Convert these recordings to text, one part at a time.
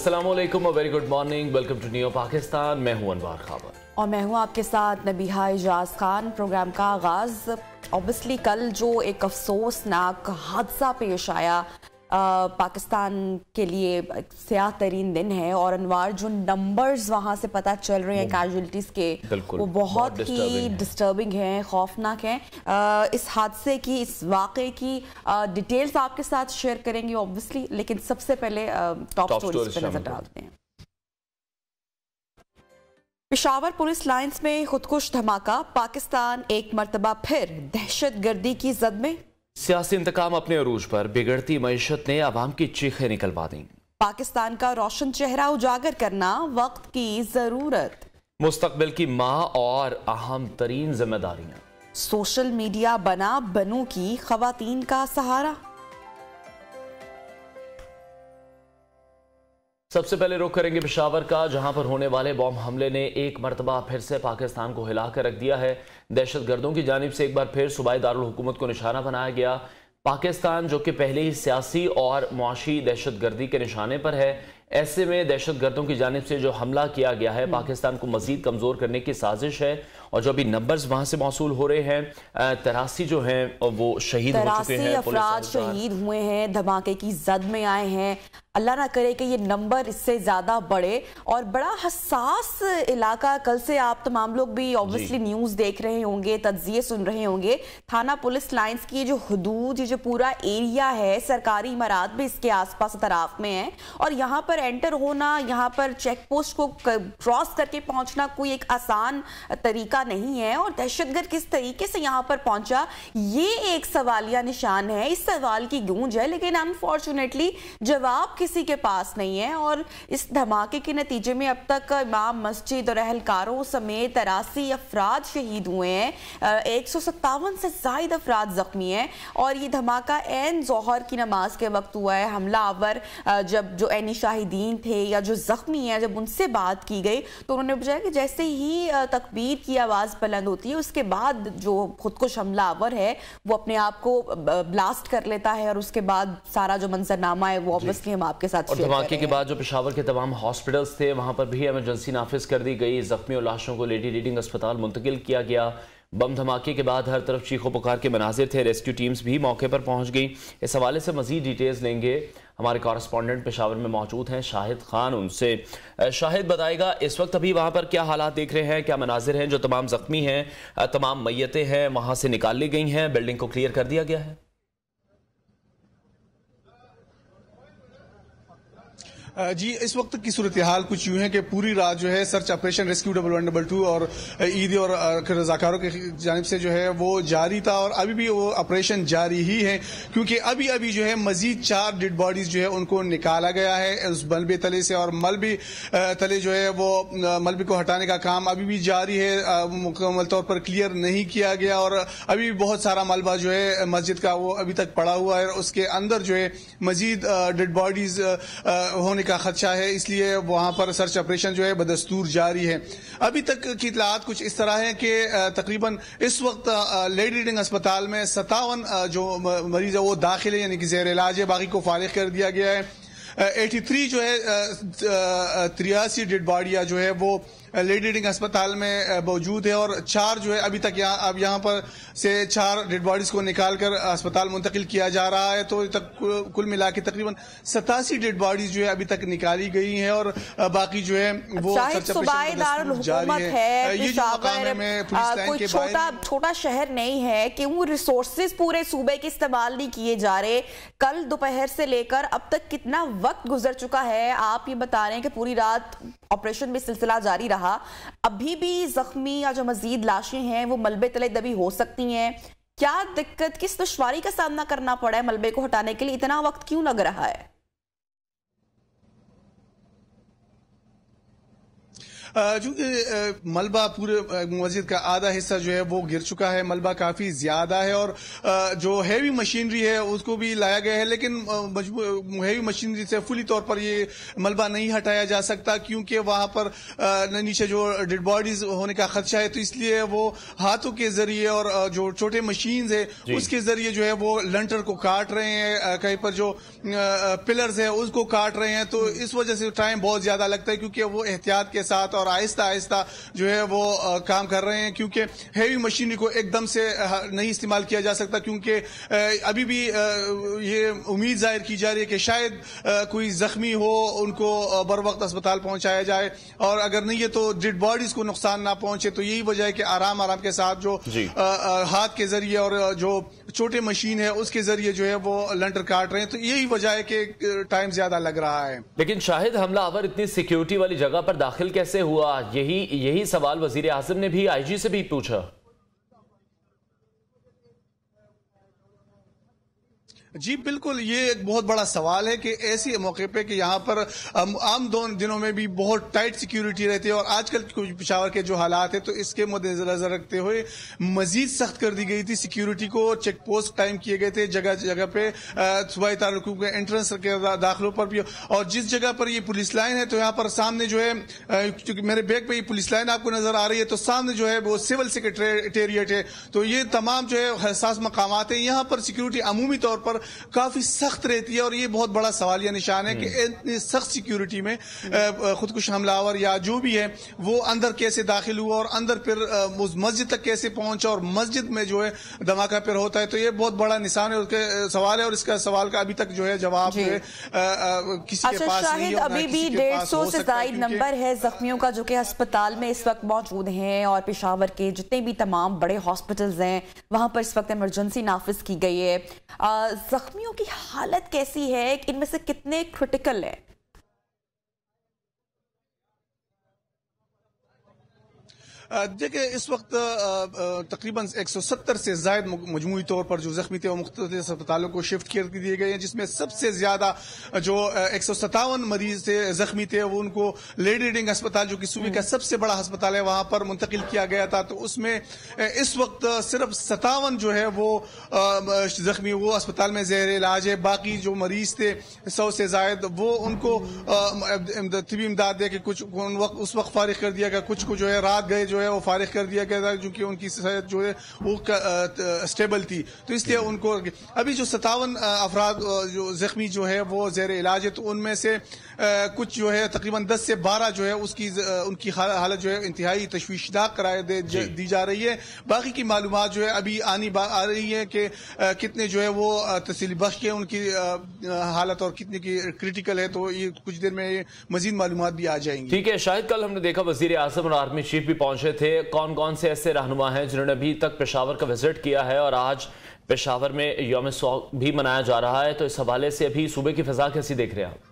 अस्सलामुअलैकुम, very good morning, welcome to new Pakistan. मैं हूं अनवार खाबर और मैं हूं आपके साथ नबीहा इजाज खान। प्रोग्राम का आगाज़ ऑब्वियसली कल जो एक अफसोसनाक हादसा पेश आया पाकिस्तान के लिए स्याह तरीन दिन है, और अनवार जो नंबर्स वहाँ से पता चल रहे हैं कैजुअल्टीज़ के वो बहुत ही डिस्टर्बिंग हैं, खौफनाक हैं। इस हादसे की, इस वाक़े की डिटेल्स आपके साथ शेयर करेंगे ऑब्वियसली, लेकिन सबसे पहले टॉप स्टोरीज पर नजर डालते हैं। पेशावर पुलिस लाइंस में खुदकुश धमाका, पाकिस्तान एक मरतबा फिर दहशतगर्दी की जद में। सियासी इंतकाम अपने अरूज पर, बिगड़ती मईशत ने आवाम की चीखें निकलवा दी। पाकिस्तान का रोशन चेहरा उजागर करना वक्त की जरूरत। मुस्तकबिल की माँ और अहम तरीन जिम्मेदारियां। सोशल मीडिया बना बनू की खवातीन का सहारा। सबसे पहले रुख करेंगे पेशावर का, जहां पर होने वाले बॉम्ब हमले ने एक मरतबा फिर से पाकिस्तान को हिला कर रख दिया है। दहशतगर्दों की जानिब से एक बार फिर सूबाई दारुल हुकूमत को निशाना बनाया गया। पाकिस्तान जो कि पहले ही सियासी और मुआशी दहशतगर्दी के निशाने पर है, ऐसे में दहशतगर्दों की जानिब से जो हमला किया गया है पाकिस्तान को मजीद कमज़ोर करने की साजिश है। और जो अभी नंबर्स वहाँ से मौसूल हो रहे हैं, 83 जो हैं वो शहीद हो चुके हैं, अफराद शहीद हुए हैं, धमाके की जद में आए हैं। अल्लाह ना करे कि ये नंबर इससे ज़्यादा बढ़े। और बड़ा हसास इलाका, कल से आप तमाम लोग भी ऑब्वियसली न्यूज़ देख रहे होंगे, तज्जिए सुन रहे होंगे। थाना पुलिस लाइंस की जो हदूद, ये जो पूरा एरिया है, सरकारी इमारत भी इसके आसपास तराफ में है, और यहाँ पर एंटर होना, यहाँ पर चेक पोस्ट को क्रॉस करके पहुँचना कोई एक आसान तरीका नहीं है। और दहशतगर्द किस तरीके से यहाँ पर पहुंचा, ये एक सवालिया निशान है, इस सवाल की गूंज है, लेकिन अनफॉर्चुनेटली जवाब किसी के पास नहीं है। और इस धमाके के नतीजे में अब तक इमाम मस्जिद और अहलकारों समेत 83 अफराद शहीद हुए हैं, 157 से ज्यादा अफराद जख्मी हैं। और ये धमाका एन जोहर की नमाज के वक्त हुआ है। हमलावर जब जो ऐनी शाहिदीन थे या जो जख्मी हैं, जब उनसे बात की गई तो उन्होंने बताया कि जैसे ही तकबीर की आवाज बुलंद होती है, उसके बाद जो खुदकुश हमलावर है वो अपने आप को ब्लास्ट कर लेता है, और उसके बाद सारा जो मंजरनामा है वो ऑब्वियसली हम आपके साथ शेयर धमाके के बाद जो पेशावर के तमाम हॉस्पिटल्स थे वहां पर भी इमरजेंसी नाफिज कर दी गई। जख्मी और लाशों को लेडी रीडिंग अस्पताल मुंतकिल किया गया। बम धमाके के बाद हर तरफ चीखों पुकार के मनाजिर थे, रेस्क्यू टीम्स भी मौके पर पहुंच गई। इस हवाले से मजीद डिटेल्स लेंगे, हमारे कॉरेस्पॉन्डेंट पेशावर में मौजूद हैं शाहिद खान, उनसे। शाहिद बताएगा इस वक्त अभी वहां पर क्या हालात देख रहे हैं, क्या मनाजिर हैं, जो तमाम जख्मी हैं, तमाम मैयतें हैं वहां से निकाल ली गई हैं, बिल्डिंग को क्लियर कर दिया गया है? जी, इस वक्त की सूरत हाल कुछ यूं है कि पूरी रात जो है सर्च ऑपरेशन रेस्क्यू 1112 और ईद और रजाकारों की जानिब से जो है वो जारी था, और अभी भी वो ऑपरेशन जारी ही है, क्योंकि अभी अभी जो है मजीद 4 डेड बॉडीज जो है उनको निकाला गया है उस मलबे तले से, और मलबे तले जो है वो मलबे को हटाने का काम अभी भी जारी है, मुकम्मल तौर पर क्लियर नहीं किया गया। और अभी भी बहुत सारा मलबा जो है मस्जिद का वो अभी तक पड़ा हुआ है, उसके अंदर जो है मजीद डेड बॉडीज होने का खदशा है, इसलिए वहां पर सर्च ऑपरेशन जो है बदस्तूर जारी है। अभी तक की इतलात कुछ इस तरह है कि तकरीबन इस वक्त लेडी रीडिंग अस्पताल में 57 जो मरीज है वो दाखिल है, यानी कि जेर इलाज है, बाकी को फारिग कर दिया गया है। 83 जो है 83 डेड बॉडियां जो है वो लेडी रीडिंग अस्पताल में मौजूद है, और 4 जो है अभी तक अब यहाँ पर से 4 डेड बॉडीज को निकालकर अस्पताल मुंतकिल किया जा रहा है। तो तक कुल मिला के तकरीबन 87 डेड बॉडीज जो है अभी तक निकाली गई हैं, और बाकी जो है वो सूबाई दारुल हुकूमत है, ये जो मकाम है मैं पुलिस लाइन के बाहर, छोटा शहर नहीं है कि वो रिसोर्सेज पूरे सूबे के इस्तेमाल नहीं किए जा रहे। कल दोपहर से लेकर अब तक कितना वक्त गुजर चुका है, आप ये बता रहे हैं कि पूरी रात ऑपरेशन में सिलसिला जारी रहा, अभी भी जख्मी या जो मजीद लाशें हैं वो मलबे तले दबी हो सकती हैं। क्या दिक्कत, किस दुश्वारी का सामना करना पड़ा है मलबे को हटाने के लिए, इतना वक्त क्यों लग रहा है? चूंकि मलबा पूरे मस्जिद का आधा हिस्सा जो है वो गिर चुका है, मलबा काफी ज्यादा है और जो हैवी मशीनरी है उसको भी लाया गया है, लेकिन हैवी मशीनरी से फुली तौर पर ये मलबा नहीं हटाया जा सकता क्योंकि वहां पर नीचे जो डेड बॉडीज होने का खदशा है, तो इसलिए वो हाथों के जरिए और जो छोटे मशीन है उसके जरिए जो है वो लंटर को काट रहे हैं, कहीं पर जो पिलर्स है उसको काट रहे हैं। तो इस वजह से टाइम बहुत ज्यादा लगता है क्योंकि वो एहतियात के साथ और आहिस्ता आहिस्ता जो है वो काम कर रहे हैं, क्योंकि हैवी मशीनरी को एकदम से नहीं इस्तेमाल किया जा सकता, क्योंकि अभी भी ये उम्मीद जाहिर की जा रही है कि शायद कोई जख्मी हो उनको बर वक्त अस्पताल पहुंचाया जाए, और अगर नहीं है तो डेड बॉडीज को नुकसान ना पहुंचे। तो यही वजह है कि आराम आराम के साथ जो हाथ के जरिए और जो छोटे मशीन है उसके जरिए जो है वो लंटर काट रहे हैं, तो यही वजह है कि टाइम ज्यादा लग रहा है। लेकिन शाहिद, हमलावर इतनी सिक्योरिटी वाली जगह पर दाखिल कैसे हुआ, यही सवाल वजीर आजम ने भी आईजी से भी पूछा। जी बिल्कुल, ये एक बहुत बड़ा सवाल है कि ऐसे मौके पे कि यहाँ पर आम दिनों में भी बहुत टाइट सिक्योरिटी रहती है और आजकल पेशावर के जो हालात है तो इसके मद्देनजर रखते हुए मजीद सख्त कर दी गई थी सिक्योरिटी को। चेक पोस्ट टाइम किए गए थे जगह जगह पे, सूबाई तारुकों के एंट्रेंस के दाखिलों पर भी, और जिस जगह पर ये पुलिस लाइन है तो यहाँ पर सामने जो है, क्योंकि मेरे बैग पे ये पुलिस लाइन आपको नजर आ रही है, तो सामने जो है वो सिविल सेक्रेटेरिएट है। तो ये तमाम जो है हसास मकामात है, यहाँ पर सिक्योरिटी अमूमी तौर पर काफी सख्त रहती है और ये बहुत बड़ा सवालिया निशान है कि इतनी सख्त सिक्योरिटी में खुदकुश हमलावर या जो भी है वो अंदर कैसे दाखिल हुआ और अंदर फिर उस मस्जिद तक कैसे पहुंचा और मस्जिद में जो है धमाका फिर होता है। तो ये बहुत बड़ा निशान है, उसके सवाल है और इसका सवाल का अभी तक जो है जवाब जो है किसी के पास नहीं है। अभी भी 150 से ज्यादा नंबर है जख्मियों का जो कि अस्पताल में इस वक्त मौजूद हैं, और पेशावर के जितने भी तमाम बड़े हॉस्पिटल्स हैं वहां पर इस वक्त इमरजेंसी नाफिज की गई है। जख्मियों की हालत कैसी है, इनमें से कितने क्रिटिकल है? देखिए इस वक्त तकरीबन 170 से जायद मजमूई तौर पर जो जख्मी थे वो मुख्तलिफ अस्पतालों को शिफ्ट कर दिए गए हैं, जिसमें सबसे ज्यादा जो 157 मरीज थे जख्मी थे वो उनको लेडी रीडिंग अस्पताल जो कि सूबे का सबसे बड़ा अस्पताल है वहां पर मुंतकिल किया गया था। तो उसमें इस वक्त सिर्फ 57 जो है वो जख्मी वो अस्पताल में ज़ेर इलाज है। बाकी जो मरीज थे 100 से जायद वो उनको तबी इमदाद दे के कुछ उस वक्त फारिग कर दिया गया, कुछ को जो है रात गए जो है वो फारिग कर दिया गया था क्योंकि उनकी सेहत जो है वो स्टेबल थी। तो इसलिए उनको अभी जो 57 अफराद जो जख्मी जो है वो ज़ेर इलाज है, तो उनमें से कुछ जो है तकरीबन 10 से 12 जो है उनकी हालत जो है इंतहाई तशवीशनाक करार दी जा रही है। बाकी की मालूमात जो है अभी आ रही है कि कितने जो है वो तसल्ली बख्श के उनकी हालत और कितने की क्रिटिकल है, तो ये कुछ देर में मजीद मालूमात भी आ जाएंगी। ठीक है शायद, कल हमने देखा वजीर आजम और आर्मी चीफ भी पहुंचे थे। कौन कौन से ऐसे रहनुमा हैं जिन्होंने अभी तक पेशावर का विजिट किया है, और आज पेशावर में यौम सौग भी मनाया जा रहा है, तो इस हवाले से अभी सूबे की फिजा कैसी देख रहे हैं आप?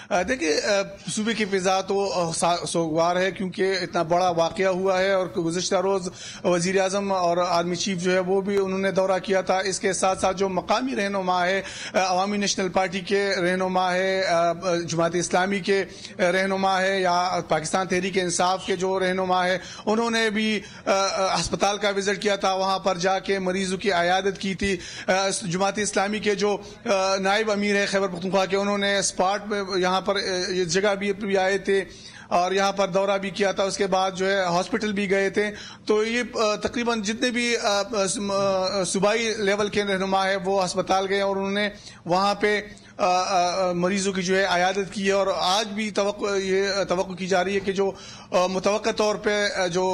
देखिए सूबे की फिजा तो सोगवार है क्योंकि इतना बड़ा वाकया हुआ है, और गुज़िश्ता रोज वजीर आजम और आर्मी चीफ जो है वो भी उन्होंने दौरा किया था। इसके साथ साथ जो मकामी रहनुमा है, अवामी नेशनल पार्टी के रहनुमा है, जमात इस्लामी के रहनुमा है, या पाकिस्तान तहरीक इंसाफ के जो रहनुमा है, उन्होंने भी अस्पताल का विजिट किया था, वहां पर जाके मरीजों की अयादत की थी। जमात इस्लामी के जो नायब अमीर है खैबर पख्तूनख्वा के, उन्होंने स्पॉट में यहाँ पर ये जगह भी आए थे और यहाँ पर दौरा भी किया था। उसके बाद जो है हॉस्पिटल भी गए थे। तो ये तकरीबन जितने भी सूबाई लेवल के रहनुमा है वो अस्पताल गए और उन्होंने वहाँ पे मरीजों की जो है अयादत की है। और आज भी तवक्को की जा रही है कि जो मुतवक्का तौर पे जो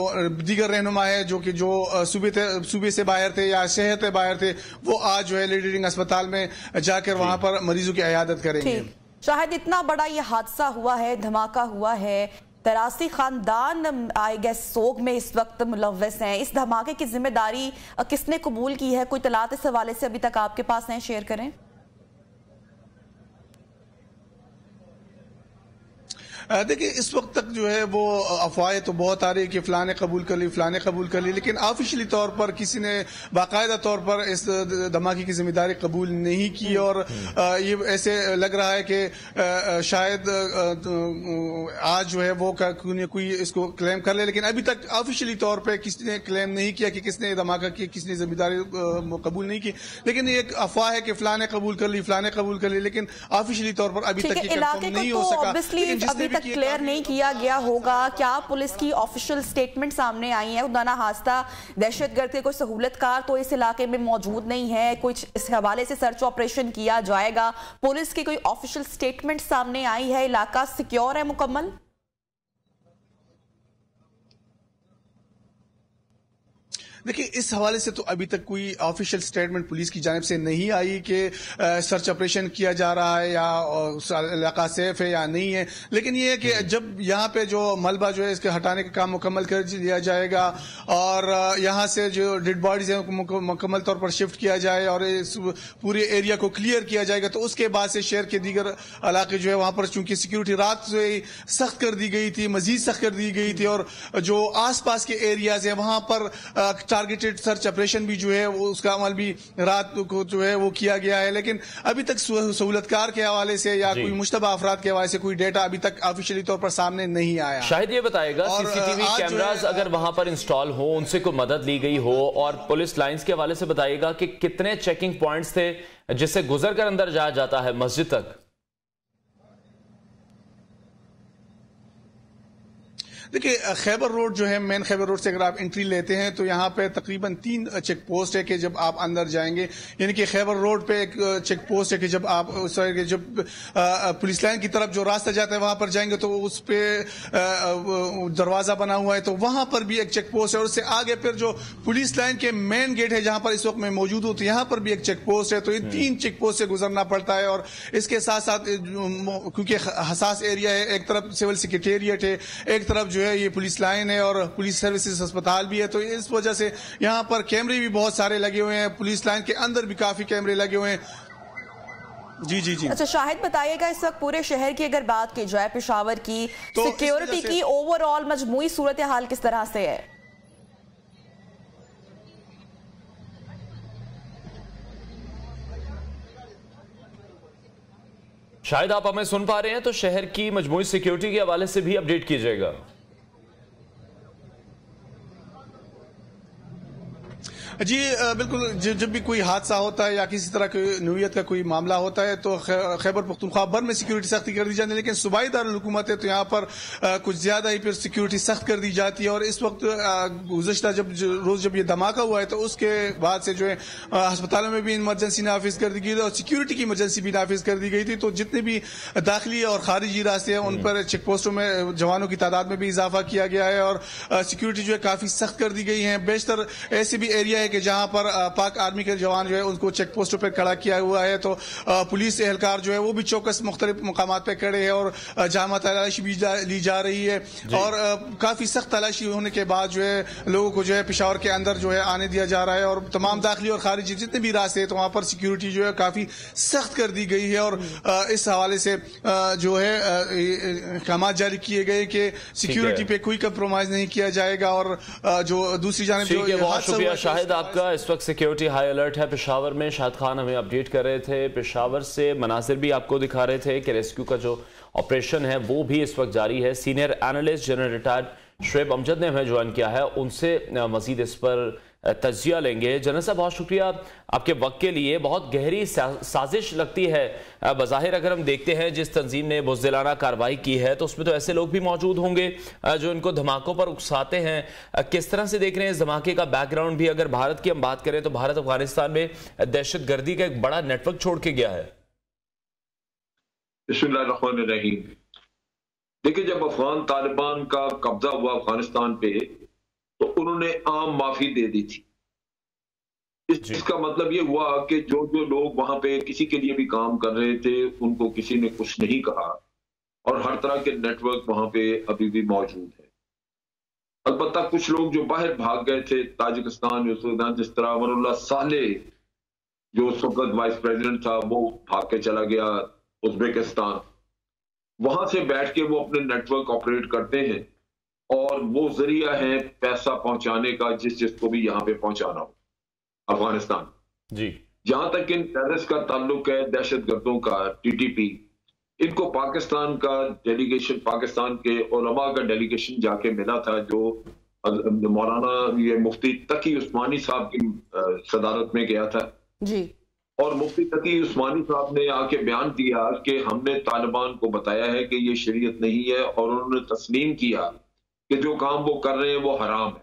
दीगर रहनुमा है जो कि जो सूबे से बाहर थे या शहर से बाहर थे, वो आज जो है लेडी रीडिंग अस्पताल में जाकर वहाँ पर मरीजों की अयादत करेंगे। शायद इतना बड़ा ये हादसा हुआ है, धमाका हुआ है, तरासी खानदान आई गेस सोग में इस वक्त मुलव्वस हैं। इस धमाके की जिम्मेदारी किसने कबूल की है? कोई तलात इस हवाले से अभी तक आपके पास है, शेयर करें। देखिए इस वक्त तक जो है वो अफवाहें तो बहुत आ रही है कि फलाने कबूल कर ली, फलाने कबूल कर ली, लेकिन ऑफिशियली तौर पर किसी ने बाकायदा तौर पर इस धमाके की जिम्मेदारी कबूल नहीं की। और ये ऐसे लग रहा है कि शायद आज जो है वो कोई इसको क्लेम कर ले, लेकिन अभी तक ऑफिशियली तौर पर किसी ने क्लेम नहीं किया कि किसने धमाका की, किसने जिम्मेदारी कबूल नहीं की। लेकिन ये एक अफवाह है कि फलाने कबूल कर ली, फलाने कबूल कर ली, लेकिन ऑफिशियली तौर पर अभी तक ये कंफर्म नहीं हो सका। अभी तक क्लियर नहीं किया गया होगा। क्या पुलिस की ऑफिशियल स्टेटमेंट सामने आई है? खुदा ना खास्ता दहशतगर्द के कोई सहूलतकार तो इस इलाके में मौजूद नहीं है, कुछ इस हवाले से सर्च ऑपरेशन किया जाएगा। पुलिस की कोई ऑफिशियल स्टेटमेंट सामने आई है? इलाका सिक्योर है मुकम्मल? देखिए इस हवाले से तो अभी तक कोई ऑफिशियल स्टेटमेंट पुलिस की जानिब से नहीं आई कि सर्च ऑपरेशन किया जा रहा है या इलाका सेफ है या नहीं है। लेकिन ये है कि जब यहाँ पे जो मलबा जो है इसके हटाने का काम मुकम्मल कर लिया जाएगा और यहाँ से जो डेड बॉडीज है मुकम्मल तौर पर शिफ्ट किया जाए और इस पूरे एरिया को क्लियर किया जाएगा, तो उसके बाद से शहर के दीगर इलाके जो है वहाँ पर चूंकि सिक्योरिटी रात से सख्त कर दी गई थी, मजीद सख्त कर दी गई थी, और जो आस पास के एरियाज है वहाँ पर टारगेटेड सर्च ऑपरेशन भी जो है वो उसका अमल भी रात को जो है वो किया गया है। लेकिन अभी तक सहूलतकार के हवाले से या कोई मुश्तबा अफराद के हवाले से कोई डेटा अभी तक ऑफिशियली तौर पर सामने नहीं आया। शायद ये बताएगा सीसीटीवी कैमरास अगर वहां पर इंस्टॉल हो, उनसे कोई मदद ली गई हो, और पुलिस लाइंस के हवाले से बताइएगा कि कितने चेकिंग पॉइंट्स थे जिससे गुजर कर अंदर जाया जाता है मस्जिद तक। देखिए खैबर रोड जो है, मेन खैबर रोड से अगर आप एंट्री लेते हैं तो यहाँ पे तकरीबन 3 चेक पोस्ट है कि जब आप अंदर जाएंगे, यानी कि खैबर रोड पे एक चेक पोस्ट है कि जब आप जब पुलिस लाइन की तरफ जो रास्ता जाता है वहां पर जाएंगे तो उस पे दरवाजा बना हुआ है, तो वहां पर भी एक चेक पोस्ट है। और उससे आगे फिर जो पुलिस लाइन के मेन गेट है जहां पर इस वक्त मैं मौजूद हूँ, तो यहाँ पर भी एक चेक पोस्ट है। तो ये 3 चेक पोस्ट से गुजरना पड़ता है। और इसके साथ साथ क्योंकि हसास एरिया है, एक तरफ सिविल सेक्रेटेरिएट है, एक तरफ जो है ये पुलिस लाइन है और पुलिस सर्विसेज अस्पताल भी है, तो इस वजह से यहाँ पर कैमरे भी बहुत सारे लगे हुए हैं। पुलिस लाइन के अंदर भी काफी कैमरे लगे हुए हैं। जी जी जी। अच्छा शाहिद बताइएगा, इस वक्त पूरे शहर की अगर बात की जाए, पेशावर की तो सिक्योरिटी की ओवरऑल मजमूई सूरत हाल किस तरह से है? शायद आप हमें सुन पा रहे हैं, तो शहर की मजमूई सिक्योरिटी के हवाले से भी अपडेट कीजिएगा। जी बिल्कुल, जब भी कोई हादसा होता है या किसी तरह की नौयत का कोई मामला होता है तो खैबर पख्तूनख्वा भर में सिक्योरिटी सख्ती कर दी जाती है। लेकिन सूबाई दारुल हुकूमत है तो यहाँ पर कुछ ज्यादा ही फिर सिक्योरिटी सख्त कर दी जाती है। और इस वक्त गुज़श्ता जब ये धमाका हुआ है तो उसके बाद से जो है अस्पतालों में भी इमरजेंसी नाफिज कर दी गई और सिक्योरिटी की इमरजेंसी भी नाफिज कर दी गई थी। तो जितने भी दाखिली और खारिजी रास्ते हैं उन पर चेक पोस्टों में जवानों की तादाद में भी इजाफा किया गया है और सिक्योरिटी जो है काफी सख्त कर दी गई है। बेशतर ऐसे भी एरिया है कि जहां पर पाक आर्मी के जवान जो है उनको चेक पोस्टों पर खड़ा किया हुआ है, तो पुलिस एहलकार जो है वो भी चौकस मुख्तलिफ मुकामात पे खड़े हैं और जामा तलाशी भी ली जा रही है। और काफी सख्त तलाशी होने के बाद जो है लोगों को जो है पेशावर के अंदर जो है आने दिया जा रहा है और तमाम दाखिली और खारिजी जितने भी रास्ते हैं तो वहां पर सिक्योरिटी जो है काफी सख्त कर दी गई है। और इस हवाले से जो है अहकाम जारी किए गए कि सिक्योरिटी पे कोई कंप्रोमाइज नहीं किया जाएगा। और जो दूसरी जानिब जो शाहिद आपका इस वक्त सिक्योरिटी हाई अलर्ट है पेशावर में। शाहिद खान हमें अपडेट कर रहे थे, पेशावर से मनासिर भी आपको दिखा रहे थे कि रेस्क्यू का जो ऑपरेशन है वो भी इस वक्त जारी है। Senior analyst general retired Shoaib Amjad ने हमें ज्वाइन किया है, उनसे मजीद इस पर तजिया लेंगे। जनरल साहब बहुत शुक्रिया आपके वक्त के लिए। बहुत गहरी साजिश लगती है बज़ाहिर, अगर हम देखते हैं जिस तंजीम ने बुज़दिलाना कार्रवाई की है तो उसमें तो ऐसे लोग भी मौजूद होंगे जो इनको धमाकों पर उकसाते हैं। किस तरह से देख रहे हैं इस धमाके का बैकग्राउंड भी? अगर भारत की हम बात करें तो भारत अफगानिस्तान में दहशत गर्दी का एक बड़ा नेटवर्क छोड़ के गया है। बिस्मिल्लाहिर्रहमानिर्रहीम। देखिए, जब अफगान तालिबान का कब्जा हुआ अफगानिस्तान पे तो उन्होंने आम माफी दे दी थी। इसका मतलब ये हुआ कि जो लोग वहां पे किसी के लिए भी काम कर रहे थे उनको किसी ने कुछ नहीं कहा और हर तरह के नेटवर्क वहां पे अभी भी मौजूद है। अलबत्ता कुछ लोग जो बाहर भाग गए थे ताजिकिस्तान, जिस तरह अमरुल्लाह साले जो उस वक्त वाइस प्रेसिडेंट था वो भाग के चला गया उज्बेकिस्तान। वहां से बैठ के वो अपने नेटवर्क ऑपरेट करते हैं और वो जरिया है पैसा पहुंचाने का जिसको भी यहां पे पहुंचाना हो अफगानिस्तान जी। जहां तक इन टेररिस्ट का ताल्लुक है, दहशतगर्दों का, टीटीपी, इनको पाकिस्तान का डेलीगेशन, पाकिस्तान के उलमा का डेलीगेशन जाके मिला था, जो मौलाना ये मुफ्ती तकी उस्मानी साहब की सदारत में गया था जी। और मुफ्ती तकी उस्मानी साहब ने आके बयान दिया कि हमने तालिबान को बताया है कि ये शरीयत नहीं है, और उन्होंने तस्लीम किया कि जो काम वो कर रहे हैं वो हराम है,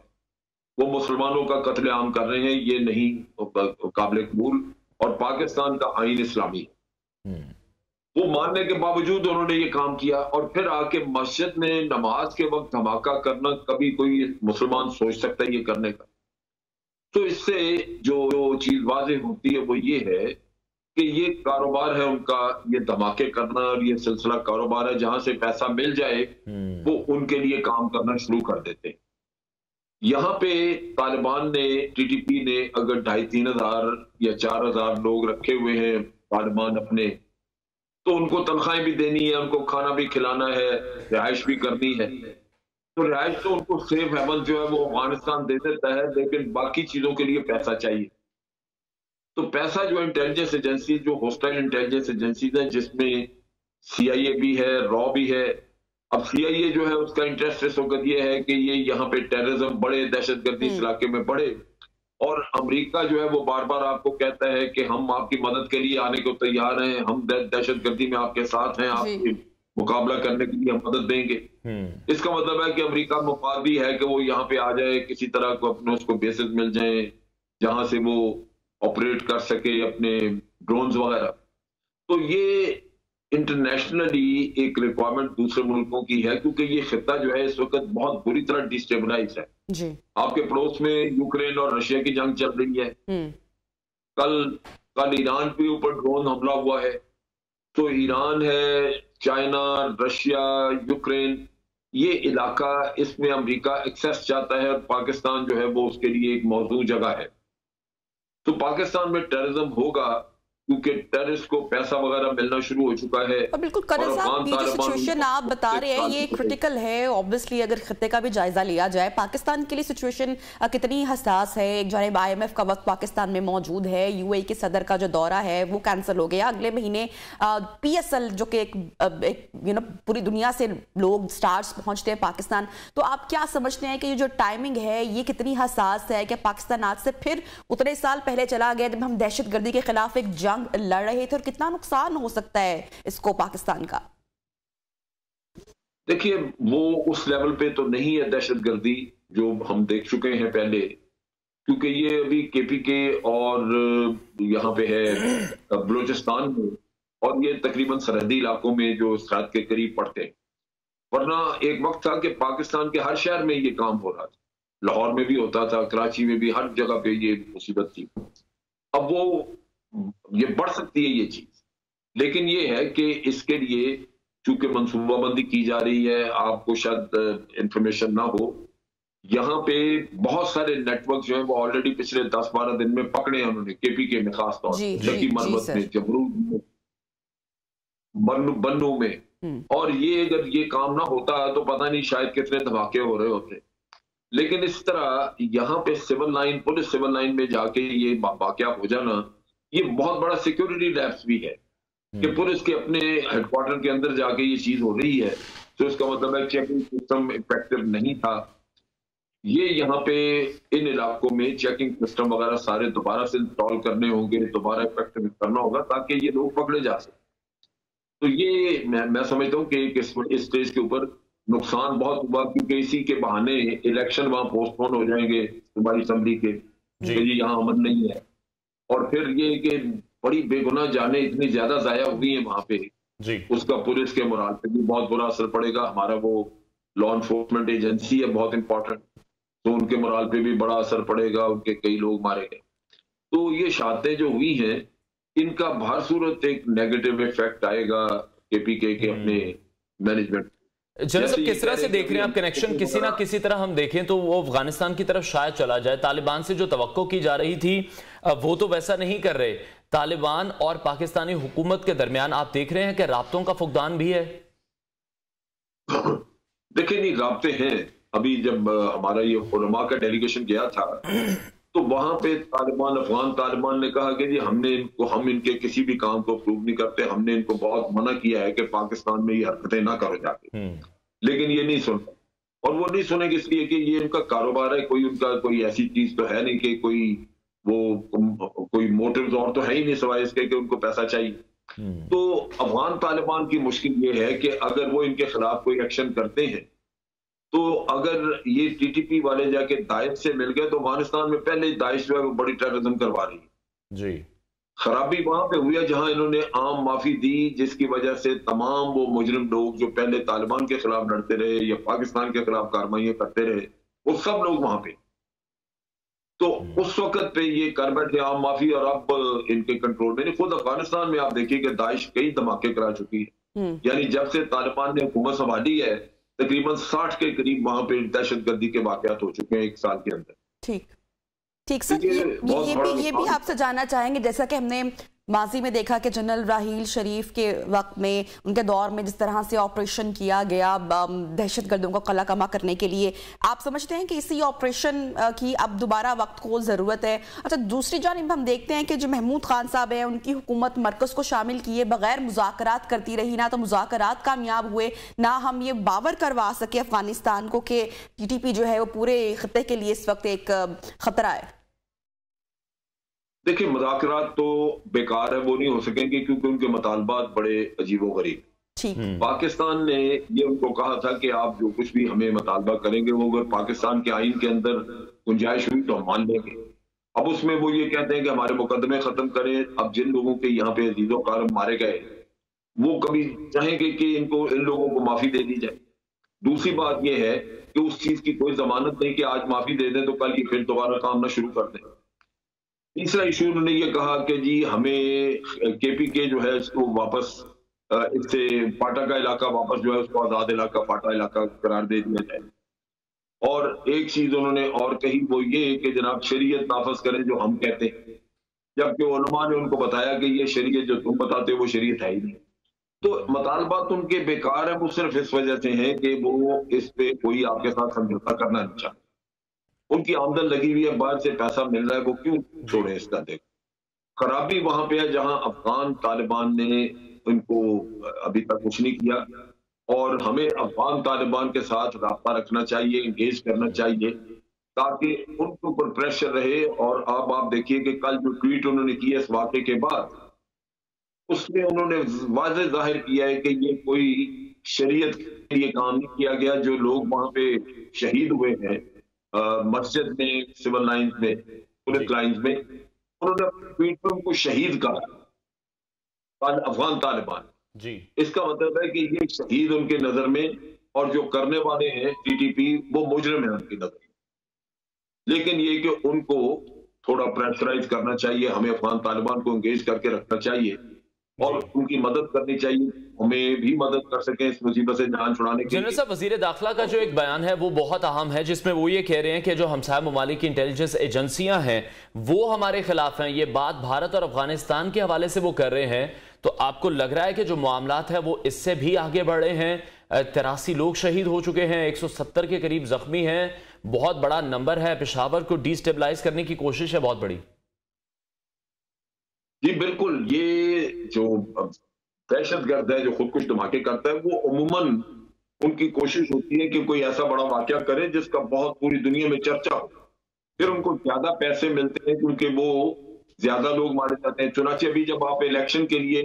वो मुसलमानों का कत्लेआम कर रहे हैं, ये नहीं काबिल कबूल, और पाकिस्तान का आईन इस्लामी है। वो मानने के बावजूद उन्होंने ये काम किया, और फिर आके मस्जिद में नमाज के वक्त धमाका करना, कभी कोई मुसलमान सोच सकता है ये करने का? तो इससे जो चीज वाज़ेह होती है वो ये है कि ये कारोबार है उनका, ये धमाके करना, और ये सिलसिला कारोबार है, जहां से पैसा मिल जाए वो उनके लिए काम करना शुरू कर देते हैं। यहाँ पे तालिबान ने, टीटीपी ने अगर 2500-3000 या 4000 लोग रखे हुए हैं तालिबान अपने, तो उनको तनख्वाहें भी देनी है, उनको खाना भी खिलाना है, रिहाइश भी करनी है। तो रिहाइश तो उनको सेफ हेवन जो है वो अफगानिस्तान दे देता है, लेकिन बाकी चीजों के लिए पैसा चाहिए। तो पैसा जो इंटेलिजेंस एजेंसी, जो होस्टाइल इंटेलिजेंस एजेंसीज है, जिसमें CIA भी है, रॉ भी है। अब CIA जो है उसका इंटरेस्ट इस वक्त ये है कि ये यहाँ पे टेररिज्म बढ़े, दहशतगर्दी इस इलाके में बढ़े, और अमेरिका जो है वो बार बार आपको कहता है कि हम आपकी मदद के लिए आने को तैयार हैं, हम दहशतगर्दी में आपके साथ हैं, आपकी मुकाबला करने के लिए हम मदद देंगे। इसका मतलब है कि अमेरिका मुफाद भी है कि वो यहाँ पे आ जाए, किसी तरह को अपने उसको बेसिस मिल जाए जहां से वो ऑपरेट कर सके अपने ड्रोन्स वगैरह। तो ये इंटरनेशनली एक रिक्वायरमेंट दूसरे मुल्कों की है, क्योंकि ये खिता जो है इस वक्त बहुत बुरी तरह डिस्टेबलाइज है जी। आपके पड़ोस में यूक्रेन और रशिया की जंग चल रही है। कल ईरान के ऊपर ड्रोन हमला हुआ है। तो ईरान है, चाइना, रशिया, यूक्रेन, ये इलाका, इसमें अमेरिका एक्सेस चाहता है, और पाकिस्तान जो है वो उसके लिए एक मौजूद जगह है। तो पाकिस्तान में टेररिज्म होगा क्योंकि टेररिस्ट को पैसा वगैरह मिलना शुरू हो चुका है। और बिल्कुल करण साहब, ये जो सिचुएशन आप बता रहे हैं ये क्रिटिकल है। ऑब्वियसली अगर खत्ते का भी जायजा लिया जाए, पाकिस्तान के लिए सिचुएशन कितनी हसास है। एक जानिब IMF का वक्त पाकिस्तान में मौजूद है, UAE के सदर का जो दौरा है वो कैंसिल हो गया। अगले महीने PSL जो कि एक पूरी दुनिया से लोग, स्टार्स पहुंचते हैं पाकिस्तान। तो आप क्या समझते हैं कि ये जो टाइमिंग है ये कितनी हसास है? कि पाकिस्तान आज से फिर उतने साल पहले चला गया जब हम दहशतगर्दी के खिलाफ एक जंग लड़ रहे थे, और कितना नुकसान हो सकता है इसको पाकिस्तान का? देखिए, वो उस लेवल पे तो नहीं है दहशतगर्दी जो हम देख चुके हैं पहले, क्योंकि ये अभी KPK और यहाँ पे है बलूचिस्तान में, और ये तकरीबन सरहदी इलाकों में जो सरहद के करीब पड़ते हैं। वरना एक वक्त था कि पाकिस्तान के हर शहर में ये काम हो रहा था, लाहौर में भी होता था, कराची में भी, हर जगह पे ये मुसीबत थी। अब वो ये बढ़ सकती है ये चीज, लेकिन ये है कि इसके लिए चूंकि मनसूबाबंदी की जा रही है, आपको शायद इंफॉर्मेशन ना हो, यहाँ पे बहुत सारे नेटवर्क जो है वो ऑलरेडी पिछले 10-12 दिन में पकड़े हैं उन्होंने, KPK में खास तौर से, लकी मरवत में, जबरूद में, बन्नू में। और ये अगर ये काम ना होता तो पता नहीं शायद कितने धमाके हो रहे होते। लेकिन इस तरह यहाँ पे civil line, police civil line में जाके ये वाकया हो जाना, ये बहुत बड़ा सिक्योरिटी लैप्स भी है कि पुलिस के अपने हेडक्वार्टर के अंदर जाके ये चीज हो रही है। तो इसका मतलब है चेकिंग सिस्टम इफेक्टिव नहीं था। ये यहाँ पे इन इलाकों में चेकिंग सिस्टम वगैरह सारे दोबारा से इंस्टॉल करने होंगे, दोबारा इफेक्टिव करना होगा ताकि ये लोग पकड़े जा सके। तो ये मैं समझता हूँ कि इस स्टेज के ऊपर नुकसान बहुत हुआ, क्योंकि इसी के बहाने इलेक्शन वहां पोस्टपोन हो जाएंगे हमारी असेंबली के, ये यहाँ अमन नहीं है। और फिर ये कि बड़ी बेगुनाह जाने इतनी ज्यादा जाया हुई है वहां पे जी, उसका पुलिस के मोराल पे भी बहुत बुरा असर पड़ेगा। हमारा वो लॉ एनफोर्समेंट एजेंसी है बहुत इंपॉर्टेंट, तो उनके मोराल पे भी बड़ा असर पड़ेगा, उनके कई लोग मारे गए। तो ये शहादतें जो हुई हैं इनका हर सूरत एक नेगेटिव इफेक्ट आएगा KPK के अपने मैनेजमेंट। जनरल साहब, किस तरह से देख रहे हैं आप कनेक्शन? किसी ना किसी तरह हम देखें तो वो अफगानिस्तान की तरफ शायद चला जाए। तालिबान से जो तवक्को की जा रही थी वो तो वैसा नहीं कर रहे। तालिबान और पाकिस्तानी हुकूमत के दरमियान आप देख रहे हैं कि राब्तों का फुकदान भी है। देखिए नहीं, राब्ते हैं। अभी जब हमारा ये उलमा का डेलीगेशन गया था तो वहां पे तालिबान, अफगान तालिबान ने कहा कि जी हम इनके किसी भी काम को अप्रूव नहीं करते, हमने इनको बहुत मना किया है कि पाकिस्तान में ये हरकतें ना करो जाके, लेकिन ये नहीं सुनते। और वो नहीं सुनेंगे इसलिए कि ये इनका कारोबार है, कोई उनका कोई ऐसी चीज तो है नहीं कि कोई मोटिव्स और तो है ही नहीं सिवाय इसके कि उनको पैसा चाहिए। तो अफगान तालिबान की मुश्किल ये है कि अगर वो इनके खिलाफ कोई एक्शन करते हैं तो अगर ये टीटीपी वाले जाके दाइश से मिल गए तो अफगानिस्तान में पहले ही दाइश जो है वो बड़ी टेररिज्म करवा रही है जी। खराबी वहां पे हुई है जहां इन्होंने आम माफी दी, जिसकी वजह से तमाम वो मुजरिम लोग जो पहले तालिबान के खिलाफ लड़ते रहे या पाकिस्तान के खिलाफ कार्रवाइयां करते रहे, वो सब लोग वहां पे। तो उस वक्त पे ये कर बैठे आम माफी, और अब इनके कंट्रोल में नहीं। खुद अफगानिस्तान में आप देखिए कि दाइश कई धमाके करा चुकी है, यानी जब से तालिबान ने हुकूमत संभाली है तकरीबन 60 के करीब वहां पे दहशतगर्दी के वाकयात हो चुके हैं एक साल के अंदर। ठीक सर, ये भी आपसे जानना चाहेंगे, जैसा कि हमने माजी में देखा कि जनरल राहील शरीफ के वक्त में, उनके दौर में जिस तरह से ऑपरेशन किया गया दहशतगर्दों को कला कमा करने के लिए, आप समझते हैं कि इसी ऑपरेशन की अब दोबारा वक्त को ज़रूरत है? अच्छा, दूसरी जानिब हम देखते हैं कि जो महमूद खान साहब हैं, उनकी हुकूमत मरकज़ को शामिल किए बगैर मुज़ाकरात करती रही, ना तो मुज़ाकरात कामयाब हुए, ना हम ये बावर करवा सके अफगानिस्तान को कि टीटीपी जो है वो पूरे खत्ते के लिए इस वक्त एक खतरा है। देखिए, मुज़ाकरात तो बेकार है, वो नहीं हो सकेंगे क्योंकि उनके मुतालबात बड़े अजीबोगरीब। पाकिस्तान ने ये उनको कहा था कि आप जो कुछ भी हमें मुतालबा करेंगे वो अगर पाकिस्तान के आइन के अंदर गुंजाइश हुई तो हम मान लेंगे। अब उसमें वो ये कहते हैं कि हमारे मुकदमे खत्म करें। अब जिन लोगों के यहाँ पे अजीजों कारम मारे गए वो कभी चाहेंगे कि इन लोगों को माफी दे दी जाए। दूसरी बात यह है कि उस चीज की कोई जमानत नहीं कि आज माफी दे दें तो कल की फिर दोबारा काम ना शुरू कर दें। तीसरा इशू उन्होंने ये कहा कि जी हमें केपीके जो है इसको वापस, इससे फाटा का इलाका वापस जो है उसको आजाद इलाका, फाटा इलाका करार दे दिया जाए। और एक चीज उन्होंने और कही, वो ये कि जनाब शरीयत नाफज करें जो हम कहते हैं, जबकि उलमा ने उनको बताया कि ये शरीयत जो तुम बताते हो वो शरीयत है ही नहीं। तो मुतालबात उनके बेकार है, वो सिर्फ इस वजह से हैं कि वो इस पे कोई आपके साथ समझौता करना नहीं चाहते। उनकी आमदन लगी हुई है, बाहर से पैसा मिल रहा है, वो क्यों छोड़े इसका? देखो, खराबी वहां पे है जहां अफगान तालिबान ने उनको अभी तक कुछ नहीं किया, और हमें अफगान तालिबान के साथ राब्ता रखना चाहिए, इंगेज करना चाहिए ताकि उनके ऊपर प्रेशर रहे। और अब आप देखिए कि कल जो ट्वीट उन्होंने किया इस वाक़े के बाद, उसमें उन्होंने वाज़ेह जाहिर किया है कि ये कोई शरीयत के लिए काम नहीं किया गया। जो लोग वहां पे शहीद हुए हैं मस्जिद में, सिविल लाइंस में, पुलिस लाइंस में, उन्होंने अपने ट्वीट पर उनको शहीद कहा अफगान तालिबान जी। इसका मतलब है कि ये शहीद उनके नजर में, और जो करने वाले हैं टीटीपी वो मुजरिम है उनकी नजर में। लेकिन ये कि उनको थोड़ा प्रेशराइज करना चाहिए, हमें अफगान तालिबान को एंगेज करके रखना चाहिए और उनकी मदद करनी चाहिए, हमें भी मदद कर सकें इस मुसीबत से जान छुड़ाने के लिए। जनरल साहब, वजीर दाखिला का जो एक बयान है वो बहुत अहम है, जिसमें वो ये कह रहे हैं कि जो हमसाया ममालिक की इंटेलिजेंस एजेंसियां हैं वो हमारे खिलाफ हैं। ये बात भारत और अफगानिस्तान के हवाले से वो कर रहे हैं। तो आपको लग रहा है कि जो मामलात है वो इससे भी आगे बढ़े हैं? 83 लोग शहीद हो चुके हैं, 170 के करीब जख्मी हैं, बहुत बड़ा नंबर है। पेशावर को डिस्टेबलाइज करने की कोशिश है बहुत बड़ी। जी बिल्कुल, ये जो दहशतगर्द है जो खुदकुश धमाके करता है, वो उम्मन उनकी कोशिश होती है कि कोई ऐसा बड़ा वाकया करे जिसका बहुत पूरी दुनिया में चर्चा हो, फिर उनको ज्यादा पैसे मिलते हैं क्योंकि वो ज्यादा लोग मारे जाते हैं। चुनाचे अभी जब आप इलेक्शन के लिए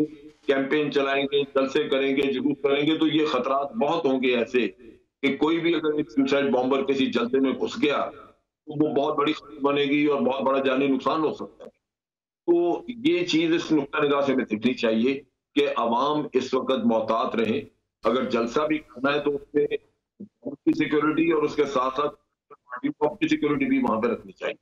कैंपेन चलाएंगे, जलसे करेंगे, जुलूस करेंगे, तो ये खतरात बहुत होंगे ऐसे कि कोई भी अगर एक सुसाइड बॉम्बर किसी जलसे में घुस गया तो वो बहुत बड़ी खतरा बनेगी और बहुत बड़ा जानी नुकसान हो सकता है। तो ये चीज इस नुक्ता निगाह से हमें देखनी चाहिए कि अवाम इस वक्त मोहतात रहे। अगर जलसा भी करना है तो उसमें सिक्योरिटी और उसके साथ साथ की सिक्योरिटी भी वहां पर रखनी चाहिए।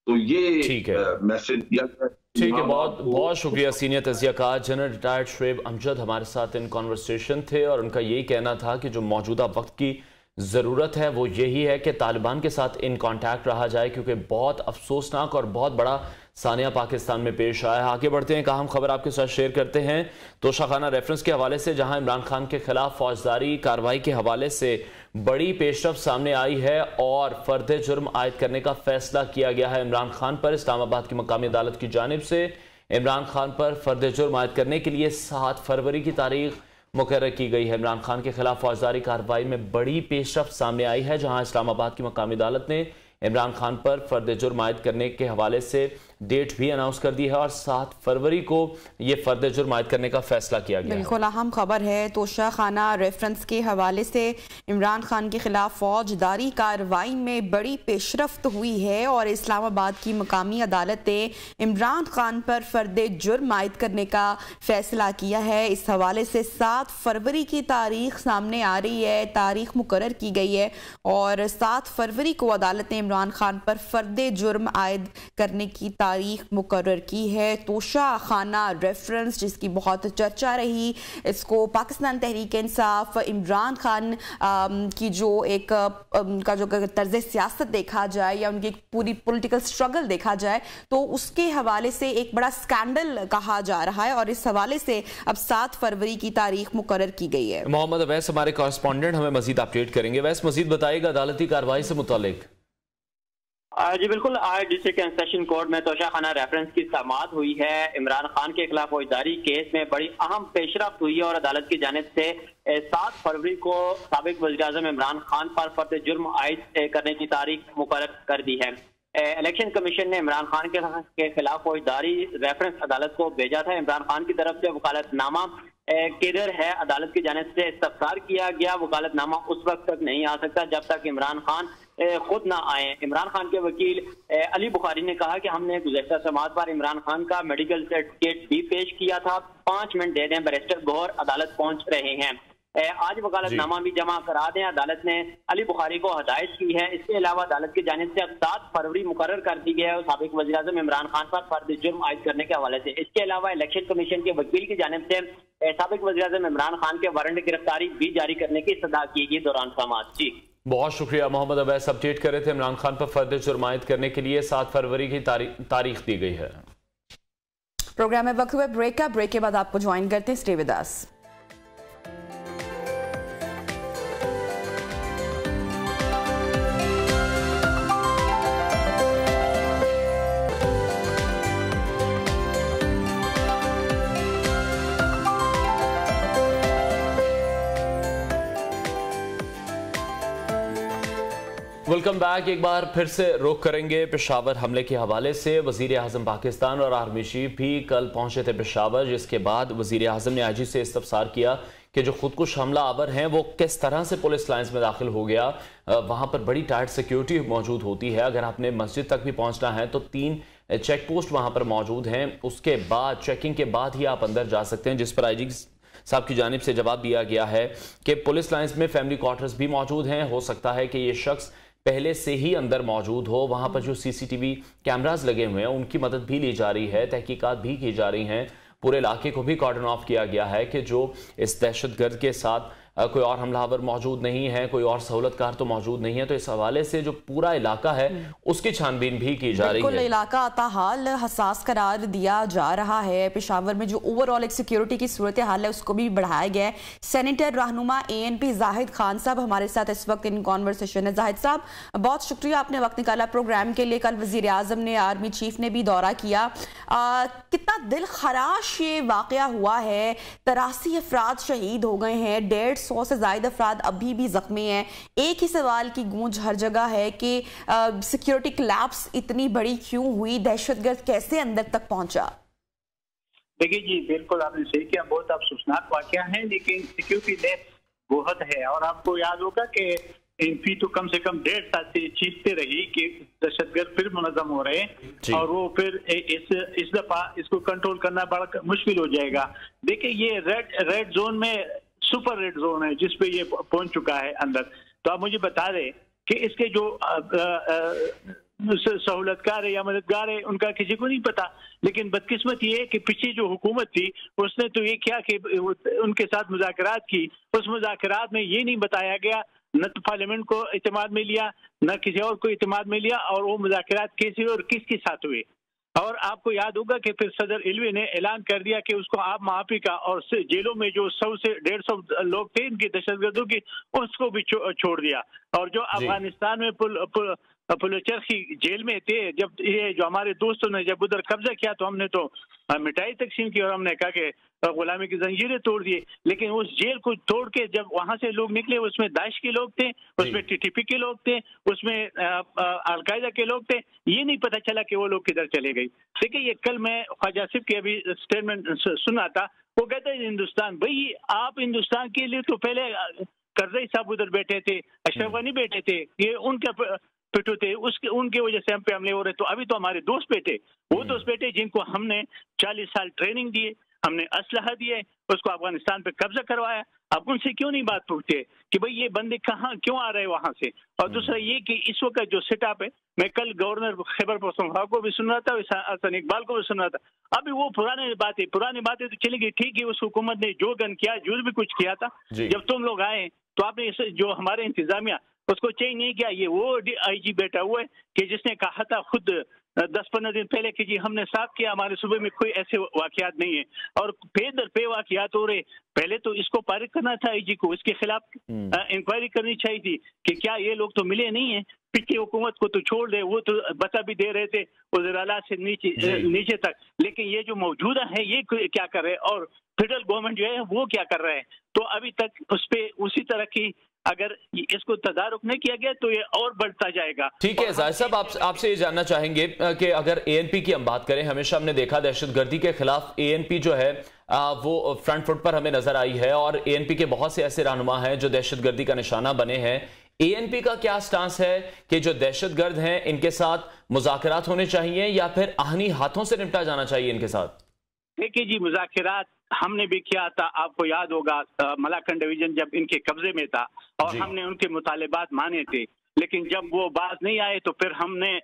तो ये मैसेज दिया गया। ठीक है, बहुत बहुत शुक्रिया। सीनियर तज़ियाकार जनरल रिटायर्ड शुएब अमजद हमारे साथ इन कॉन्वर्सेशन थे और उनका यही कहना था कि जो मौजूदा वक्त की ज़रूरत है वो यही है कि तालिबान के साथ इन कांटेक्ट रहा जाए, क्योंकि बहुत अफसोसनाक और बहुत बड़ा सानिया पाकिस्तान में पेश आया है। आगे बढ़ते हैं, हम खबर आपके साथ शेयर करते हैं तोशाखाना रेफरेंस के हवाले से, जहां इमरान खान के खिलाफ फौजदारी कार्रवाई के हवाले से बड़ी पेशरफ सामने आई है और फर्द जुर्म आयद करने का फैसला किया गया है इमरान खान पर। इस्लामाबाद की मकामी अदालत की जानिब से इमरान खान पर फर्द जुर्म आयद करने के लिए 7 फरवरी की तारीख मुकर्रर की गई है। इमरान खान के खिलाफ फौजदारी कार्रवाई में बड़ी पेशरफ्त सामने आई है, जहां इस्लामाबाद की मकामी अदालत ने इमरान खान पर फर्द जुर्म आयद करने के हवाले से डेट भी अनाउंस कर दी है और 7 फरवरी को ये फर्द जुर्म आयद करने का फैसला किया गया। बिल्कुल अहम खबर है। तोशाखाना रेफरेंस के हवाले से इमरान खान के खिलाफ फौजदारी कार्रवाई में बड़ी पेशरफ्त हुई है और इस्लामाबाद की मकामी अदालत ने इमरान खान पर फर्द जुर्म आयद करने का फैसला किया है। इस हवाले से 7 फरवरी की तारीख सामने आ रही है, तारीख मुकर्रर की गई है और 7 फरवरी को अदालत ने इमरान खान पर फर्द जुर्म आयद करने की तारीख मुकर्रर की है। तोशाखाना रेफरेंस जिसकी बहुत चर्चा रही, इसको पाकिस्तान तहरीक इंसाफ इमरान खान की जो एक उनका जो तर्ज सियासत देखा जाए या उनकी पूरी पॉलिटिकल स्ट्रगल देखा जाए तो उसके हवाले से एक बड़ा स्कैंडल कहा जा रहा है और इस हवाले से अब 7 फरवरी की तारीख मुकर्रर की गई है। मोहम्मद अवैस हमारे कॉरेस्पॉन्डेंट हमें मजीद अपडेट करेंगे। वैस मजीद बताइएगा अदालती कार्रवाई से मुतालिक। जी बिल्कुल, आज डिस्ट्रिक्ट एंड सेशन कोर्ट में तोशाखाना रेफरेंस की समाअत हुई है। इमरान खान के खिलाफ फौजदारी केस में बड़ी अहम पेशरफ्त हुई है और अदालत की जानिब से 7 फरवरी को साबिक वज़ीर-ए-आज़म इमरान खान पर फर्द जुर्म आयद करने की तारीख मुकर्रर कर दी है। इलेक्शन कमीशन ने इमरान खान के खिलाफ फौजदारी रेफरेंस अदालत को भेजा था। इमरान खान की तरफ से वकालतनामा किधर है, अदालत की जानिब से इस्तफसार किया गया। वकालतनामा उस वक्त तक नहीं आ सकता जब तक इमरान खान खुद ना आए। इमरान खान के वकील अली बुखारी ने कहा कि हमने गुज़श्ता समाअत पर इमरान खान का मेडिकल सर्टिफिकेट भी पेश किया था। 5 मिनट दे दें, बैरिस्टर गौहर अदालत पहुंच रहे हैं। आज वकालतनामा भी जमा करा दें, अदालत ने अली बुखारी को हदायत की है। इसके अलावा अदालत की जानिब से अब 7 फरवरी मुकर्रर कर दी गई है साबिक वज़ीर-ए-आज़म इमरान खान पर फर्द जुर्म आयद करने के हवाले से। इसके अलावा इलेक्शन कमीशन के वकील की जानिब से साबिक वज़ीर-ए-आज़म इमरान खान के वारंट गिरफ्तारी भी जारी करने की सदा की गई दौरान समाअत। जी बहुत शुक्रिया मोहम्मद अवैस, अपडेट कर रहे थे। इमरान खान पर फर्द जुर्म आयद करने के लिए 7 फरवरी की तारीख दी गई है। प्रोग्राम में वक्त हुआ ब्रेक का, ब्रेक के बाद आपको ज्वाइन करते हैं, stay with us. Welcome back. एक बार फिर से रुख करेंगे पेशावर हमले के हवाले से। वजीर आज़म पाकिस्तान और आर्मी चीफ भी कल पहुंचे थे पेशावर, जिसके बाद वजीर आज़म ने आईजी से इस्तफसार किया कि जो खुदकुश हमला आवर हैं वो किस तरह से पुलिस लाइन्स में दाखिल हो गया। वहां पर बड़ी टाइट सिक्योरिटी मौजूद होती है। अगर आपने मस्जिद तक भी पहुंचना है तो 3 चेक पोस्ट वहां पर मौजूद हैं। उसके बाद चेकिंग के बाद ही आप अंदर जा सकते हैं, जिस पर आईजी साहब की जानिब से जवाब दिया गया है कि पुलिस लाइन्स में फैमिली क्वार्टर्स भी मौजूद हैं। हो सकता है कि ये शख्स पहले से ही अंदर मौजूद हो। वहां पर जो सीसीटीवी कैमरास लगे हुए हैं उनकी मदद भी ली जा रही है, तहकीकात भी की जा रही हैं। पूरे इलाके को भी कॉर्डन ऑफ किया गया है कि जो इस दहशतगर्द के साथ कोई और हमलावर मौजूद नहीं है, कोई और सहूलतकार तो मौजूद नहीं है। तो इस हवाले से जो पूरा इलाका है उसकी छानबीन भी की जा रही है। इलाका ताहाल हसास करार दिया जा रहा है। पेशावर में जो ओवरऑल एक सिक्योरिटी की सूरत हाल है उसको भी बढ़ाया गया है। सेनेटर रहनुमा ANP जाहिद खान साहब हमारे साथ इस वक्त इन कॉन्वर्सेशन है। जाहिद साहब, बहुत शुक्रिया आपने वक्त निकाला प्रोग्राम के लिए। कल वजीर आजम ने, आर्मी चीफ ने भी दौरा किया। कितना दिल खराश ये वाकया हुआ है। 83 अफराद शहीद हो गए हैं, 150 से ज्यादा अफराद अभी भी जख्मी हैं। एक ही सवाल की गूंज हर जगह है कि सिक्योरिटी कोलैप्स इतनी बड़ी क्यों हुई, दहशतगर्द कैसे अंदर तक पहुंचा? देखिए जी, बिल्कुल आपने सही किया, बहुत अफसोसनाक वाकया है, लेकिन सिक्योरिटी लेस बहुत है। और आपको याद होगा कि एनपी तो कम से कम 1.5 साल से चीखते रही कि दहशतगर्द फिर मुनज़्ज़म हो रहे हैं और वो फिर इस दफा इसको कंट्रोल करना बड़ा मुश्किल हो जाएगा। देखिए, ये रेड जोन में सुपर रेड जोन है जिसपे ये पहुंच चुका है अंदर। तो आप मुझे बता दें कि इसके जो सहूलतकार है या मददगार है उनका किसी को नहीं पता। लेकिन बदकिस्मत ये है कि पीछे जो हुकूमत थी उसने तो ये किया कि उनके साथ मुज़ाकरात की। उस मुज़ाकरात में ये नहीं बताया गया न तो पार्लियामेंट को इत्तेमाद में लिया, न किसी और को इत्तेमाद में लिया, और वो मुज़ाकरात कैसे और किसके साथ हुए। और आपको याद होगा कि फिर सदर इल्वी ने ऐलान कर दिया कि उसको आप माफी का, और जेलों में जो 100 से 150 लोग थे इनकी दहशतगर्दों की, उसको भी छोड़ दिया। और जो अफगानिस्तान में पुलचरखी जेल में थे, जब ये जो हमारे दोस्तों ने जब उधर कब्जा किया तो हमने तो मिठाई तकसीम की और हमने कहा कि गुलामी की जंजीरें तोड़ दिए। लेकिन उस जेल को तोड़ के जब वहां से लोग निकले, उसमें दाइश के लोग थे, उसमें टीटीपी के लोग थे, उसमें अलकायदा के लोग थे। ये नहीं पता चला कि वो लोग किधर चले गए। देखिए, ये कल मैं ख्वाजा आसिफ की अभी स्टेटमेंट सुना था, वो कहते हैं हिंदुस्तान, भाई आप हिंदुस्तान के लिए तो पहले करजई साहब उधर बैठे थे, अशरफ गनी बैठे थे, ये उनके पिटू थे, उनके वजह से हम पे हमले हो रहे। तो अभी तो हमारे दोस्त बैठे, वो दोस्त बैठे जिनको हमने 40 साल ट्रेनिंग दिए, हमने असलहा दिए, उसको अफगानिस्तान पे कब्जा करवाया। अब उनसे क्यों नहीं बात पूछते कि भाई ये बंदे कहाँ क्यों आ रहे हैं वहां से। और दूसरा ये कि इस वक्त जो सेटअप है, मैं कल गवर्नर खैबर पख्तूनख्वा को भी सुन रहा था, हसन इकबाल को भी सुन रहा था। अभी वो पुरानी बातें तो चली गई। ठीक है, उस हुकूमत ने जो गन किया, जो भी कुछ किया था, जब तुम लोग आए तो आपने जो हमारे इंतजामिया उसको चेंज नहीं किया। ये वो IG बैठा हुआ है कि जिसने कहा था खुद 10-15 दिन पहले कि जी हमने साफ किया, हमारे सूबे में कोई ऐसे वाकयात नहीं है, और पे दर पे वाकयात हो रहे। पहले तो इसको पारित करना था IG को, इसके खिलाफ इंक्वायरी करनी चाहिए थी कि क्या ये लोग तो मिले नहीं है। पिछली हुकूमत को तो छोड़ दे, वो तो बता भी दे रहे थे वज़ीर आला से नीचे तक, लेकिन ये जो मौजूदा है ये क्या कर रहे हैं, और फेडरल गवर्नमेंट जो है वो क्या कर रहा है। तो अभी तक उस पर उसी तरह की अगर इसको तदारुक नहीं किया गया तो ये और बढ़ता जाएगा। ठीक है जाहिद साहब, आपसे ये जानना चाहेंगे कि अगर ANP की हम बात करें, हमेशा हमने देखा दहशतगर्दी के खिलाफ ANP जो है वो फ्रंट फुट पर हमें नजर आई है, और ANP के बहुत से ऐसे रहनुमा हैं जो दहशतगर्दी का निशाना बने हैं। ANP का क्या स्टांस है कि जो दहशतगर्द हैं इनके साथ मुज़ाकरात होने चाहिए या फिर आहनी हाथों से निपटा जाना चाहिए इनके साथ? देखिए जी, मुज़ाकरात हमने भी किया था, आपको याद होगा मलाकन डिवीजन जब इनके कब्जे में था, और हमने उनके मुतालिबात माने थे, लेकिन जब वो बात नहीं आए तो फिर हमने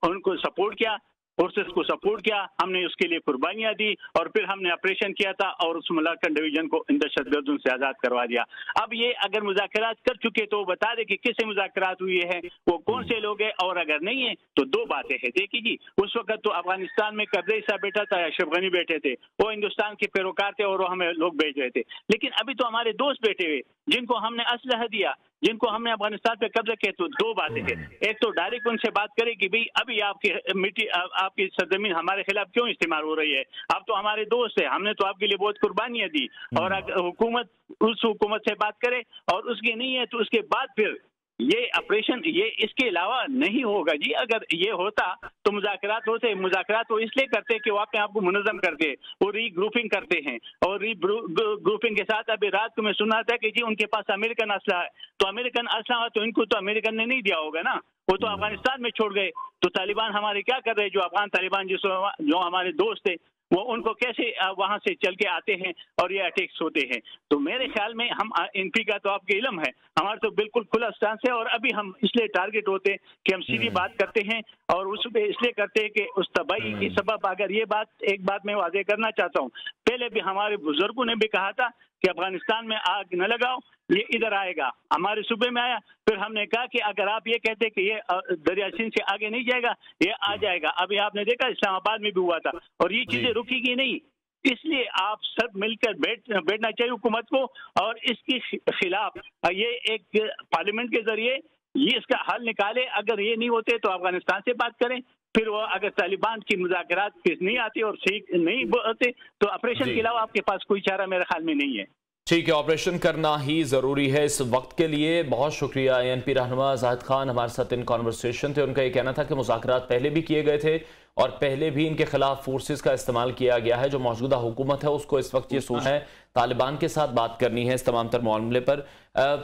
उनको सपोर्ट किया, फोर्सेस को सपोर्ट किया, हमने उसके लिए कुर्बानियां दी, और फिर हमने ऑपरेशन किया था और उस मलाकन डिवीजन को इन दहशतगर्दों से आज़ाद करवा दिया। अब ये अगर मुज़ाकरात कर चुके तो बता दे कि किससे मुज़ाकरात हुए हैं, वो कौन से लोग हैं, और अगर नहीं है तो दो बातें हैं। देखिए जी, उस वक्त तो अफगानिस्तान में करजई साहब बैठा था, अशरफ गनी बैठे थे, वो हिंदुस्तान के पैरोकार थे और वो हमें लोग भेज रहे थे। लेकिन अभी तो हमारे दोस्त बैठे हुए जिनको हमने असलहा दिया, जिनको हमने अफगानिस्तान पे कब्जा किया। तो दो बातें हैं, एक तो डायरेक्ट उनसे बात करें कि भाई अभी आपकी सरजमीन हमारे खिलाफ क्यों इस्तेमाल हो रही है, आप तो हमारे दोस्त है, हमने तो आपके लिए बहुत कुर्बानियां दी। और अगर हुकूमत उस हुकूमत से बात करे और उसकी नहीं है तो उसके बाद फिर ये ऑपरेशन, ये इसके अलावा नहीं होगा जी। अगर ये होता तो मुज़ाकरात होते। मुज़ाकरात वो इसलिए करते कि वो अपने आप को मुनज़्ज़म करते, वो रीग्रुपिंग करते हैं, और रीग्रुपिंग के साथ अभी रात को मैं सुना था कि जी उनके पास अमेरिकन असला है, तो अमेरिकन असला हो तो इनको तो अमेरिकन ने नहीं दिया होगा ना, वो तो अफगानिस्तान में छोड़ गए। तो तालिबान हमारे क्या कर रहे हैं, जो अफगान तालिबान जो हमारे दोस्त थे, वो उनको कैसे वहां से चल के आते हैं और ये अटैक्स होते हैं। तो मेरे ख्याल में हम एनपी का तो आपके इल्म है, हमारा तो बिल्कुल खुला स्टांस है, और अभी हम इसलिए टारगेट होते हैं कि हम सीधी बात करते हैं, और उस पे इसलिए करते हैं कि उस तबाही की सबब, अगर ये बात एक बात मैं वाज़ेह करना चाहता हूँ, पहले भी हमारे बुजुर्गों ने भी कहा था कि अफगानिस्तान में आग न लगाओ, ये इधर आएगा, हमारे सूबे में आया। फिर हमने कहा कि अगर आप ये कहते कि ये दरिया सिंध से आगे नहीं जाएगा, ये आ जाएगा। अभी आपने देखा इस्लामाबाद में भी हुआ था, और ये चीजें रुकेगी नहीं। इसलिए आप सब मिलकर बैठना चाहिए हुकूमत को, और इसके खिलाफ ये एक पार्लियामेंट के जरिए ये इसका हल निकाले। अगर ये नहीं होते तो अफगानिस्तान से बात करें, फिर वो अगर तालिबान की मुज़ाकरात नहीं आती और ठीक नहीं होते तो ऑपरेशन के अलावा आपके पास कोई चारा मेरे ख्याल में नहीं है। ठीक है, ऑपरेशन करना ही ज़रूरी है इस वक्त के लिए। बहुत शुक्रिया। ANP रहनुमा जाहिद खान हमारे साथ इन कॉन्वर्सेशन थे। उनका ये कहना था कि मुज़ाकरात पहले भी किए गए थे और पहले भी इनके खिलाफ फोर्सेस का इस्तेमाल किया गया है। जो मौजूदा हुकूमत है उसको इस वक्त ये सोच है तालिबान के साथ बात करनी है इस तमाम तर मामले पर।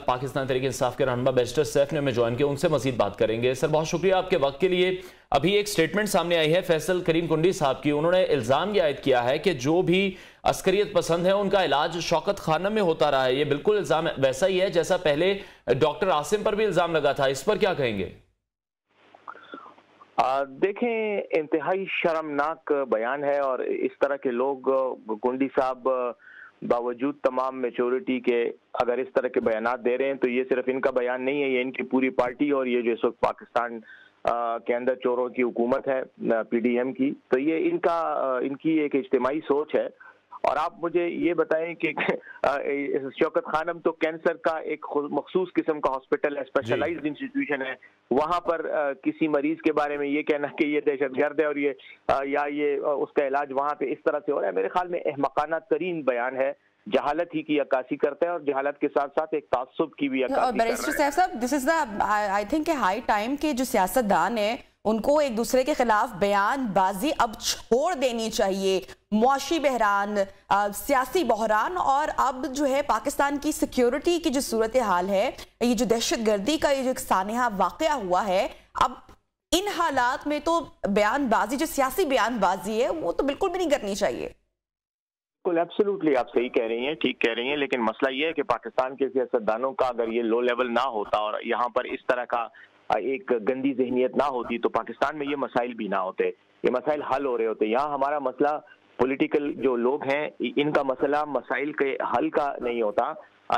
पाकिस्तान तहरीक इंसाफ के रहनुमा बैरिस्टर सैफ ने हमें ज्वाइन किया, उनसे मजीद बात करेंगे। सर बहुत शुक्रिया आपके वक्त के लिए। अभी एक स्टेटमेंट सामने आई है फैसल करीम कुंडी साहब की। उन्होंने इल्ज़ाम ये आयद किया है कि जो भी अस्करियत पसंद है उनका इलाज शौकत खाना में होता रहा है। ये बिल्कुल इल्ज़ाम वैसा ही है जैसा पहले डॉक्टर आसिम पर भी इल्ज़ाम लगा था। इस पर क्या कहेंगे? देखें, इंतहाई शर्मनाक बयान है, और इस तरह के लोग, कुंडी साहब बावजूद तमाम मेच्योरिटी के अगर इस तरह के बयानात दे रहे हैं तो ये सिर्फ इनका बयान नहीं है, ये इनकी पूरी पार्टी और ये जो इस वक्त पाकिस्तान के अंदर चोरों की हुकूमत है PDM की, तो ये इनकी एक इज्तिमाई सोच है। और आप मुझे ये बताएं कि शौकत खानम तो कैंसर का एक मखसूस किस्म का हॉस्पिटल है, स्पेशलाइज्ड इंस्टीट्यूशन है, वहां पर किसी मरीज के बारे में ये कहना कि ये दहशतगर्द है और ये उसका इलाज वहां पे इस तरह से हो रहा है, मेरे ख्याल में अहमकाना तरीन बयान है। जहालत ही की अक्कासी करता है और जहालत के साथ साथ एक तासुब की भी अक्कासी बैरिस्टर साहब, this is the I think high time के जो सियासतदान है उनको एक दूसरे के खिलाफ बयानबाजी अब छोड़ देनी चाहिए। मुआशी बहरान, सियासी बहरान और अब जो है पाकिस्तान की सिक्योरिटी की जो सूरत हाल है, ये जो दहशतगर्दी का ये जो सानहा वाकया हुआ है, अब इन हालात में तो बयानबाजी, जो सियासी बयानबाजी है, वो तो बिल्कुल भी नहीं करनी चाहिए। बिल्कुल, एब्सोल्युटली आप सही कह रही हैं, ठीक कह रही हैं, लेकिन मसला ये है कि पाकिस्तान के सियासतदानों का अगर ये लो लेवल ना होता और यहाँ पर इस तरह का एक गंदी जहनियत ना होती तो पाकिस्तान में ये मसाइल भी ना होते, ये मसाइल हल हो रहे होते। यहाँ हमारा मसला पॉलिटिकल जो लोग हैं, इनका मसला मसाइल के हल का नहीं होता,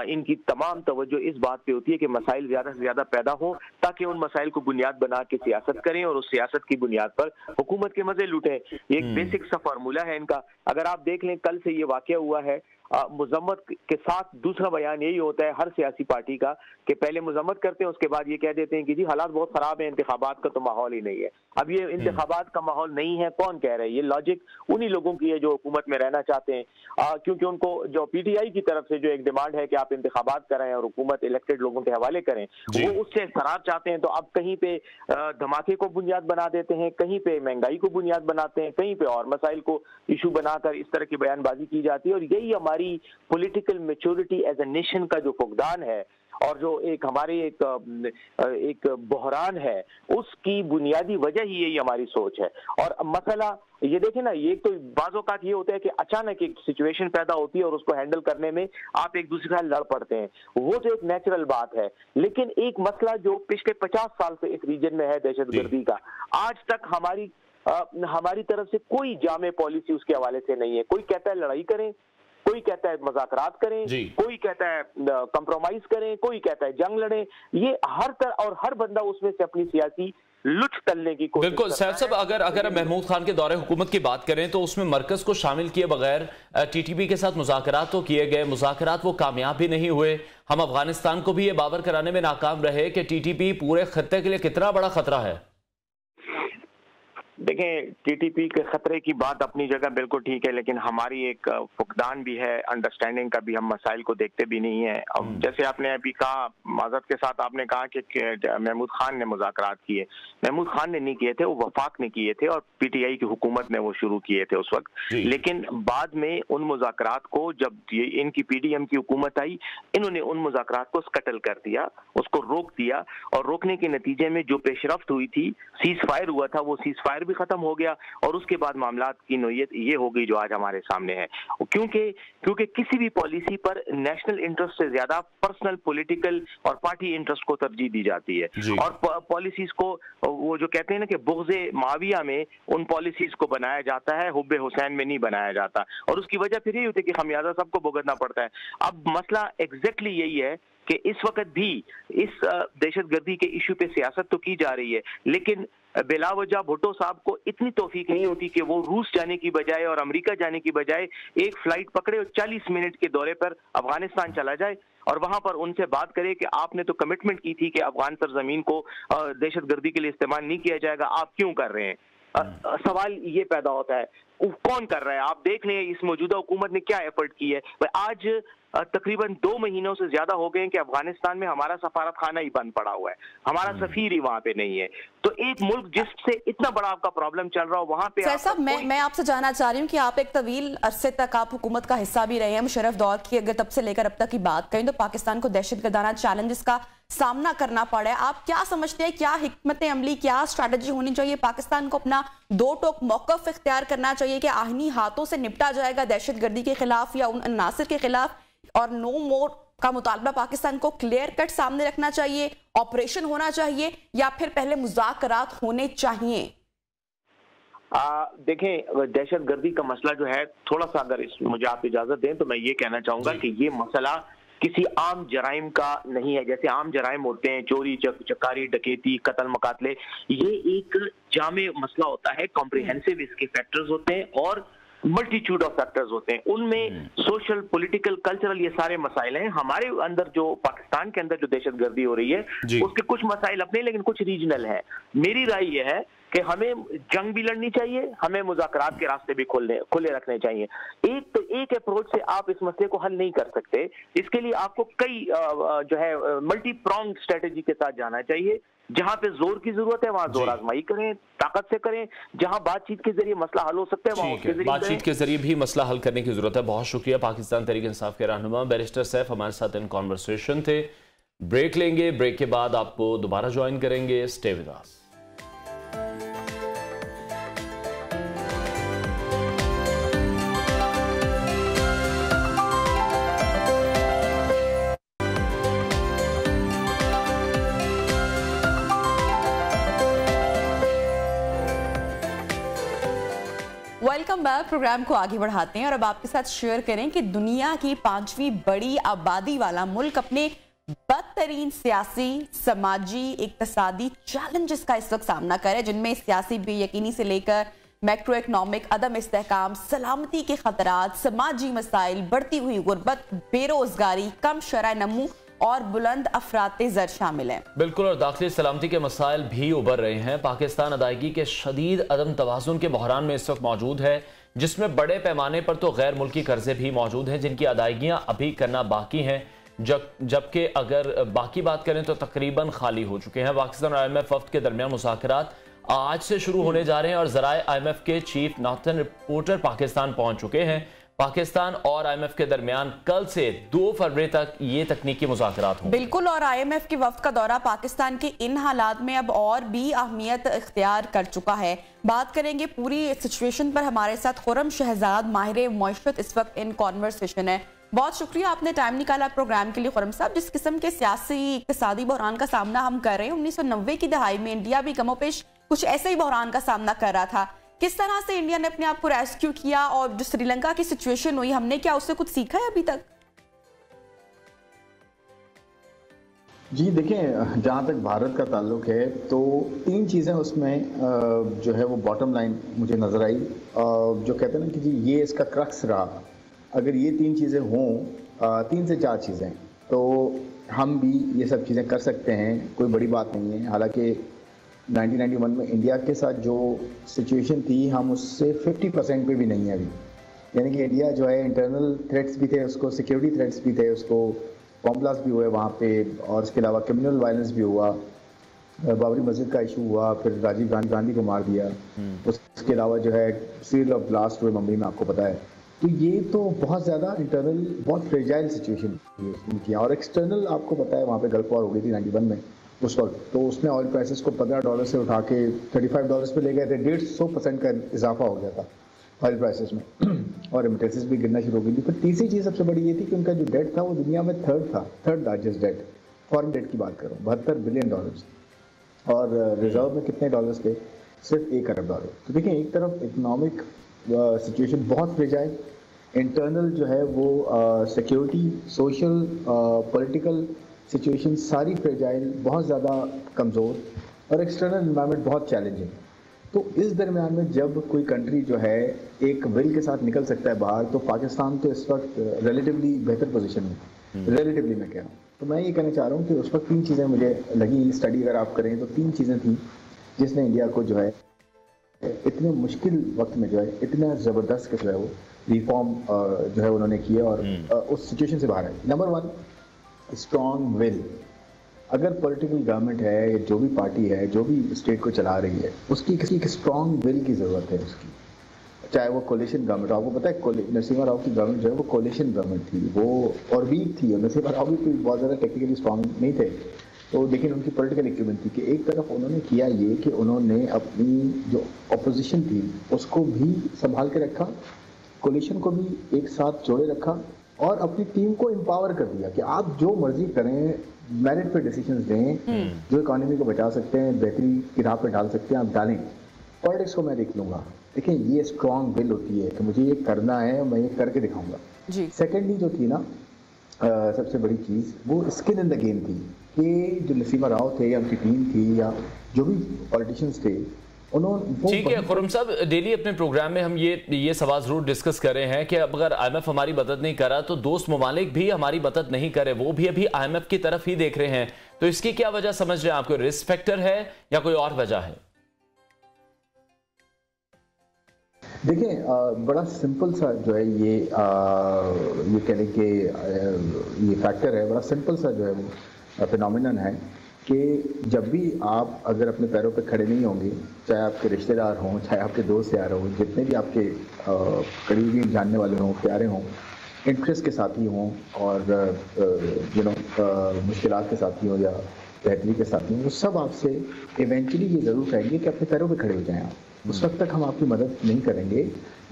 इनकी तमाम तवज्जो इस बात पे होती है कि मसाइल ज्यादा से ज्यादा पैदा हो ताकि उन मसाइल को बुनियाद बना के सियासत करें और उस सियासत की बुनियाद पर हुकूमत के मजे लूटें। ये एक बेसिक सा फार्मूला है इनका। अगर आप देख लें, कल से ये वाकया हुआ है, मुजम्मत के साथ दूसरा बयान यही होता है हर सियासी पार्टी का कि पहले मुजम्मत करते हैं, उसके बाद ये कह देते हैं कि जी हालात बहुत खराब है, इंतखाबात का तो माहौल ही नहीं है। अब ये इंतखाबात का माहौल नहीं है, कौन कह रहा है? ये लॉजिक उन्हीं लोगों की है जो हुकूमत में रहना चाहते हैं, क्योंकि उनको जो PTI की तरफ से जो एक डिमांड है कि आप इंतखाबात कराएं और हुकूमत इलेक्टेड लोगों के हवाले करें, वो उससे फरार चाहते हैं। तो अब कहीं पे धमाके को बुनियाद बना देते हैं, कहीं पे महंगाई को बुनियाद बनाते हैं, कहीं पे और मसाइल को इशू बनाकर इस तरह की बयानबाजी की जाती है। और यही हमारी political maturity as a nation का जो फुकदान है और जो एक हमारे एक बहरान है, उसकी बुनियादी वजह ही यही हमारी सोच है। और मसला ये देखें ना, ये तो बाज़-औक़ात ये होता है कि अचानक एक सिचुएशन पैदा होती है और उसको हैंडल करने में आप एक दूसरे के साथ लड़ पड़ते हैं, वो तो एक नेचुरल बात है। लेकिन एक मसला जो पिछले 50 साल से इस रीजन में है दहशतगर्दी का, आज तक हमारी तरफ से कोई जामे पॉलिसी उसके हवाले से नहीं है। कोई कहता है लड़ाई करें, कोई कहता है मुज़ाकरात करें, कोई कहता है कंप्रोमाइज करें, कोई कहता है जंग लड़ें। ये हर तरह और हर बंदा उसमें से अपनी सियासी लुत्फ तलने की कोशिश। बिल्कुल सैफ साहब, अगर महमूद खान के दौरे हुकूमत की बात करें तो उसमें मरकज को शामिल किए बगैर TTP के साथ मुज़ाकरात तो किए गए, मुज़ाकरात वो कामयाब भी नहीं हुए। हम अफगानिस्तान को भी ये बावर कराने में नाकाम रहे कि TTP पूरे खत्ते के लिए कितना बड़ा खतरा है। देखें, TTP के खतरे की बात अपनी जगह बिल्कुल ठीक है, लेकिन हमारी एक फुकदान भी है, अंडरस्टैंडिंग का भी, हम मसाइल को देखते भी नहीं है। अब जैसे आपने अभी कहा, माजरत के साथ आपने कहा कि महमूद खान ने मुज़ाकरात किए, महमूद खान ने नहीं किए थे, वो वफाक ने किए थे और PTI की हुकूमत ने वो शुरू किए थे उस वक्त। लेकिन बाद में उन मुज़ाकरात को, जब ये इनकी PDM की हुकूमत आई, इन्होंने उन मुज़ाकरात को स्कटल कर दिया, उसको रोक दिया, और रोकने के नतीजे में जो पेशरफ्त हुई थी, सीज फायर हुआ था, वो सीज फायर भी खत्म हो गया और उसके बाद मामलात की नोयत ये हो गई जो आज हमारे सामने है। क्योंकि किसी भी पॉलिसी पर नेशनल इंटरेस्ट से ज्यादा पर्सनल, पॉलिटिकल और पार्टी इंटरेस्ट को तरजीह दी जाती है। और पॉलिसीज को, वो जो कहते हैं ना कि बुग़्ज़े माविया में उन पॉलिसीज को बनाया जाता है, हुब्बे हुसैन में नहीं बनाया जाता, और उसकी वजह फिर यही होती है कि खमियाजा सबको भुगतना पड़ता है। अब मसला एग्जैक्टली यही है कि इस वक्त भी इस दहशतगर्दी के इशू पे सियासत तो की जा रही है, लेकिन बिलावजह भुट्टो साहब को इतनी तौफीक नहीं होती कि वो रूस जाने की बजाय और अमेरिका जाने की बजाय एक फ्लाइट पकड़े और 40 मिनट के दौरे पर अफगानिस्तान चला जाए और वहां पर उनसे बात करे कि आपने तो कमिटमेंट की थी कि अफगान सरजमीन को दहशतगर्दी के लिए इस्तेमाल नहीं किया जाएगा, आप क्यों कर रहे हैं? सवाल ये पैदा होता है, कौन कर रहा है? आप देख लें इस मौजूदा हुकूमत ने क्या एफर्ट की है। आज तकरीबन 2 महीनों से ज्यादा हो गए कि अफगानिस्तान में हमारा सफारत खाना ही बंद पड़ा हुआ है, हमारा सफीर ही वहां पे नहीं है। तो एक मुल्क जिससे इतना बड़ा आपका प्रॉब्लम चल रहा हो, वहां पे साहब मैं आपसे जानना चाह रही हूँ कि आप एक तवील अरसे तक आप हुकूमत का हिस्सा भी रहे हैं, मुशर्रफ दौर की अगर तब से लेकर अब तक की बात करें तो पाकिस्तान को दहशतगर्दाना चैलेंजेस का सामना करना पड़ा है। आप क्या समझते हैं, क्या हिकमत अमली, क्या स्ट्रैटेजी होनी चाहिए? पाकिस्तान को अपना दो टोक मौक़िफ़ इख्तियार करना चाहिए कि आहिनी हाथों से निपटा जाएगा दहशतगर्दी के खिलाफ या उन अनासिर के खिलाफ, और नो मोर का मुतालबा पाकिस्तान को क्लियर कट सामने रखना चाहिए, ऑपरेशन होना चाहिए, या फिर पहले मुज़ाकरात होने चाहिए? देखें, दहशतगर्दी का मसला जो है, थोड़ा सा अगर मुझे आप इजाजत दें तो मैं ये कहना चाहूंगा कि ये मसला किसी आम जराइम का नहीं है। जैसे आम जराइम होते हैं, चोरी चकारी डकैती कत्ल मकातले, ये एक जामे मसला होता है, कॉम्प्रिहेंसिव इसके फैक्टर्स होते हैं और मल्टीट्यूड ऑफ फैक्टर्स होते हैं। उनमें सोशल, पॉलिटिकल, कल्चरल ये सारे मसाइल हैं। हमारे अंदर जो पाकिस्तान के अंदर जो दहशतगर्दी हो रही है उसके कुछ मसाइल अपने लेकिन कुछ रीजनल है। मेरी राय ये है कि हमें जंग भी लड़नी चाहिए, हमें मुज़ाकरात के रास्ते भी खुले रखने चाहिए। एक अप्रोच से आप इस मसले को हल नहीं कर सकते। इसके लिए आपको कई जो है मल्टी प्रोंग स्ट्रेटेजी के साथ जाना चाहिए। जहां पे जोर की जरूरत है वहां जोर आजमाई करें, ताकत से करें। जहां बातचीत के जरिए मसला हल हो सकता है वहां उसके जरिए बातचीत के जरिए भी मसला हल करने की जरूरत है। बहुत शुक्रिया। पाकिस्तान तहरीक इंसाफ के रहनुमा बैरिस्टर सैफ हमारे साथ इन कॉन्वर्सेशन थे। ब्रेक लेंगे, ब्रेक के बाद आपको दोबारा ज्वाइन करेंगे। Stay with us. Welcome back. Programme को आगे बढ़ाते हैं और अब आपके साथ शेयर करें कि दुनिया की 5वीं बड़ी आबादी वाला मुल्क अपने बदतरीन सियासी, समाजी, इक्तसादी चैलेंजेस का इस वक्त सामना करे, जिनमें सियासी बेयकीनी से लेकर मैक्रो इकनॉमिक अदम इस्तेहकाम, सलामती के खतरात, समाजी मसाइल, बढ़ती हुई गुर्बत, बेरोजगारी, कम शरह नमू और बुलंद अफराते ज़र शामिल हैं। बिल्कुल, और दाखिली सलामती के मसाइल भी उभर रहे हैं। पाकिस्तान अदायगी के शदीद अदम तवाज़ुन के बहरान में इस वक्त मौजूद है, जिसमें बड़े पैमाने पर तो गैर मुल्की कर्जे भी मौजूद हैं जिनकी अदायगियाँ अभी करना बाकी हैं, जबकि अगर बाकी बात करें तो तकरीबन खाली हो चुके हैं। पाकिस्तान और IMF वफ्द के दरमियान मुज़ाकरात आज से शुरू होने जा रहे हैं और ज़राए IMF के चीफ नॉर्थन रिपोर्टर पाकिस्तान पहुंच चुके हैं। पाकिस्तान और IMF के दरमियान कल से 2 फरवरी तक ये तकनीकी मुज़ाकरात होंगे। बिल्कुल, और IMF के वफ्द का दौरा पाकिस्तान के इन हालात में अब और भी अहमियत इख्तियार कर चुका है। बात करेंगे पूरी सिचुएशन पर। हमारे साथ खुर्रम शहजाद, माहिर मईशत, इस वक्त इन कॉन्वर्सेशन है। बहुत शुक्रिया आपने टाइम निकाला प्रोग्राम के लिए खुर्रम साहब। जिस किस्म के सियासी इक्तिसादी बहरान का सामना हम कर रहे हैं, 1990 की दहाई में इंडिया भी कमोपेश कुछ ऐसे ही बहरान का सामना कर रहा था। किस तरह से इंडिया ने अपने आप को रेस्क्यू किया और जो श्रीलंका की सिचुएशन हुई, हमने क्या उससे कुछ सीखा है अभी तक? जी देखें, जहाँ तक भारत का ताल्लुक है तो 3 चीज़ें उसमें जो है वो बॉटम लाइन मुझे नज़र आई, जो कहते हैं ना कि जी ये इसका क्रक्स रहा। अगर ये 3 चीज़ें हों, 3 से 4 चीज़ें, तो हम भी ये सब चीज़ें कर सकते हैं, कोई बड़ी बात नहीं है। हालांकि 1991 में इंडिया के साथ जो सिचुएशन थी, हम उससे 50% पे भी नहीं है अभी। यानी कि इंडिया जो है, इंटरनल थ्रेट्स भी थे उसको, सिक्योरिटी थ्रेट्स भी थे उसको, बॉम्ब ब्लास्ट भी हुए वहाँ पे, और इसके अलावा क्रिमिनल वायलेंस भी हुआ, बाबरी मस्जिद का इशू हुआ, फिर राजीव गांधी को मार दिया, उसके अलावा जो है सीरियल ऑफ ब्लास्ट हुए मुंबई में, आपको पता है। तो ये तो बहुत ज़्यादा इंटरनल बहुत फ्रेजाइल सिचुएशन थी। और एक्सटर्नल आपको पता है, वहाँ पे गल्फ वॉर हो गई थी 91 में उस वक्त, तो उसने ऑयल प्राइसेस को $15 से उठा के $35 पे ले गए थे। 150% का इजाफा हो गया था ऑयल प्राइसेस में और रेमिटेंसेस भी गिरना शुरू हो गई थी। फिर तीसरी चीज़ सबसे बड़ी ये थी कि उनका जो डेट था वो दुनिया में third largest debt, foreign debt की बात करूँ, $72 बिलियन, और रिजर्व में कितने डॉलर्स थे? सिर्फ $1 अरब। तो देखिए, एक तरफ इकोनॉमिक सिचुएशन बहुत फ्रेजाइल, इंटरनल जो है वो सिक्योरिटी, सोशल, पॉलिटिकल सिचुएशन सारी फ्रेजाइल, बहुत ज़्यादा कमज़ोर, और एक्सटर्नल इन्वायरमेंट बहुत चैलेंजिंग। तो इस दरमियान में जब कोई कंट्री जो है एक विल के साथ निकल सकता है बाहर, तो पाकिस्तान तो इस वक्त रिलेटिवली बेहतर पोजीशन में, रिलेटिवली मैं कह रहा हूँ। तो मैं ये कहना चाह रहा हूँ कि उस वक्त 3 चीज़ें मुझे लगी, स्टडी अगर आप करें तो 3 चीज़ें थी जिसने इंडिया को जो है इतने मुश्किल वक्त में जो है इतना ज़बरदस्त जो है वो रिफॉर्म जो है उन्होंने किया और उस सिचुएशन से बाहर आए। Number 1, strong will. अगर पॉलिटिकल गवर्नमेंट है या जो भी पार्टी है, जो भी स्टेट को चला रही है, उसकी किसी स्ट्रॉन्ग विल की ज़रूरत है उसकी, चाहे वो कोलिशन गवर्नमेंट। आपको पता है नरसिम्हा राव की गवर्नमेंट जो है वो कोलिशन गवर्नमेंट थी, वो और वीक थी, और नरसिम्हा राव भी कोई बहुत ज़्यादा टेक्निकली स्ट्रॉन्ग नहीं थे, तो लेकिन उनकी पॉलिटिकल इक्विपमेंट थी कि एक तरफ उन्होंने किया ये कि उन्होंने अपनी जो अपोजिशन थी उसको भी संभाल के रखा, कोलिशन को भी एक साथ जोड़े रखा, और अपनी टीम को एम्पावर कर दिया कि आप जो मर्जी करें, मेरिट पे डिसीजंस दें, जो इकोनॉमी को बचा सकते हैं, बेहतरी की राह पे डाल सकते हैं, आप डालें, पॉलिटिक्स को मैं देख लूंगा। देखिए ये स्ट्रॉन्ग विल होती है कि मुझे ये करना है, मैं ये करके दिखाऊंगा। सेकेंडली जो थी ना सबसे बड़ी चीज़ वो स्किन इन द गेम थी कि जो नसीमा राव थे या उनकी टीम थी या जो भी पॉलिटिशियंस थे उन्होंने। ठीक है खुर्रम साहब, डेली अपने प्रोग्राम में हम ये सवाल जरूर डिस्कस कर रहे हैं कि अब अगर IMF हमारी मदद नहीं करा तो दोस्त ममालिक भी हमारी मदद नहीं करे, वो भी अभी IMF की तरफ ही देख रहे हैं, तो इसकी क्या वजह समझ रहे हैं? आपको रिस्क फैक्टर है या कोई और वजह है? देखिए बड़ा सिंपल सा जो है ये कहने के ये फैक्टर है, बड़ा सिंपल सा जो है वो फिनोमिनन है कि जब भी आप अगर अपने पैरों पे खड़े नहीं होंगे, चाहे आपके रिश्तेदार हों, चाहे आपके दोस्त यार हों, जितने भी आपके करीबी जानने वाले हों, प्यारे हों, इंटरेस्ट के साथी हों और मुश्किलात के साथी हों या बेहतरी के साथी हों, वो सब आपसे इवेंचुअली ये ज़रूर कहेंगे कि अपने पैरों पे खड़े हो जाएं आप। उस वक्त तक हम आपकी मदद नहीं करेंगे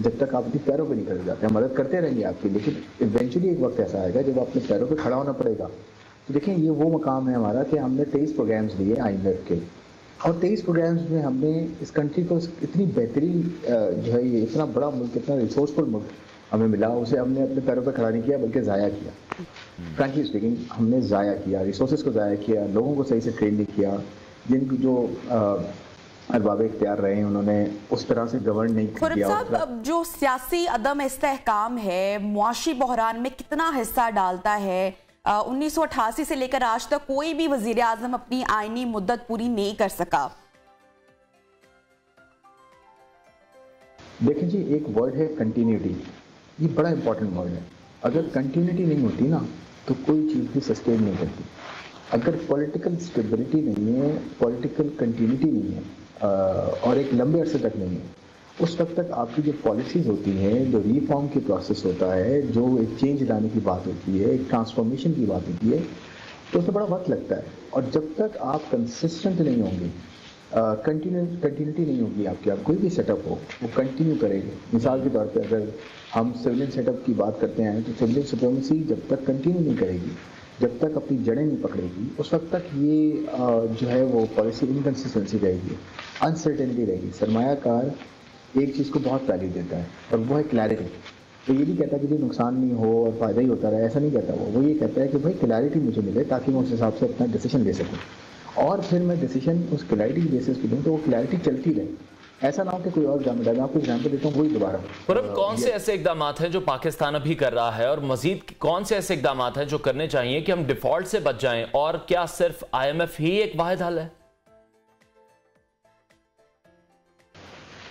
जब तक आप अपने पैरों पे नहीं खड़े हो जाते। हम मदद करते रहेंगे आपकी, लेकिन इवेंचुअली एक वक्त ऐसा आएगा जब अपने पैरों पे खड़ा होना पड़ेगा। तो देखें ये वो मकाम है हमारा कि हमने 23 प्रोग्राम्स लिए IMF के, और 23 प्रोग्राम्स में हमने इस कंट्री को इतनी बेहतरीन जो है ये इतना बड़ा मुल्क, इतना रिसोर्सफुल मुल्क हमें मिला, उसे हमने अपने पैरों पर खड़ा नहीं किया बल्कि ज़ाया किया। फ्रैंकली स्पीकिंग हमने ज़ाया किया, रिसोर्सेज को ज़ाया किया, लोगों को सही से ट्रेन नहीं किया, जिनकी जो अरबाब इख्तियार रहे हैं उन्होंने उस तरह से गवर्न नहीं किया। साहब जो सियासी अदम इस्तेहकाम है मुआशी बहरान में कितना हिस्सा डालता है? 1988 से लेकर आज तक कोई भी वजीर आजम अपनी आईनी मुद्दत पूरी नहीं कर सका। देखिए जी एक वर्ड है कंटिन्यूटी, ये बड़ा इंपॉर्टेंट वर्ड है। अगर कंटिन्यूटी नहीं होती ना तो कोई चीज़ भी सस्टेन नहीं करती। अगर पॉलिटिकल स्टेबिलिटी नहीं है, पॉलिटिकल कंटिन्यूटी नहीं है और एक लंबे अरसे तक नहीं है, उस वक्त तक आपकी जो पॉलिसीज़ होती हैं, जो रिफॉर्म की प्रोसेस होता है, जो एक चेंज लाने की बात होती है, एक ट्रांसफॉर्मेशन की बात होती है, तो उसमें बड़ा वक्त लगता है। और जब तक आप कंसिस्टेंट नहीं होंगे, कंटिन्यूटी नहीं होगी आपकी, आप कोई भी सेटअप हो वो कंटिन्यू करेंगे। मिसाल के तौर पे अगर हम सिविलियन सेटअप की बात करते हैं तो सिविलियन सुप्रीमेसी जब तक कंटिन्यू नहीं करेगी, जब तक अपनी जड़ें नहीं पकड़ेगी, उस वक्त तक ये जो है वो पॉलिसी इनकन्सिस्टेंसी रहेगी, अनसर्टेनिटी रहेगी। सरमायाकार एक चीज़ को बहुत वैल्यू देता है और वो है क्लैरिटी। तो ये नहीं कहता कि भाई नुकसान नहीं हो और फ़ायदा ही होता रहे, ऐसा नहीं कहता वो ये कहता है कि भाई क्लैरिटी मुझे मिले ताकि मैं उस हिसाब से अपना डिसीजन ले सकूँ, और फिर मैं डिसीजन उस क्लैरिटी के बेसिस पे दूँ तो वो क्लैरिटी चलती रहे। ऐसा ना हो कि कोई और इक़दाम। मैं आपको एग्जाम्पल देता हूँ, वही दोबारा कौन से ऐसे इक़दाम हैं जो पाकिस्तान अभी कर रहा है और मजीद कौन से ऐसे इक़दाम हैं जो करने चाहिए कि हम डिफॉल्ट से बच जाएं, और क्या सिर्फ IMF ही एक वाहिद हल है?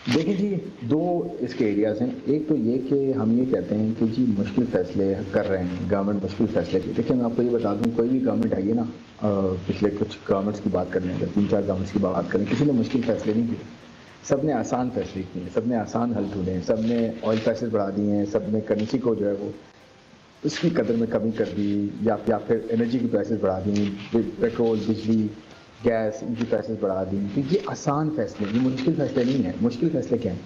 देखिए जी दो इसके एरियाज हैं। एक तो ये कि हम ये कहते हैं कि जी मुश्किल फैसले कर रहे हैं गवर्नमेंट, मुश्किल फैसले की। देखिए मैं आपको ये बता दूं, कोई भी गवर्नमेंट आई है ना, पिछले कुछ गवर्नमेंट्स की बात करने अगर 3-4 गवर्नमेंट्स की बात करें, किसी ने मुश्किल फैसले नहीं किए, सब ने आसान फैसले किए, सब ने आसान हल ढूंढे हैं, सब ने ऑयल प्राइसेस बढ़ा दिए हैं, सब ने करेंसी को जो है वो उसकी कदर में कमी कर दी, या फिर एनर्जी की प्राइसेस बढ़ा दी, पेट्रोल, बिजली, गैस, इनकी प्राइसेस बढ़ा दी। तो ये आसान फैसले, ये मुश्किल फैसले नहीं है। मुश्किल फैसले क्या हैं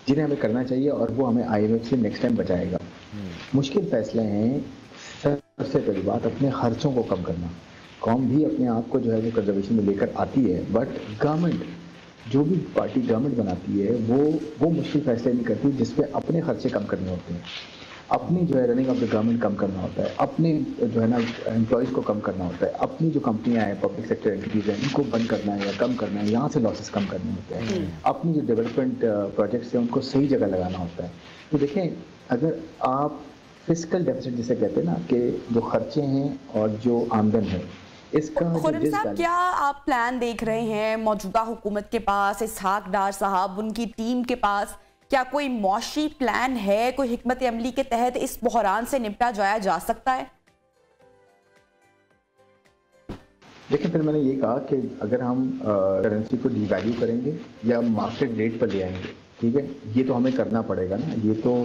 जिन्हें हमें करना चाहिए और वो हमें IMF से नेक्स्ट टाइम बचाएगा। मुश्किल फैसले हैं सबसे पहली बात अपने खर्चों को कम करना। कौम भी अपने आप को जो है वो कंजर्वेशन में लेकर आती है, बट गवर्नमेंट जो भी पार्टी गवर्नमेंट बनाती है वो मुश्किल फैसले नहीं करती जिसपे अपने खर्चे कम करने होते हैं, अपनी जो है रनिंग ऑफ द गवर्नमेंट कम करना होता है, अपने जो है ना एम्प्लॉयज़ को कम करना होता है, अपनी जो कंपनियां हैं पब्लिक सेक्टर एंटिटीज़ हैं इनको बंद करना है या कम करना है, यहाँ से लॉसेस कम करने होते हैं, अपनी जो डेवलपमेंट प्रोजेक्ट्स हैं उनको सही जगह लगाना होता है। तो देखें अगर आप फिस्कल डेफिसिट जिसे कहते हैं ना कि जो खर्चे हैं और जो आमदन है इसका, खुर्रम साहब क्या आप प्लान देख रहे हैं मौजूदा हुकूमत के पास, इसहाक डार साहब उनकी टीम के पास, क्या कोई मौशी प्लान है, कोई हिकमत अमली के तहत इस बहरान से निपटा जाया जा सकता है? देखिए फिर मैंने ये कहा कि अगर हम करेंसी को डिवैल्यू करेंगे या मार्केट रेट पर ले आएंगे, ठीक है, ये तो हमें करना पड़ेगा ना, ये तो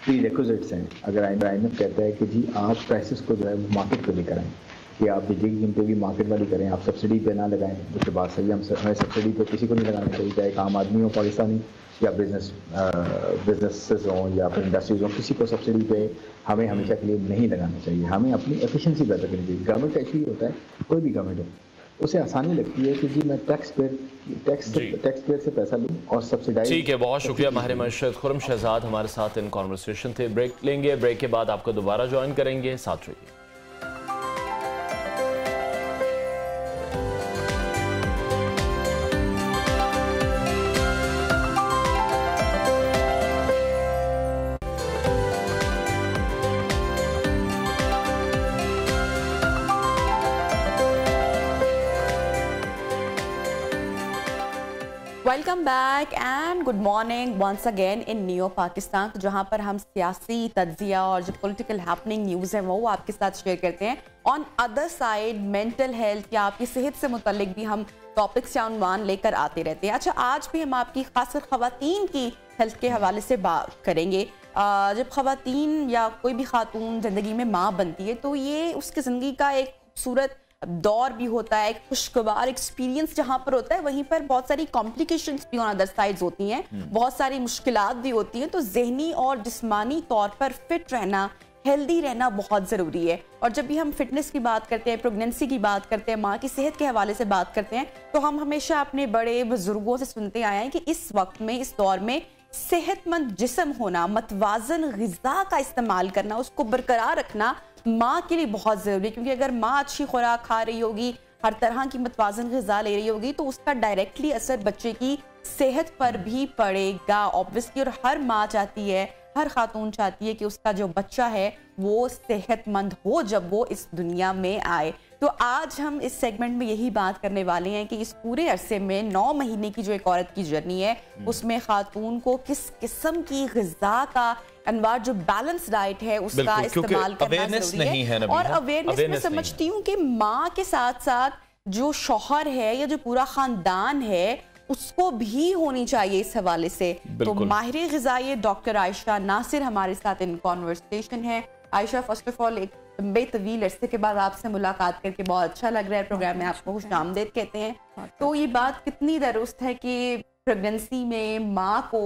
प्री रिक्विजिट्स हैं। अगर IMF कहता है कि जी आप प्राइसेस को जो है वो मार्केट पर लेकर आएँ, कि आप बिजली की कीमतें भी मार्केट वाली करें, आप सब्सिडी पे ना लगाएं, उसके बाद सही हमें सब्सिडी पे किसी को नहीं लगाना चाहिए, चाहे आम आदमी हो पाकिस्तानी या बिजनेसेस हों या फिर इंडस्ट्रीज हों, किसी को सब्सिडी पे हमें हमेशा के लिए नहीं लगाना चाहिए। हमें अपनी एफिशिएंसी बेहतर करनी चाहिए। गवर्नमेंट का इशू ये होता है, कोई भी गवर्नमेंट हो, उसे आसानी लगती है कि जी मैं टैक्स पेयर से पैसा लूं और सब्सिडाइज। ठीक है, बहुत शुक्रिया माहिर मईशत खुर्रम शहजाद हमारे साथ इन कॉन्वर्सेशन थे। ब्रेक लेंगे, ब्रेक के बाद आपको दोबारा ज्वाइन करेंगे, साथ रहिए। Welcome back and good morning once again in new Pakistan, जहां पर हम सियासी तज्जिया और जो पॉलिटिकल हैपनिंग न्यूज़ है वो आपके साथ शेयर करते हैं। On other side mental health या आपकी सेहत से मुतल्लिक भी हम टॉपिक्स या उन्वान लेकर आते रहते हैं। अच्छा, आज भी हम आपकी खासकर ख़वातीन की हेल्थ के हवाले से बात करेंगे। जब ख़वातीन या कोई भी खातून ज़िंदगी में माँ बनती है तो ये उसकी ज़िंदगी का एक खूबसूरत दौर भी होता है, एक खुशगवार एक्सपीरियंस जहां पर होता है, वहीं पर बहुत सारी कॉम्प्लिकेशंस भी ऑन अदर साइड्स होती हैं, बहुत सारी मुश्किलात भी होती हैं। तो ज़हनी और जिस्मानी तौर पर फिट रहना, हेल्दी रहना बहुत ज़रूरी है। और जब भी हम फिटनेस की बात करते हैं, प्रेगनेंसी की बात करते हैं, माँ की सेहत के हवाले से बात करते हैं, तो हम हमेशा अपने बड़े बुजुर्गों से सुनते आए हैं कि इस वक्त में, इस दौर में सेहतमंद जिस्म होना, मतवाजन ग़िज़ा का इस्तेमाल करना, उसको बरकरार रखना माँ के लिए बहुत ज़रूरी है। क्योंकि अगर माँ अच्छी खुराक खा रही होगी, हर तरह की मतवाजन ग़िज़ा ले रही होगी, तो उसका डायरेक्टली असर बच्चे की सेहत पर भी पड़ेगा ऑब्वियसली। और हर माँ चाहती है, हर खातून चाहती है कि उसका जो बच्चा है वो सेहतमंद हो जब वो इस दुनिया में आए। तो आज हम इस सेगमेंट में यही बात करने वाले हैं कि इस पूरे अरसे में 9 महीने की जो एक औरत की जर्नी है, उसमें खातून को किस किस्म की ग़िज़ा का अनवार जो बैलेंस डाइट है उसका इस्तेमाल करना जरूरी है। और अवेयरनेस में समझती हूँ कि माँ के साथ साथ जो शौहर है या जो पूरा खानदान है उसको भी होनी चाहिए इस हवाले से। तो माहिर ग़िज़ाई डॉक्टर आयशा नासिर हमारे साथ इन कॉन्वर्सेशन है। आयशा, फर्स्ट ऑफ ऑल एक लंबे तवील अरसे के बाद आपसे मुलाकात करके बहुत अच्छा लग रहा है। प्रोग्राम में आपको खुशामदीद कहते हैं। तो ये बात कितनी दुरुस्त है कि प्रेगनेंसी में माँ को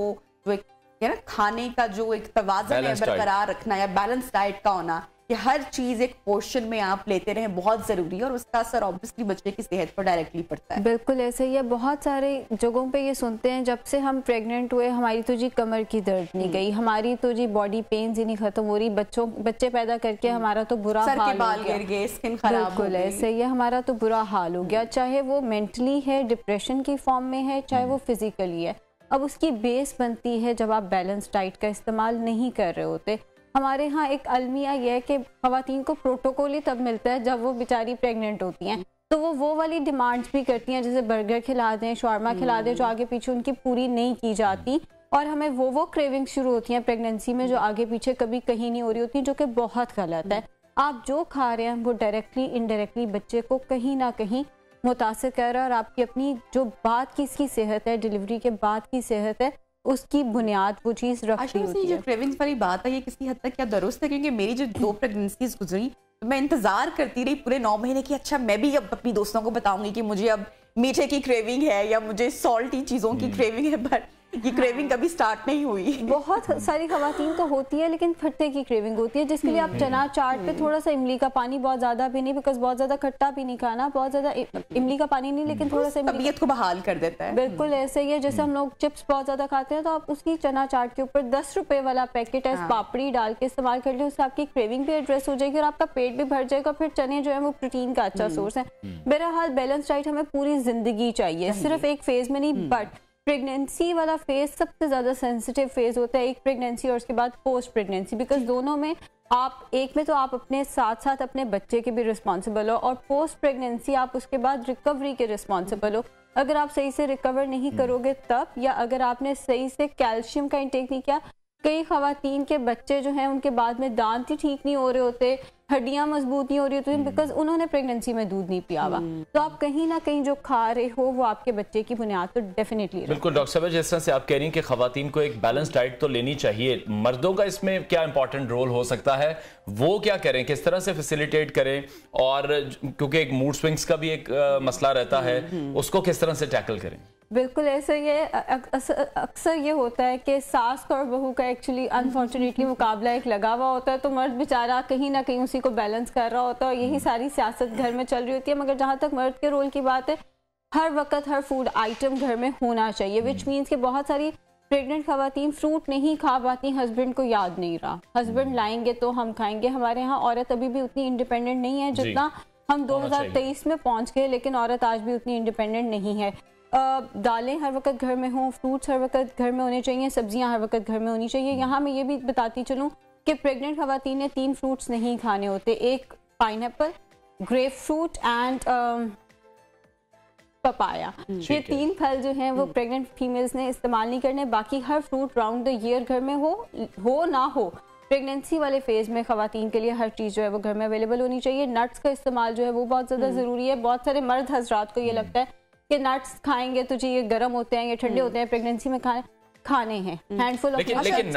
जो एक ना खाने का जो एक तवाज़ुन है बरकरार रखना या बैलेंस डाइट का होना, कि हर चीज एक पोर्शन में आप लेते रहें, बहुत जरूरी है। और उसका असर ऑब्वियसली बच्चे की सेहत पर डायरेक्टली पड़ता है। बिल्कुल ऐसे ही है। बहुत सारे जगहों पे ये सुनते हैं जब से हम प्रेग्नेंट हुए हमारी तो जी कमर की दर्द नहीं गई, हमारी तो जी बॉडी पेन्स ही नहीं खत्म हो रही, बच्चे पैदा करके हमारा तो बुरा हाल हो गया, स्किन खराब। बिल्कुल ऐसे ही है, हमारा तो बुरा हाल हो गया, चाहे वो मेंटली है, डिप्रेशन की फॉर्म में है, चाहे वो फिजिकली है। अब उसकी बेस बनती है जब आप बैलेंस डाइट का इस्तेमाल नहीं कर रहे होते। हमारे यहाँ एक अलमिया यह है कि ख़वातीन को प्रोटोकॉल ही तब मिलता है जब वो बेचारी प्रेग्नेंट होती हैं, तो वो वाली डिमांड्स भी करती हैं, जैसे बर्गर खिला दें, शॉर्मा खिला दें, जो आगे पीछे उनकी पूरी नहीं की जाती। और हमें वो क्रेविंग शुरू होती हैं प्रेगनेंसी में जो आगे पीछे कभी कहीं नहीं हो रही होती, जो कि बहुत गलत है। आप जो खा रहे हैं वो डायरेक्टली इनडायरेक्टली बच्चे को कहीं ना कहीं मुतासिर कर रहा है। और आपकी अपनी जो बाद की इसकी सेहत है, डिलीवरी के बाद की सेहत है, उसकी बुनियाद वो चीज़ रखती होती है। जो क्रेविंग्स वाली बात है ये किसी हद तक क्या दुरुस्त है? क्योंकि मेरी जो 2 प्रेगनेंसीज गुजरी तो मैं इंतजार करती रही पूरे 9 महीने की, अच्छा मैं भी अब अपनी दोस्तों को बताऊंगी कि मुझे अब मीठे की क्रेविंग है या मुझे सॉल्टी चीज़ों की क्रेविंग है, बट ये क्रेविंग कभी स्टार्ट नहीं हुई। बहुत सारी खवातीन को होती है लेकिन खट्टे की क्रेविंग होती है, जिसके लिए आप चना चाट पे थोड़ा सा इमली का पानी, बहुत ज्यादा भी नहीं, बिकॉज बहुत ज्यादा खट्टा भी नहीं खाना, बहुत ज्यादा इमली का पानी नहीं, लेकिन थोड़ा सा तबीयत को बहाल कर देता है। बिल्कुल ऐसे ही है, जैसे हम लोग चिप्स बहुत ज्यादा खाते हैं तो आप उसकी चना चाट के ऊपर 10 रुपए वाला पैकेट है पापड़ी डाल के इस्तेमाल कर लें, उससे आपकी क्रेविंग भी एड्रेस हो जाएगी और आपका पेट भी भर जाएगा। फिर चने जो है वो प्रोटीन का अच्छा सोर्स है। बहरहाल बैलेंस डाइट हमें पूरी जिंदगी चाहिए, सिर्फ एक फेज में नहीं। बट प्रेगनेंसी वाला फेज सबसे ज्यादा सेंसिटिव फेज होता है, एक प्रेगनेंसी और उसके बाद पोस्ट प्रेगनेंसी, बिकॉज दोनों में आप एक में तो आप अपने साथ साथ अपने बच्चे के भी रिस्पॉन्सिबल हो, और पोस्ट प्रेगनेंसी आप उसके बाद रिकवरी के रिस्पॉन्सिबल हो। अगर आप सही से रिकवर नहीं करोगे तब, या अगर आपने सही से कैल्शियम का इंटेक नहीं किया, कई खवातीन के बच्चे जो हैं उनके बाद में दांत ही ठीक नहीं हो रहे होते, हड्डियां मजबूत नहीं हो रही होती, बिकॉज उन्होंने प्रेगनेंसी में दूध नहीं पिया हुआ। तो आप कहीं ना कहीं जो खा रहे हो वो आपके बच्चे की बुनियाद तो डेफिनेटली। बिल्कुल डॉक्टर साहब, जिस तरह से आप कह रही हैं कि खवातीन को एक बैलेंस डाइट तो लेनी चाहिए, मर्दों का इसमें क्या इंपॉर्टेंट रोल हो सकता है? वो क्या करें, किस तरह से फैसिलिटेट करें? और क्योंकि एक मूड स्विंग्स का भी एक मसला रहता है, उसको किस तरह से टैकल करें? बिल्कुल ऐसा ही है। अक्सर ये होता है कि सास और बहू का एक्चुअली अनफॉर्चुनेटली मुकाबला एक लगा हुआ होता है, तो मर्द बेचारा कहीं ना कहीं उसी को बैलेंस कर रहा होता है और यही सारी सियासत घर में चल रही होती है। मगर जहाँ तक मर्द के रोल की बात है, हर वक्त हर फूड आइटम घर में होना चाहिए, विच मीन्स कि बहुत सारी प्रेग्नेंट खवातीन फ्रूट नहीं खा पाती, हस्बैंड को याद नहीं रहा, हस्बैंड लाएंगे तो हम खाएंगे। हमारे यहाँ औरत अभी भी उतनी इंडिपेंडेंट नहीं है जितना हम 2023 में पहुंच गए, लेकिन औरत आज भी उतनी इंडिपेंडेंट नहीं है। दालें हर वक्त घर में हों, फ्रूट्स हर वक्त घर में होने चाहिए, सब्जियां हर वक्त घर में होनी चाहिए। यहाँ मैं ये भी बताती चलूँ कि प्रेग्नेंट खवातीन ने 3 फ्रूट्स नहीं खाने होते, एक pineapple, grep fruit and papaya. ये 3 फल जो हैं वो प्रेग्नेंट फीमेल्स ने इस्तेमाल नहीं करने। बाकी हर फ्रूट राउंड द ईयर घर में हो ना हो, प्रेगनेंसी वाले फेज में खवातीन के लिए हर चीज़ जो है वो घर में अवेलेबल होनी चाहिए। नट्स का इस्तेमाल जो है वो बहुत ज़्यादा ज़रूरी है। बहुत सारे मर्द हजरात को ये लगता है कि नट्स खाएंगे तो जी ये गर्म होते हैं, ये ठंडे होते हैं, प्रेगनेंसी में खाने हैं हैंडफुल ऑफ। लेकिन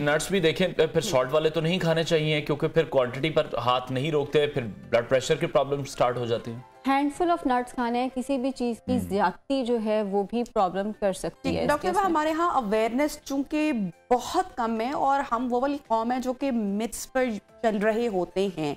नट्स भी देखें फिर सॉल्ट वाले तो नहीं खाने चाहिए, क्योंकि फिर क्वांटिटी पर हाथ नहीं रोकते, फिर ब्लड प्रेशर की प्रॉब्लम स्टार्ट हो जाती है। हैंडफुल ऑफ नट्स खाने हैं, किसी भी चीज़ की ज्यादती जो है वो भी प्रॉब्लम कर सकती है। डॉक्टर साहब, हमारे यहाँ अवेयरनेस चूंकि बहुत कम है और हम वो वाली कौम है जो कि मिथ्स पर चल रहे होते हैं,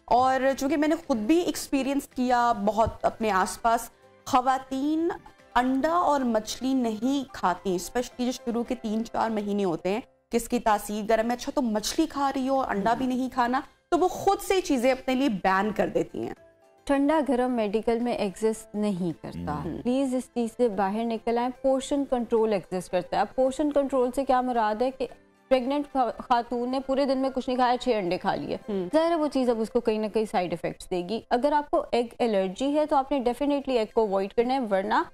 और चूंकि मैंने खुद भी एक्सपीरियंस किया बहुत अपने आसपास, खवातीन अंडा और मछली नहीं खाती, स्पेशली जो शुरू के 3-4 महीने होते हैं, किसकी तासीर गर्म है, अच्छा तो मछली खा रही हो और अंडा भी नहीं खाना, तो वो खुद से चीजें अपने लिए बैन कर देती हैं। ठंडा गरम मेडिकल में एग्जिस्ट नहीं करता, प्लीज इस चीज से बाहर निकल आए। पोर्शन कंट्रोल एग्जिस्ट करता है। अब पोर्शन कंट्रोल से क्या मुराद है कि प्रेग्नेंट खातून ने पूरे दिन में कुछ नहीं खाया, 6 अंडे खा लिए, ज़ाहिर है वो चीज़ अब उसको कहीं ना कहीं साइड इफेक्ट्स देगी। अगर आपको एग एलर्जी है तो आपने डेफिनेटली एग को अवॉइड करना है, वरना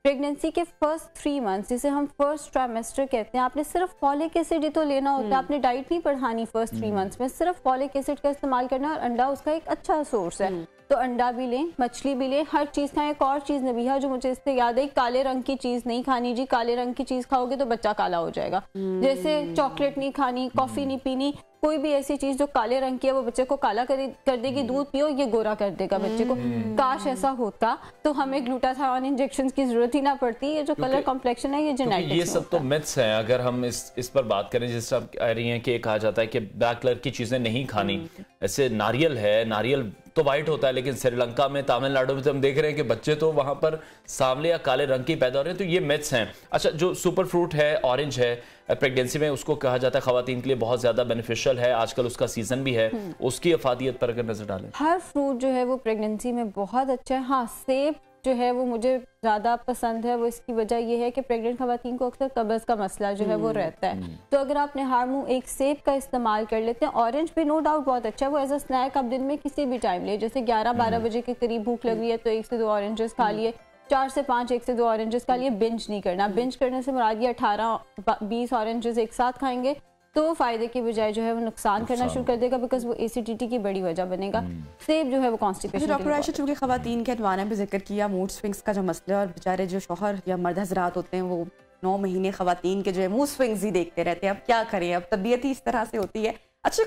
प्रेगनेंसी के फर्स्ट 3 मंथ्स, जिसे हम फर्स्ट ट्राइमेस्टर कहते हैं, आपने सिर्फ फॉलिक एसिड ही तो लेना होता है, आपने डाइट नहीं बढ़ानी फर्स्ट 3 मंथ्स में, सिर्फ फॉलिक एसिड का इस्तेमाल करना है और अंडा उसका एक अच्छा सोर्स है, तो अंडा भी लें, मछली भी लें, हर चीज़ खाएं। एक और चीज़ नबीहा जो मुझे इससे याद है, काले रंग की चीज़ नहीं खानी जी, काले रंग की चीज़ खाओगे तो बच्चा काला हो जाएगा। जैसे चॉकलेट नहीं खानी, कॉफ़ी नहीं पीनी, कोई भी ऐसी चीज जो काले रंग की है वो बच्चे को काला कर देगी। दूध पियो, ये गोरा कर देगा बच्चे को। काश ऐसा होता तो हमें ग्लूटाथायोन इंजेक्शन की जरूरत ही ना पड़ती। ये जो कलर कॉम्प्लेक्शन है ये जेनेटिक्स ये सब तो मिथ्स हैं। अगर हम इस पर बात करें, जिस तरह कह रही हैं कि कहा जाता है कि ब्लैक कलर की चीजें नहीं खानी, ऐसे नारियल है, नारियल तो वाइट होता है, लेकिन श्रीलंका में, तमिलनाडु में तो हम देख रहे हैं कि बच्चे तो वहां पर सांवले या काले रंग की पैदा हो रहे हैं, तो ये मिथ्स हैं। अच्छा, जो सुपर फ्रूट है, ऑरेंज है, प्रेगनेंसी में उसको कहा जाता है खवातीन के लिए बहुत ज्यादा बेनिफिशियल है, आजकल उसका सीजन भी है, उसकी अफादियत पर अगर नजर डालें, हर फ्रूट जो है वो प्रेगनेंसी में बहुत अच्छा है। हाँ, सेब जो है वो मुझे ज़्यादा पसंद है, वो इसकी वजह ये है कि प्रेग्नेंट खवातीन को अक्सर कब्ज़ का मसला जो है वो रहता है, तो अगर आप नहार मुँह एक सेब का इस्तेमाल कर लेते हैं। ऑरेंज भी नो डाउट बहुत अच्छा है, वो एज अ स्नैक आप दिन में किसी भी टाइम ले, जैसे 11-12 बजे के करीब भूख लग रही है तो 1 से 2 ऑरेंजेस खा लिए, 4 से 5 1 से 2 ऑरेंजेस खा लिए। बिंज नहीं करना, बिंज करने से मुराद ये 18-20 ऑरेंजेस एक साथ खाएंगे तो फायदे की बजाय जो है वो नुकसान करना शुरू कर देगा, बिकॉज वो एसिडिटी की बड़ी वजह बनेगा। सेब जो है वो कॉन्स्टिपेशन। डॉक्टर आयशा, चूंकि खवातीन के अनवाना भी जिक्र किया, मूड स्विंग्स का जो मसला, और बेचारे जो शौहर या मर्द हजरात होते हैं वो 9 महीने खवातीन के जो है मूड स्विंग्स ही देखते रहते हैं। अब क्या करें, अब तबीयत ही इस तरह से होती है। अच्छा,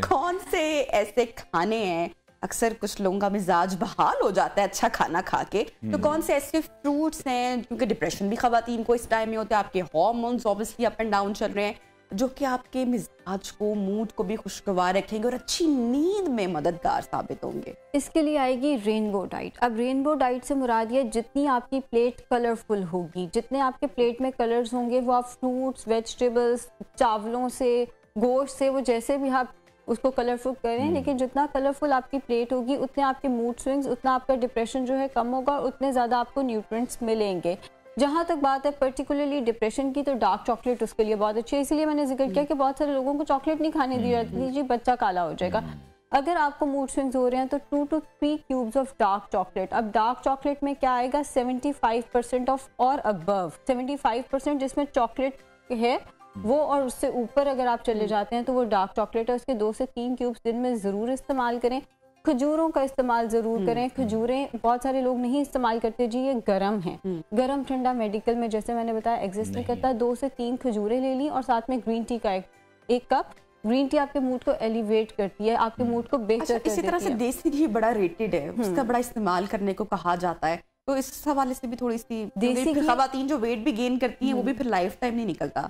कौन से ऐसे खाने हैं, अक्सर कुछ लोगों का मिजाज बहाल हो जाता है अच्छा खाना खा के, तो कौन से ऐसे फ्रूट्स हैं, क्योंकि डिप्रेशन भी खवातीन को इस टाइम में होता है, आपके hormones obviously up and down चल रहे हैं, जो कि आपके मिजाज को, मूड को भी खुशगवार रखेंगे और अच्छी नींद में मददगार साबित होंगे? इसके लिए आएगी रेनबो डाइट। अब रेनबो डाइट से मुराद ये, जितनी आपकी प्लेट कलरफुल होगी, जितने आपके प्लेट में कलर्स होंगे, वो आप फ्रूट्स, वेजिटेबल्स, चावलों से, गोश्त से, वो जैसे भी आप उसको कलरफुल करें, लेकिन जितना कलरफुल आपकी प्लेट होगी उतने आपके मूड स्विंग्स, उतना आपका डिप्रेशन जो है कम होगा और उतने ज़्यादा आपको न्यूट्रिएंट्स मिलेंगे। जहाँ तक बात है पर्टिकुलरली डिप्रेशन की, तो डार्क चॉकलेट उसके लिए बहुत अच्छी है। इसलिए मैंने जिक्र किया कि बहुत सारे लोगों को चॉकलेट नहीं खाने दी जाती थी, जी बच्चा काला हो जाएगा। अगर आपको मूड स्विंग्स हो रहे हैं तो 2 to 3 cubes of dark chocolate. अब डार्क चॉकलेट में क्या आएगा, 75% ऑफ और अबव, 75% जिसमें चॉकलेट है वो, और उससे ऊपर अगर आप चले जाते हैं तो वो डार्क चॉकलेट है। उसके 2 से 3 क्यूब्स दिन में ज़रूर इस्तेमाल करें। खजूरों का इस्तेमाल ज़रूर करें। खजूरें बहुत सारे लोग नहीं इस्तेमाल करते जी, ये गर्म है, गर्म ठंडा मेडिकल में जैसे मैंने बताया एग्जिस्ट नहीं करता। 2 से 3 खजूरें ले ली और साथ में ग्रीन टी का एक कप। ग्रीन टी आपके मूड को एलिवेट करती है, आपके मूड को बेहतर कर देती है। इसी तरह से देसी घी बड़ा रेटेड है, उसका बड़ा इस्तेमाल करने को कहा जाता है, तो इस हवाले से भी थोड़ी सी देसी खवातीन जो वेट भी गेन करती हैं वो भी फिर लाइफ टाइम नहीं निकलता।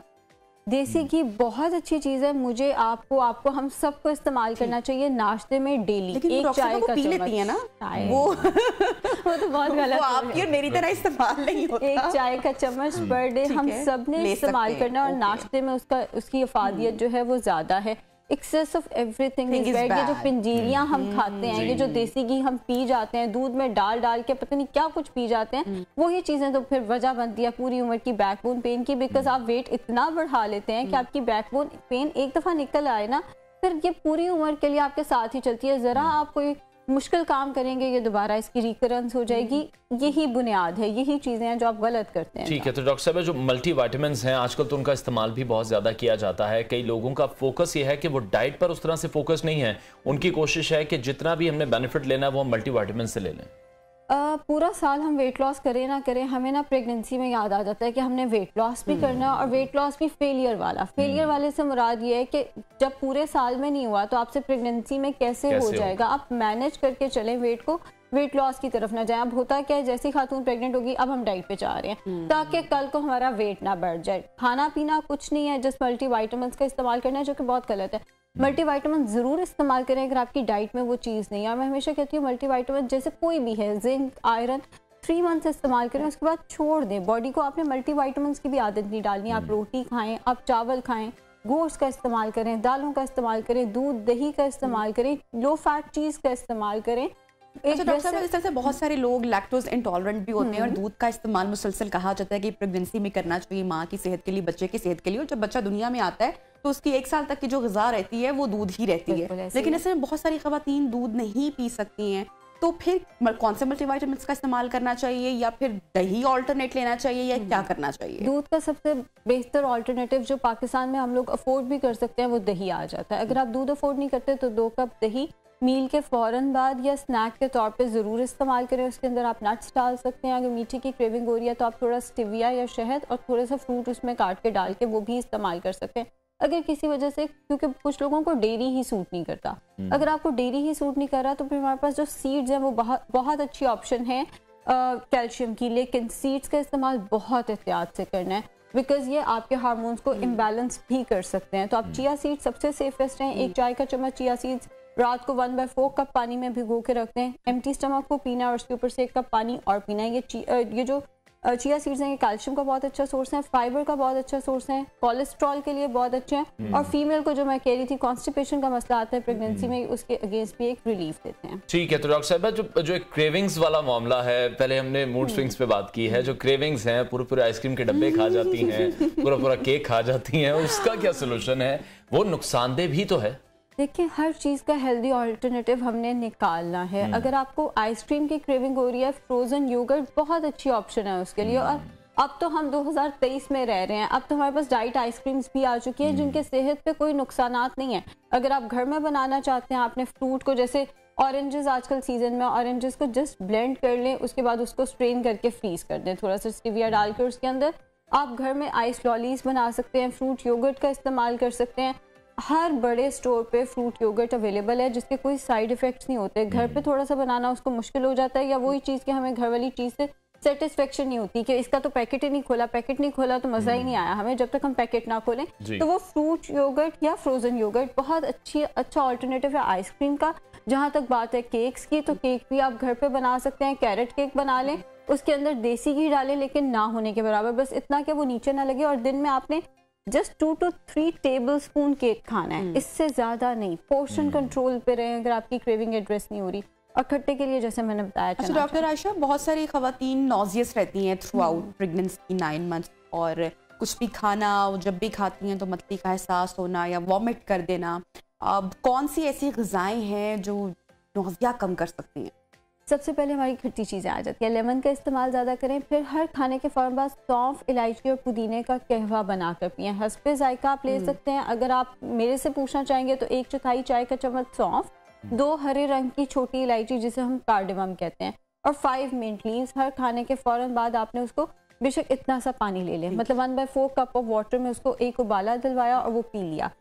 देसी घी बहुत अच्छी चीज है, मुझे आपको हम सबको इस्तेमाल करना चाहिए नाश्ते में डेली। एक चाय का पी लेती है ना वो तो बहुत गलत, आपकी और मेरी तरह इस्तेमाल नहीं होता। एक चाय का चम्मच पर डे हम सब ने इस्तेमाल करना, और नाश्ते में उसकी अफादियत जो है वो ज्यादा है। Excess of everything is bad. ये जो पिंजीरियां हम खाते हैं, ये जो देसी घी हम पी जाते हैं, दूध में डाल डाल के पता नहीं क्या कुछ पी जाते हैं, वही चीजें तो फिर वजह बनती है पूरी उम्र की बैकबोन पेन की। बिकॉज आप वेट इतना बढ़ा लेते हैं कि आपकी बैकबोन पेन एक दफा निकल आए ना, फिर ये पूरी उम्र के लिए आपके साथ ही चलती है। जरा आप कोई मुश्किल काम करेंगे, ये दोबारा इसकी रिकरेंस हो जाएगी। यही बुनियाद है, यही चीजें हैं जो आप गलत करते हैं। ठीक है, तो डॉक्टर साहब जो मल्टीविटामिन्स हैं आजकल तो उनका इस्तेमाल भी बहुत ज्यादा किया जाता है। कई लोगों का फोकस ये है कि वो डाइट पर उस तरह से फोकस नहीं है, उनकी कोशिश है कि जितना भी हमने बेनिफिट लेना है वो हम मल्टीविटामिन से ले लें। पूरा साल हम वेट लॉस करें ना करें, हमें ना प्रेगनेंसी में याद आ जाता है कि हमने वेट लॉस भी करना, और वेट लॉस भी फेलियर वाला। फेलियर वाले से मुराद ये है कि जब पूरे साल में नहीं हुआ तो आपसे प्रेगनेंसी में कैसे हो जाएगा। आप मैनेज करके चलें वेट को, वेट लॉस की तरफ ना जाए। अब होता क्या है, जैसी खातून प्रेग्नेंट होगी अब हम डाइट पे जा रहे हैं ताकि कल को हमारा वेट ना बढ़ जाए। खाना पीना कुछ नहीं है, जस्ट मल्टीविटामिन्स का इस्तेमाल करना है, जो कि बहुत गलत है। मल्टीविटामिन जरूर इस्तेमाल करें अगर आपकी डाइट में वो चीज़ नहीं है। मैं हमेशा कहती हूँ मल्टीविटामिन जैसे कोई भी है, जिंक, आयरन, 3 मंथ्स इस्तेमाल करें, उसके बाद छोड़ दें। बॉडी को आपने मल्टीविटामिन की भी आदत नहीं डालनी। आप रोटी खाएं, आप चावल खाएं, गोश्त का इस्तेमाल करें, दालों का इस्तेमाल करें, दूध दही का इस्तेमाल करें, लो फैट चीज़ का इस्तेमाल करें। अच्छा डॉक्टर साहब, इस तरह से बहुत सारे लोग लैक्टोज इंटॉलरेंट भी होते हैं और दूध का इस्तेमाल मुसलसल कहा जाता है कि प्रेगनेंसी में करना चाहिए माँ की सेहत के लिए, बच्चे की सेहत के लिए। और जब बच्चा दुनिया में आता है तो उसकी 1 साल तक की जो ग़िज़ा रहती है वो दूध ही रहती है। लेकिन ऐसे में बहुत सारी ख़वातीन दूध नहीं पी सकती हैं, तो फिर कौन से मल्टीविटामिन्स का इस्तेमाल करना चाहिए, या फिर दही ऑल्टरनेट लेना चाहिए, या क्या करना चाहिए? दूध का सबसे बेहतर ऑल्टरनेटिव जो पाकिस्तान में हम लोग अफोर्ड भी कर सकते हैं वो दही आ जाता है। अगर आप दूध अफोर्ड नहीं करते तो 2 कप दही मील के फ़ौरन बाद या स्नैक के तौर पे ज़रूर इस्तेमाल करें। उसके अंदर आप नट्स डाल सकते हैं। अगर मीठे की क्रेविंग हो रही है तो आप थोड़ा स्टिविया या शहद और थोड़ा सा फ्रूट उसमें काट के डाल के वो भी इस्तेमाल कर सकते हैं। अगर किसी वजह से, क्योंकि कुछ लोगों को डेयरी ही सूट नहीं करता, अगर आपको डेयरी ही सूट नहीं कर रहा तो फिर हमारे पास जो सीड्स हैं वो बहुत अच्छी ऑप्शन है कैल्शियम की। लेकिन सीड्स का इस्तेमाल बहुत एहतियात से करना है, बिकॉज ये आपके हार्मोन्स को इम्बैलेंस भी कर सकते हैं। तो आप चिया सीड्स सबसे सेफेस्ट हैं। 1 चाय का चम्मच चिया सीड्स रात को 1/4 कप पानी में भिगो के रखते हैं। एम्प्टी स्टमक को पीना है और उसके ऊपर से 1 कप पानी और पीना है। ये जो चिया सीड्स हैं ये कैल्शियम का बहुत अच्छा सोर्स है, फाइबर का बहुत अच्छा सोर्स है, कोलेस्ट्रॉल के लिए बहुत अच्छे हैं, और फीमेल को जो मैं कह रही थी कॉन्स्टिपेशन का मसला आता है प्रेगनेंसी में, उसके अगेंस्ट भी एक रिलीफ देते हैं। ठीक है, तो डॉक्टर साहब जो एक क्रेविंग्स वाला मामला है, पहले हमने मूड स्विंग्स पे बात की है। जो क्रेविंग्स हैं, पूरे आइसक्रीम के डब्बे खा जाती हैं, पूरा केक खा जाती हैं, उसका क्या सोल्यूशन है? वो नुकसानदेह भी तो है। देखिए, हर चीज़ का हेल्दी ऑल्टरनेटिव हमने निकालना है। अगर आपको आइसक्रीम की क्रेविंग हो रही है, फ्रोजन योगर्ट बहुत अच्छी ऑप्शन है उसके लिए। और अब तो हम 2023 में रह रहे हैं, अब तो हमारे पास डाइट आइसक्रीम्स भी आ चुकी हैं जिनके सेहत पे कोई नुकसानात नहीं है। अगर आप घर में बनाना चाहते हैं, आपने फ्रूट को, जैसे ऑरेंजेस आजकल सीजन में, ऑरेंजेस को जस्ट ब्लेंड कर लें, उसके बाद उसको स्ट्रेन करके फ्रीज कर दें, थोड़ा सा स्टिविया डालकर उसके अंदर। आप घर में आइस लॉलीज बना सकते हैं, फ्रूट योगर्ट का इस्तेमाल कर सकते हैं। हर बड़े स्टोर पे फ्रूट योगर्ट अवेलेबल है जिसके कोई साइड इफेक्ट्स नहीं होते। घर पे थोड़ा सा बनाना उसको मुश्किल हो जाता है, या वही चीज़ कि हमें घर वाली चीज़ से सेटिस्फेक्शन नहीं होती कि इसका तो पैकेट ही नहीं खोला, पैकेट नहीं खोला तो मज़ा ही नहीं आया हमें जब तक हम पैकेट ना खोलें। तो वो फ्रूट योगर्ट या फ्रोजन योगर्ट बहुत अच्छा ऑल्टरनेटिव है आइसक्रीम का। जहाँ तक बात है केक्स की, तो केक भी आप घर पे बना सकते हैं। कैरेट केक बना लें, उसके अंदर देसी घी डालें, लेकिन ना होने के बराबर, बस इतना कि वो नीचे ना लगे। और दिन में आपने जस्ट 2 to 3 टेबलस्पून केक खाना है, इससे ज्यादा नहीं। पोर्शन कंट्रोल पे रहें अगर आपकी क्रेविंग एड्रेस नहीं हो रही। और खट्टे के लिए जैसे मैंने बताया। अच्छा डॉक्टर आयशा, बहुत सारी खवातीन नॉजियस रहती हैं थ्रू आउट प्रेगनेंसी 9 मंथ्स, और कुछ भी खाना जब भी खाती हैं तो मतली का एहसास होना या वॉमिट कर देना। अब कौन सी ऐसी ग़िज़ाएं हैं जो नौजिया कम कर सकती हैं? सबसे पहले हमारी खट्टी चीज़ें आ जाती हैं। लेमन का इस्तेमाल ज़्यादा करें। फिर हर खाने के फ़ौरन बाद सौंफ, इलायची और पुदीने का कहवा बनाकर पिएं। हस्बे जायका आप ले सकते हैं। अगर आप मेरे से पूछना चाहेंगे तो 1/4 चाय का चम्मच सौंफ, 2 हरे रंग की छोटी इलायची जिसे हम कार्डेमम कहते हैं, और 5 मिंट लीव्स। हर खाने के फ़ौरन बाद आपने उसको बेशक इतना सा पानी ले लें, मतलब 1/4 कप ऑफ वाटर में उसको एक उबाला दिलवाया और वो पी लिया।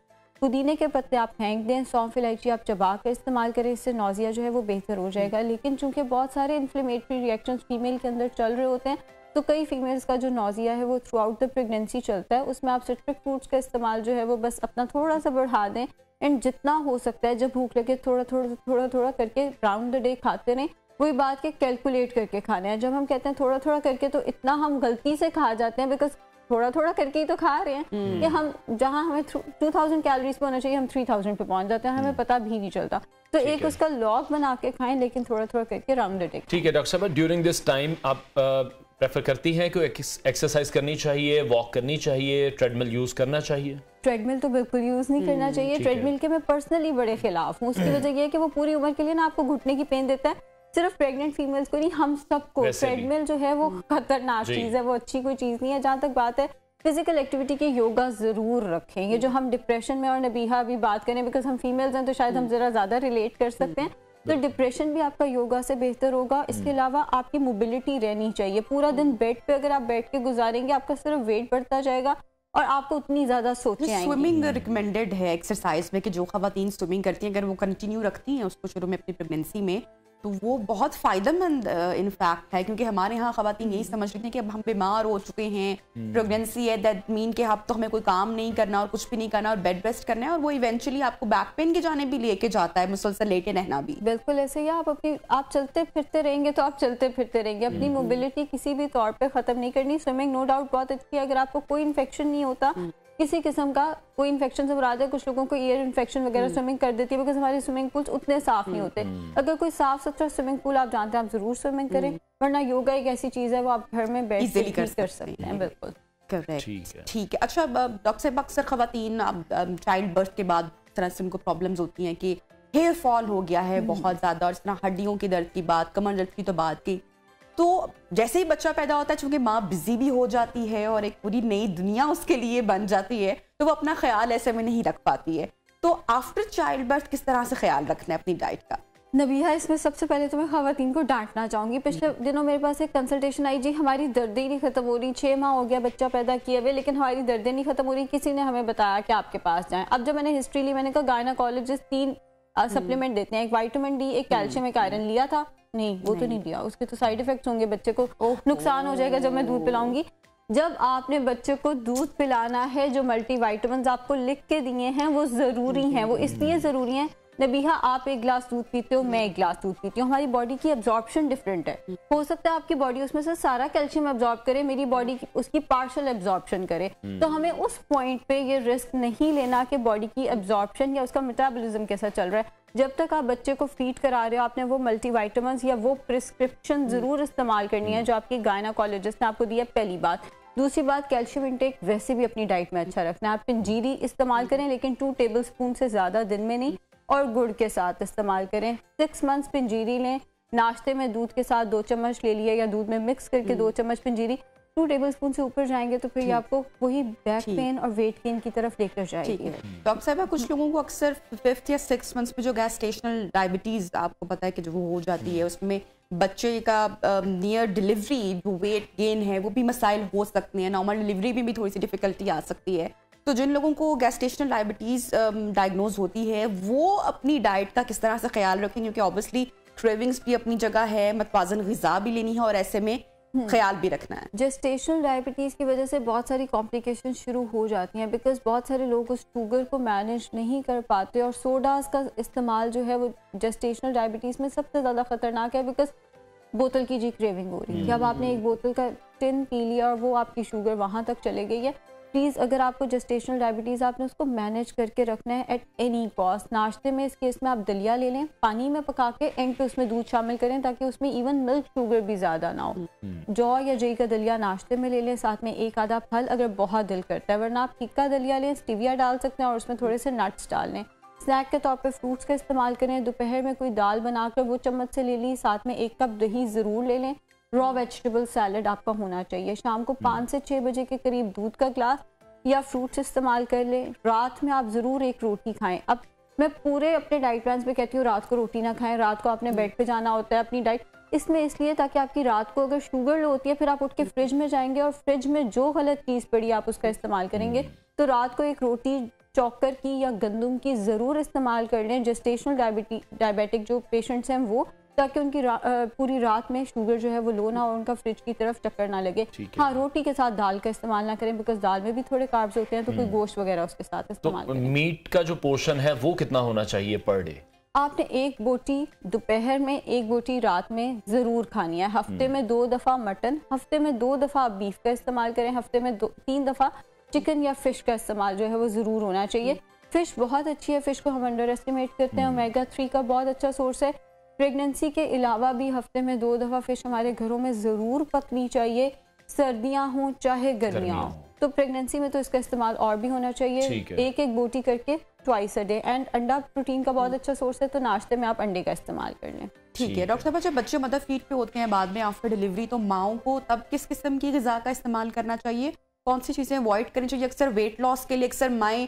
पुदीने के पत्ते आप फेंक दें, सौंफ इलायची आप चबा कर इस्तेमाल करें, इससे नौजिया जो है वो बेहतर हो जाएगा। लेकिन चूंकि बहुत सारे इन्फ्लेमेटरी रिएक्शंस फीमेल के अंदर चल रहे होते हैं, तो कई फीमेल्स का जो नौजिया है वो थ्रू आउट द प्रेगनेंसी चलता है। उसमें आप सिट्रिक फ्रूट्स का इस्तेमाल जो है वो बस अपना थोड़ा सा बढ़ा दें, एंड जितना हो सकता है जब भूख लगे थोड़ा थोड़ा करके राउंड द डे खाते रहें। वही बात के कैलकुलेट करके खाना है। जब हम कहते हैं थोड़ा थोड़ा करके, तो इतना हम गलती से खा जाते हैं, बिकॉज थोड़ा थोड़ा करके ही तो खा रहे हैं कि हम जहां हमें 2000 कैलोरीज पे होना चाहिए हम 3000 पे पहुंच जाते हैं, हमें पता भी नहीं चलता। तो एक उसका लॉग बना के खाएं, लेकिन थोड़ा थोड़ा करके राउंड द डे। ठीक है डॉक्टर साहब, ड्यूरिंग दिस टाइम आप प्रेफर करती हैं कि एक्सरसाइज करनी चाहिए, वॉक करनी चाहिए, ट्रेडमिल यूज करना चाहिए? ट्रेडमिल तो बिल्कुल यूज नहीं करना चाहिए। ट्रेडमिल के मैं पर्सनली बड़े खिलाफ हूँ। उसकी वजह यह है कि वो पूरी उम्र के लिए ना आपको घुटने की पेन देता है, सिर्फ प्रेग्नेंट फीमेल्स को नहीं, हम सबको। ट्रेडमिल जो है वो खतरनाक चीज है, वो अच्छी कोई चीज नहीं है। जहाँ तक बात है फिजिकल एक्टिविटी की, योगा जरूर रखें। ये जो हम डिप्रेशन में और नबीहा अभी बात करें, बिकॉज हम फीमेल्स हैं तो शायद हम जरा ज्यादा रिलेट कर सकते हैं, तो डिप्रेशन भी आपका योगा से बेहतर होगा। इसके अलावा आपकी मोबिलिटी रहनी चाहिए। पूरा दिन बेड पे अगर आप बैठ के गुजारेंगे, आपका सिर्फ वेट बढ़ता जाएगा और आपको उतनी ज्यादा सोचें आएंगी। स्विमिंग रिकमेंडेड है एक्सरसाइज में, कि जो खवातीन स्विमिंग करती हैं, अगर वो कंटिन्यू रखती हैं उसको शुरू में अपनी प्रेगनेंसी में, तो वो बहुत फ़ायदेमंद इनफैक्ट है। क्योंकि हमारे यहाँ खवातीन यही समझ रही थी कि अब हम बीमार हो चुके हैं, प्रेगनेंसी है, दैट मीन कि अब तो हमें कोई काम नहीं करना और कुछ भी नहीं करना और बेड रेस्ट करना है, और वो इवेंचुअली आपको बैक पेन के जाने भी लेके जाता है, मुसलसल लेटे रहना भी। बिल्कुल ऐसे ही आप चलते फिरते रहेंगे तो आप चलते फिरते रहेंगे। अपनी मोबिलिटी किसी भी तौर पे ख़त्म नहीं करनी। स्विमिंग नो डाउट बहुत अच्छी है। अगर आपको कोई इन्फेक्शन नहीं होता, किसी किस्म का कोई इन्फेक्शन से मुराद है, कुछ लोगों को ईयर इन्फेक्शन वगैरह स्विमिंग कर देती है, बिकॉज हमारे स्विमिंग पूल्स उतने साफ नहीं होते। अगर कोई साफ सुथरा स्विमिंग पूल आप जानते हैं, आप जरूर स्विमिंग करें। वरना योगा एक ऐसी चीज है वो आप घर में बैठ के कर सकते हैं। बिल्कुल करेक्ट, ठीक है। अच्छा डॉक्टर साहब, अक्सर खवातीन चाइल्ड बर्थ के बाद तरह से उनको प्रॉब्लम्स होती हैं कि हेयर फॉल हो गया है बहुत ज्यादा, और इस तरह हड्डियों की दर्द की बात, कमर दर्द की तो बात की। तो जैसे ही बच्चा पैदा होता है, चूंकि माँ बिजी भी हो जाती है और एक पूरी नई दुनिया उसके लिए बन जाती है, तो वो अपना ख्याल ऐसे में नहीं रख पाती है। तो आफ्टर चाइल्ड बर्थ किस तरह से ख्याल रखना है अपनी डाइट का? नबीहा, इसमें सबसे पहले तो मैं खवातीन को डांटना चाहूंगी। पिछले दिनों मेरे पास एक कंसल्टेशन आई, जी हमारी दर्दें ही नहीं खत्म हो रही, 6 माह हो गया बच्चा पैदा किए हुए, लेकिन हमारी दर्दें नहीं खत्म हो रही, किसी ने हमें बताया कि आपके पास जाएं। अब जब मैंने हिस्ट्री ली, मैंने कहा गायनाकोलॉजिस्ट 3 सप्लीमेंट देते हैं, एक विटामिन डी, एक कैल्शियम, एक आयरन। लिया था? नहीं, वो तो नहीं लिया। उसके तो साइड इफेक्ट्स होंगे, बच्चे को नुकसान हो जाएगा जब मैं दूध पिलाऊंगी। जब आपने बच्चे को दूध पिलाना है, जो मल्टीविटामिन्स आपको लिख के दिए हैं वो जरूरी हैं। वो इसलिए जरूरी हैं नबीहा, आप एक गिलास दूध पीते हो, मैं एक गिलास दूध पीती हूँ, हमारी बॉडी की एब्जॉर्प्शन डिफरेंट है। हो सकता है आपकी बॉडी उसमें से सारा कैल्शियम एब्जॉर्ब करे, मेरी बॉडी उसकी पार्शियल एब्जॉर्प्शन करे। तो हमें उस पॉइंट पे ये रिस्क नहीं लेना कि बॉडी की एब्जॉर्प्शन या उसका मेटाबॉलिज्म कैसा चल रहा है। जब तक आप बच्चे को फीड करा रहे हो, आपने वो मल्टीविटामिन्स या वो प्रिस्क्रिप्शन जरूर इस्तेमाल करनी है जो आपकी गायनाकोलॉजिस्ट ने आपको दिया, पहली बात। दूसरी बात, कैल्शियम इंटेक वैसे भी अपनी डाइट में अच्छा रखना है। आप पंजीरी इस्तेमाल करें, लेकिन 2 टेबलस्पून से ज्यादा दिन में नहीं, और गुड़ के साथ इस्तेमाल करें। 6 मंथ्स पंजीरी लें, नाश्ते में दूध के साथ 2 चम्मच ले लिया, या दूध में मिक्स करके 2 चम्मच पंजीरी। 2 टेबलस्पून से ऊपर जाएंगे तो फिर आपको वही बैक पेन और वेट गेन की तरफ लेकर जाएगी। डॉक्टर साहब, कुछ लोगों को अक्सर 5th या 6th मंथ्स में जो गैस्टेशनल डायबिटीज आपको पता है कि जो वो हो जाती है, उसमें बच्चे का नियर डिलीवरी जो वेट गेन है वो भी मसाइल हो सकते हैं। नॉर्मल डिलीवरी में भी थोड़ी सी डिफिकल्टी आ सकती है। तो जिन लोगों को गैस्टेशनल डायबिटीज डायग्नोज होती है, वो अपनी डाइट का किस तरह से ख्याल रखें? क्योंकि ऑब्वियसली क्रेविंग्स भी अपनी जगह है, मतवाजन ग़िज़ा भी लेनी है और ऐसे में ख्याल भी रखना है। जेस्टेशनल डायबिटीज़ की वजह से बहुत सारी कॉम्प्लिकेशन शुरू हो जाती हैं, बिकॉज बहुत सारे लोग उस शुगर को मैनेज नहीं कर पाते, और सोडास का इस्तेमाल जो है वो जेस्टेशनल डायबिटीज़ में सबसे ज़्यादा ख़तरनाक है। बिकॉज बोतल की जी क्रेविंग हो रही है कि अब आपने एक बोतल का टिन पी लिया और वो आपकी शुगर वहाँ तक चले गई है। प्लीज़, अगर आपको जेस्टेशनल डायबिटीज़, आपने उसको मैनेज करके रखना है एट एनी कॉस्ट। नाश्ते में इस केस में आप दलिया ले लें, पानी में पका के एंड पे उसमें दूध शामिल करें, ताकि उसमें इवन मिल्क शुगर भी ज़्यादा ना हो। जौ या जई का दलिया नाश्ते में ले लें, साथ में 1 आधा फल अगर बहुत दिल करता है, वरना आप फीका दलिया लें, स्टीविया डाल सकते हैं और उसमें थोड़े से नट्स डाल लें। स्नैक के तौर पे फ्रूट्स का इस्तेमाल करें। दोपहर में कोई दाल बनाकर वो चम्मच से ले ली, साथ में 1 कप दही ज़रूर ले लें। रॉ वेजिटेबल सैलड आपका होना चाहिए। शाम को 5 से 6 बजे के करीब दूध का ग्लास या फ्रूट्स इस्तेमाल कर लें। रात में आप ज़रूर 1 रोटी खाएं। अब मैं पूरे अपने डाइट प्लान पे कहती हूँ रात को रोटी ना खाएं, रात को आपने बेड पे जाना होता है। अपनी डाइट इसमें इसलिए ताकि आपकी रात को अगर शुगर लो होती है, फिर आप उठ के फ्रिज में जाएंगे और फ्रिज में जो गलत चीज़ पड़ी आप उसका इस्तेमाल करेंगे। तो रात को 1 रोटी चौकर की या गंदम की ज़रूर इस्तेमाल कर लें, जेस्टेशनल डायबिटिक जो पेशेंट्स हैं वो, ताकि उनकी पूरी रात में शुगर जो है वो लो ना और उनका फ्रिज की तरफ चक्कर ना लगे। हाँ, रोटी के साथ दाल का इस्तेमाल ना करें, बिकॉज दाल में भी थोड़े कार्ब्स होते हैं, तो कोई गोश्त वगैरह उसके साथ इस्तेमाल तो करें। मीट का जो पोर्शन है वो कितना होना चाहिए पर डे? आपने एक बोटी दोपहर में, एक बोटी रात में ज़रूर खानी है। हफ्ते में 2 दफ़ा मटन, हफ्ते में 2 दफ़ा बीफ का इस्तेमाल करें, हफ्ते में 3 दफ़ा चिकन या फ़िश का इस्तेमाल जो है वो ज़रूर होना चाहिए। फ़िश बहुत अच्छी है, फ़िश को हम अंडर एस्टिमेट करते हैं, ओमेगा 3 का बहुत अच्छा सोर्स है। प्रेगनेंसी के अलावा भी हफ्ते में 2 दफ़ा फ़िश हमारे घरों में ज़रूर पकनी चाहिए, सर्दियाँ हों चाहे गर्मियाँ हों। तो प्रेगनेंसी में तो इसका इस्तेमाल और भी होना चाहिए, एक बोटी करके ट्वाइस अ डे। एंड अंडा प्रोटीन का बहुत अच्छा सोर्स है, तो नाश्ते में आप अंडे का इस्तेमाल कर लें। ठीक है डॉक्टर साहब, जब बच्चे मदर फीड पे होते हैं बाद में आफ्टर डिलीवरी, तो माओं को तब किस किस्म की ग़िज़ा का इस्तेमाल करना चाहिए, कौन सी चीज़ें अवॉइड करनी चाहिए? अक्सर वेट लॉस के लिए अक्सर माएँ,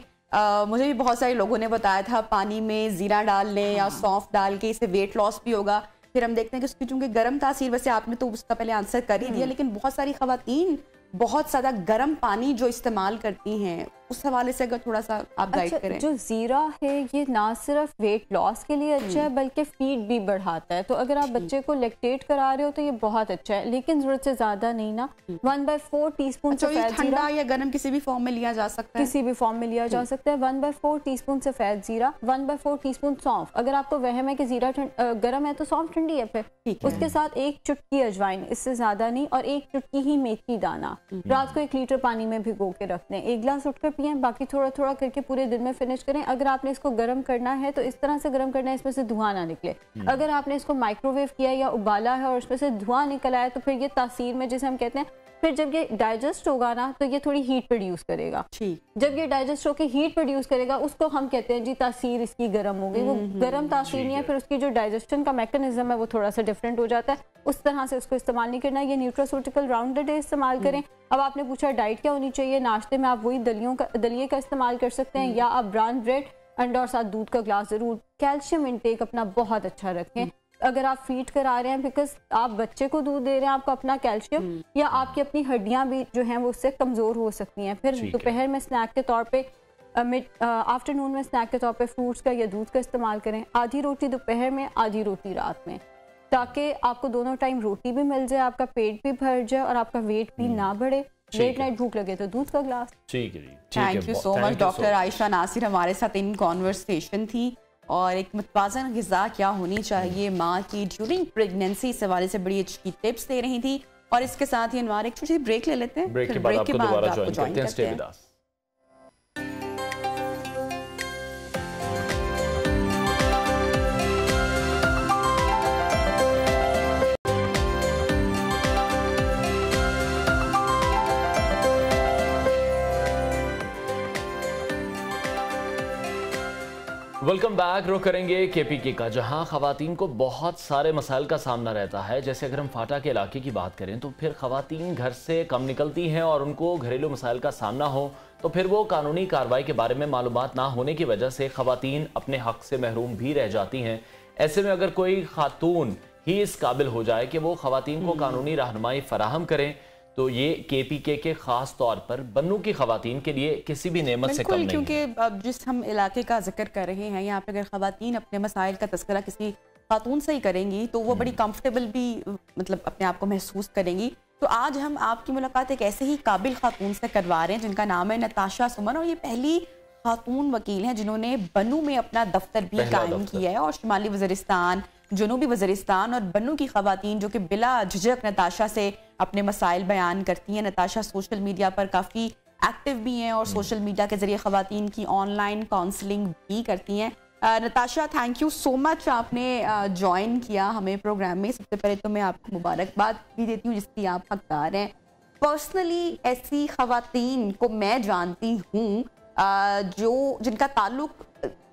मुझे भी बहुत सारे लोगों ने बताया था पानी में ज़ीरा डाल लें या सौंफ डाल के, इससे वेट लॉस भी होगा। फिर हम देखते हैं कि उसकी चूंकि गर्म तासीर, वैसे आपने तो उसका पहले आंसर कर ही दिया, लेकिन बहुत सारी ख़वातीन बहुत ज़्यादा गर्म पानी जो इस्तेमाल करती हैं, उस हवाले से अगर थोड़ा सा आप गाइड करें। जो ज़ीरा है ये ना सिर्फ वेट लॉस के लिए अच्छा है बल्कि फीड भी बढ़ाता है, तो अगर आप बच्चे को लैक्टेट करा रहे हो तो ये बहुत अच्छा है, लेकिन जरूरत से ज़्यादा नहीं ना। 1/4 टीस्पून सफ़ेद ठंडा या गर्म किसी भी फॉर्म में लिया जा सकता है, किसी भी फॉर्म में लिया जा सकता है। 1/4 टीस्पून सफ़ेद ज़ीरा, 1/4 टीस्पून सौंफ। अगर आपको वहम है कि ज़ीरा गर्म है तो सौंफ ठंडी है, फिर उसके साथ 1 चुटकी अजवाइन, इससे ज़्यादा नहीं, और 1 चुटकी ही मेथी दाना। रात को 1 लीटर पानी में भिगो के रख दें, 1 गिलास उठकर पिएं, बाकी थोड़ा थोड़ा करके पूरे दिन में फिनिश करें। अगर आपने इसको गर्म करना है तो इस तरह से गर्म करना है इसमें से धुआं ना निकले। अगर आपने इसको माइक्रोवेव किया या उबाला है और इसमें से धुआं निकल आया तो फिर ये तासीर में, जिसे हम कहते हैं, फिर जब ये डाइजेस्ट होगा ना तो ये थोड़ी हीट प्रोड्यूस करेगा। जब ये डाइजेस्ट होकर हीट प्रोड्यूस करेगा उसको हम कहते हैं जी तासीर इसकी गर्म हो गई। वो गर्म तासीर नहीं है, फिर उसकी जो डाइजेशन का मैकेनिज्म है वो थोड़ा सा डिफरेंट हो जाता है। उस तरह से उसको इस्तेमाल नहीं करना है। ये न्यूट्रास्यूटिकल राउंड डे इस्तेमाल करें। अब आपने पूछा डाइट क्या होनी चाहिए, नाश्ते में आप वही दलिये का इस्तेमाल कर सकते हैं, या आप ब्राउन ब्रेड, अंडा और साथ दूध का ग्लास जरूर। कैल्शियम इंटेक अपना बहुत अच्छा रखें। अगर आप फीड करा रहे हैं, बिकॉज आप बच्चे को दूध दे रहे हैं, आपको अपना कैल्शियम या आपकी अपनी हड्डियां भी जो हैं वो उससे कमज़ोर हो सकती हैं। फिर दोपहर में स्नैक के तौर पे, आफ्टरनून में स्नैक के तौर पे फ्रूट्स का या दूध का इस्तेमाल करें। आधी रोटी दोपहर में, आधी रोटी रात में, ताकि आपको दोनों टाइम रोटी भी मिल जाए, आपका पेट भी भर जाए और आपका वेट भी ना बढ़े। लेट नाइट भूख लगे तो दूध का ग्लास। ठीक है जी, thank you so much doctor Ayesha Nasir हमारे साथ इन कॉन्वर्सेशन थी, और एक मुतवाज़न ग़िज़ा क्या होनी चाहिए माँ की ड्यूरिंग प्रेगनेंसी, इस हवाले से बड़ी अच्छी टिप्स दे रही थी। और इसके साथ ही अनवार एक छोटी सी ब्रेक ले लेते हैं, ब्रेक के बाद आपको दोबारा ज्वाइन करते हैं। Stay with us. Welcome back. रुख करेंगे केपीके का, जहां खवातीन को बहुत सारे मसाइल का सामना रहता है। जैसे अगर हम फाटा के इलाके की बात करें तो फिर खवातीन घर से कम निकलती हैं और उनको घरेलू मसाइल का सामना हो तो फिर वो कानूनी कार्रवाई के बारे में मालूमात ना होने की वजह से खवातीन अपने हक से महरूम भी रह जाती हैं। ऐसे में अगर कोई खातून ही इस काबिल हो जाए कि वो खवातीन को कानूनी रहनुमाई फराहम करें तो ये केपीके के खास तौर पर बन्नू की खवातीन के लिए किसी भी नेमत से कम नहीं है। क्योंकि अब जिस हम इलाके का जिक्र कर रहे हैं, यहाँ पे अगर खवातीन अपने मसाइल का तस्करा किसी खातून से ही करेंगी तो वो बड़ी कंफर्टेबल भी मतलब अपने आप को महसूस करेंगी। तो आज हम आपकी मुलाकात एक ऐसे ही काबिल खातून से करवा रहे हैं जिनका नाम है नताशा सुमन, और ये पहली खातून वकील हैं जिन्होंने बन्नू में अपना दफ्तर भी कायम किया है। और शुमाली वज़ीरिस्तान, जनूबी वज़ीरिस्तान और बन्नू की खवातीन जो कि बिला झिझक नताशा से अपने मसाइल बयान करती हैं। नताशा सोशल मीडिया पर काफ़ी एक्टिव भी हैं और सोशल मीडिया के ज़रिए खवातीन की ऑनलाइन काउंसलिंग भी करती हैं। Natasha, thank you so much, आपने ज्वाइन किया हमें प्रोग्राम में। सबसे पहले तो मैं आपको मुबारकबाद भी देती हूँ जिसकी आप हकदार हैं। पर्सनली ऐसी खवातीन को मैं जानती हूँ जो जिनका ताल्लुक